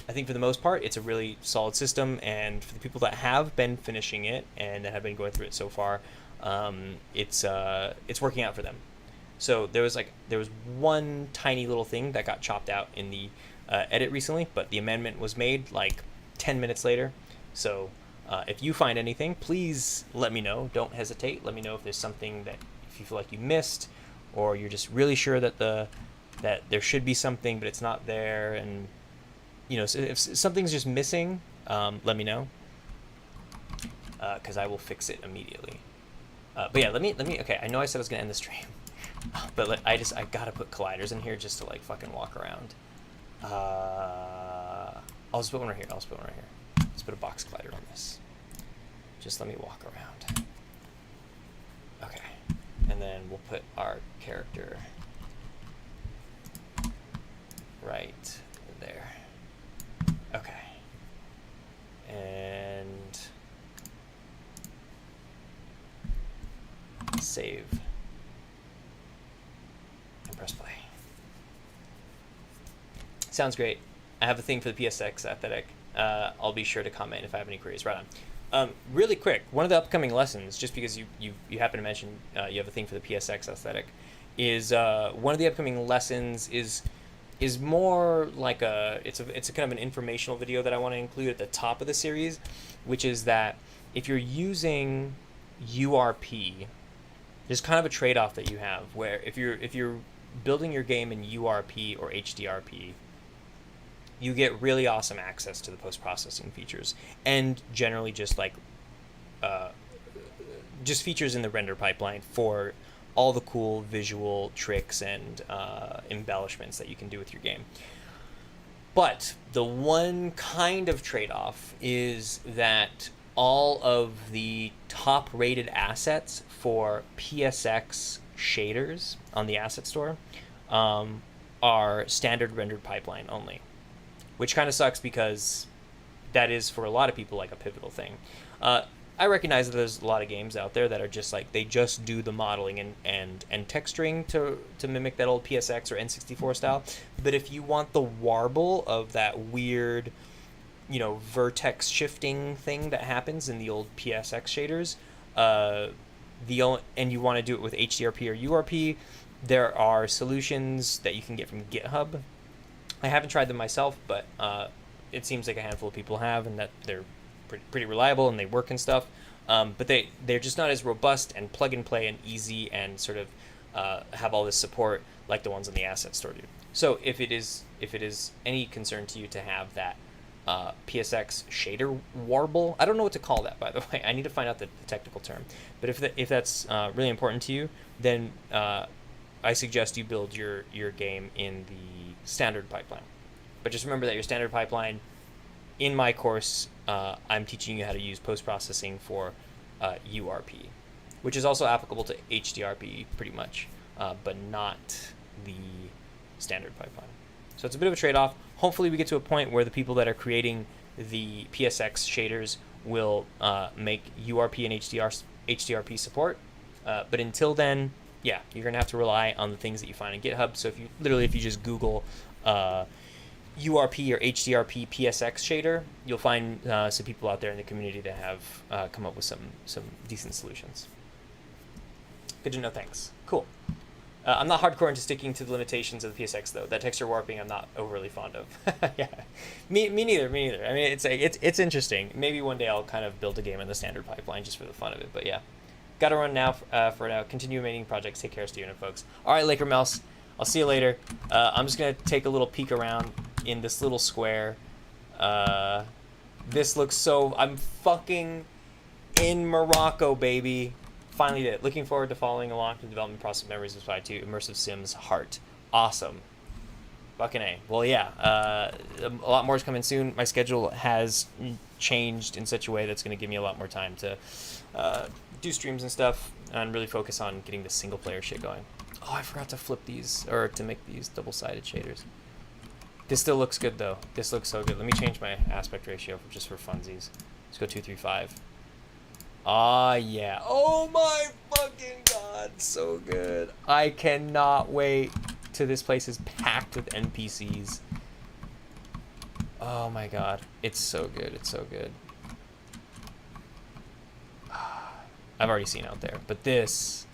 [SPEAKER 1] I think for the most part, it's a really solid system. And for the people that have been finishing it and that have been going through it so far, it's working out for them. So there was one tiny little thing that got chopped out in the edit recently, but the amendment was made like 10 minutes later. So if you find anything, please let me know. Don't hesitate. Let me know if there's something that if you feel like you missed, or you're just really sure that that there should be something but it's not there, and so if something's just missing, let me know, because I will fix it immediately. But yeah, let me. Okay, I know I said I was gonna end the stream, but I gotta put colliders in here just to like fucking walk around. I'll just put one right here. Let's put a box collider on this. Just let me walk around. Okay, and then we'll put our character right there. Okay, and save and press play. Sounds great. I have a thing for the PSX aesthetic. I'll be sure to comment if I have any queries. Right on. Really quick, one of the upcoming lessons, just because you happen to mention you have a thing for the PSX aesthetic, is one of the upcoming lessons is more like it's a kind of an informational video that I want to include at the top of the series, which is that if you're using URP, there's kind of a trade-off that you have, where if you're building your game in URP or HDRP, you get really awesome access to the post-processing features, and generally just features in the render pipeline for all the cool visual tricks and embellishments that you can do with your game. But the one kind of trade-off is that all of the top-rated assets for PSX shaders on the asset store are standard rendered pipeline only, which kind of sucks because that is for a lot of people like a pivotal thing. I recognize that there's a lot of games out there that are just like, they just do the modeling and texturing to mimic that old PSX or N64 style. But if you want the warble of that weird, you know, vertex shifting thing that happens in the old PSX shaders, and you want to do it with HDRP or URP, there are solutions that you can get from GitHub. I haven't tried them myself, but it seems like a handful of people have, and that they're pretty reliable and they work and stuff. But they're just not as robust and plug and play and easy and sort of have all this support like the ones on the asset store do. So if it is any concern to you to have that PSX shader warble, I don't know what to call that, by the way. I need to find out the technical term. But if that's really important to you, then I suggest you build your game in the standard pipeline. But just remember that your standard pipeline, in my course, I'm teaching you how to use post-processing for URP, which is also applicable to HDRP pretty much, but not the standard pipeline. So it's a bit of a trade-off. Hopefully we get to a point where the people that are creating the PSX shaders will make URP and HDRP support. But until then, yeah, you're going to have to rely on the things that you find in GitHub. So if you just Google URP or HDRP PSX shader, you'll find some people out there in the community that have come up with some decent solutions. Good to know, thanks. Cool. I'm not hardcore into sticking to the limitations of the PSX though. That texture warping I'm not overly fond of. Yeah, me neither. I mean, it's interesting. Maybe one day I'll kind of build a game in the standard pipeline just for the fun of it. But yeah, gotta run now for now. Continue making projects. Take care, Steven and folks. All right, Laker Mouse. I'll see you later. I'm just gonna take a little peek around in this little square. This looks so... I'm fucking in Morocco, baby. Finally did it. Looking forward to following along the development process. Memories of Spy 2, Immersive Sims, Heart. Awesome. Fucking A. Well, yeah. A lot more is coming soon. My schedule has changed in such a way that's going to give me a lot more time to do streams and stuff and really focus on getting the single player shit going. Oh, I forgot to flip these, or to make these double-sided shaders. This still looks good, though. This looks so good. Let me change my aspect ratio just for funsies. Let's go 235. Ah, yeah. Oh my fucking god, so good. I cannot wait till this place is packed with NPCs. Oh my god. It's so good. It's so good. I've already seen out there, but this,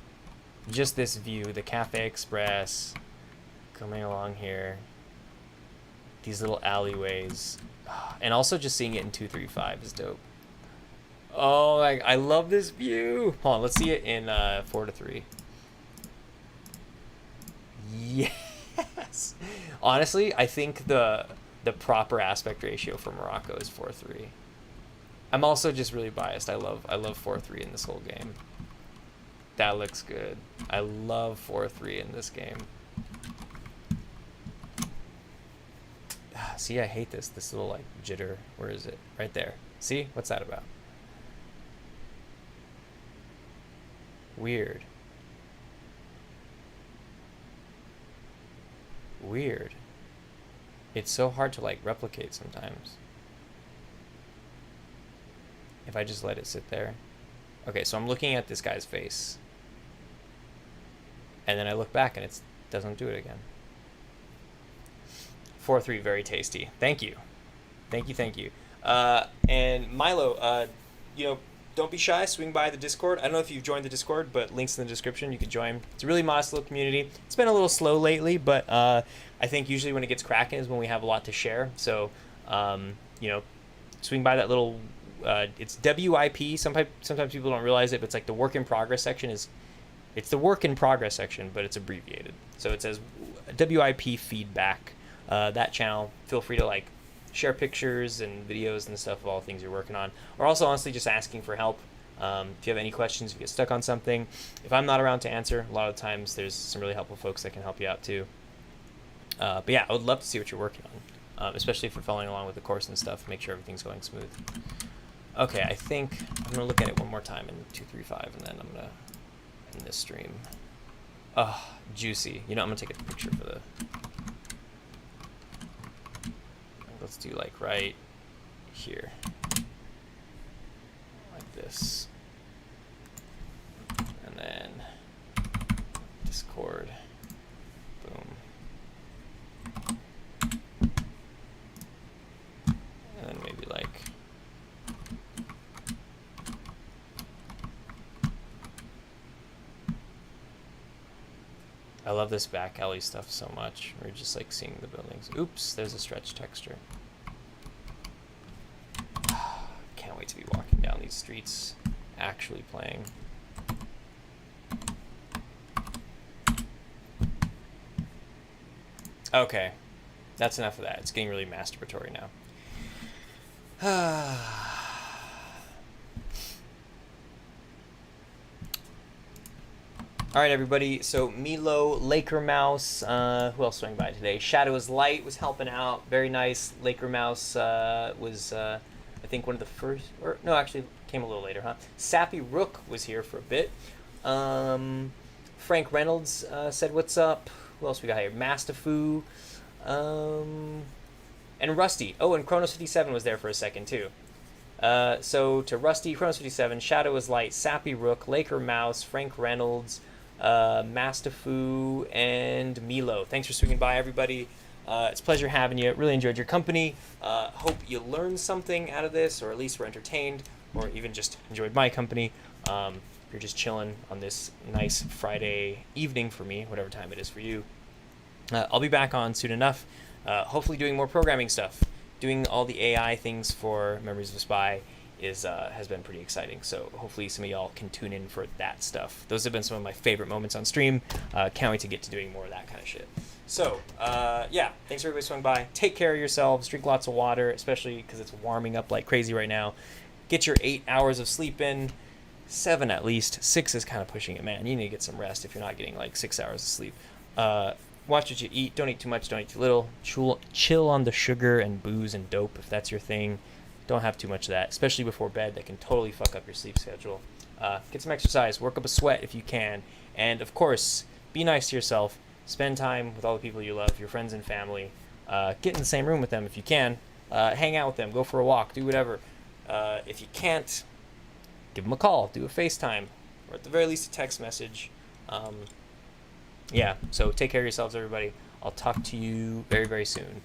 [SPEAKER 1] just this view, the Cafe Express coming along here, these little alleyways, and also just seeing it in 235 is dope. Oh, I love this view. Hold on, let's see it in 4:3. Yes. Honestly, I think the proper aspect ratio for Morocco is 4:3. I'm also just really biased. I love 4:3 in this whole game. That looks good. I love 4:3 in this game. See, I hate this little like jitter. Where is it? Right there. See? What's that about? Weird. Weird. It's so hard to like replicate sometimes. If I just let it sit there. Okay, so I'm looking at this guy's face. And then I look back and it doesn't do it again. 4:3, very tasty. Thank you. Thank you. And Milo, you know, don't be shy, swing by the Discord. I don't know if you've joined the Discord, but links in the description, you can join. It's a really modest little community. It's been a little slow lately, but I think usually when it gets cracking is when we have a lot to share. So, you know, swing by that little, it's WIP. Sometimes people don't realize it, but it's like the work in progress section it's the work in progress section, but it's abbreviated. So it says WIP feedback. That channel, feel free to like share pictures and videos and stuff of all the things you're working on, or also honestly just asking for help. If you have any questions, if you get stuck on something, if I'm not around to answer, a lot of times there's some really helpful folks that can help you out too. But yeah, I would love to see what you're working on, especially if you're following along with the course and stuff, make sure everything's going smooth. Okay, I think I'm gonna look at it one more time in 235, and then I'm gonna end this stream. Oh, juicy. You know, I'm gonna take a picture for the... Let's do like right here, like this, and then Discord, boom, and then maybe like I love this back alley stuff so much. We're just like seeing the buildings. Oops, there's a stretch texture. Can't wait to be walking down these streets, actually playing. Okay, that's enough of that. It's getting really masturbatory now. All right, everybody. So Milo, Laker Mouse, who else swung by today? Shadow is Light was helping out. Very nice. Laker Mouse was, I think, one of the first, or no, actually came a little later, huh? Sappy Rook was here for a bit. Frank Reynolds said, "What's up?" Who else we got here? Mastifu, and Rusty. Oh, and Chronos 57 was there for a second too. So to Rusty, Chronos 57, Shadow is Light, Sappy Rook, Laker Mouse, Frank Reynolds, Mastifu, and Milo. Thanks for swinging by, everybody. It's a pleasure having you. Really enjoyed your company. Hope you learned something out of this, or at least were entertained, or even just enjoyed my company. You're just chilling on this nice Friday evening for me, whatever time it is for you. I'll be back on soon enough, hopefully doing more programming stuff. Doing all the AI things for Memories of a Spy has been pretty exciting. So hopefully some of y'all can tune in for that stuff. Those have been some of my favorite moments on stream. Can't wait to get to doing more of that kind of shit. So yeah, thanks for everybody swung by. Take care of yourselves. Drink lots of water, especially because it's warming up like crazy right now. Get your 8 hours of sleep in. 7 at least. 6 is kind of pushing it, man. You need to get some rest if you're not getting like 6 hours of sleep. Watch what you eat. Don't eat too much. Don't eat too little. Chill on the sugar and booze and dope if that's your thing. Don't have too much of that, especially before bed. That can totally fuck up your sleep schedule. Get some exercise. Work up a sweat if you can. And, of course, be nice to yourself. Spend time with all the people you love, your friends and family. Get in the same room with them if you can. Hang out with them. Go for a walk. Do whatever. If you can't, give them a call. Do a FaceTime. Or at the very least a text message. Yeah, so take care of yourselves, everybody. I'll talk to you very, very soon.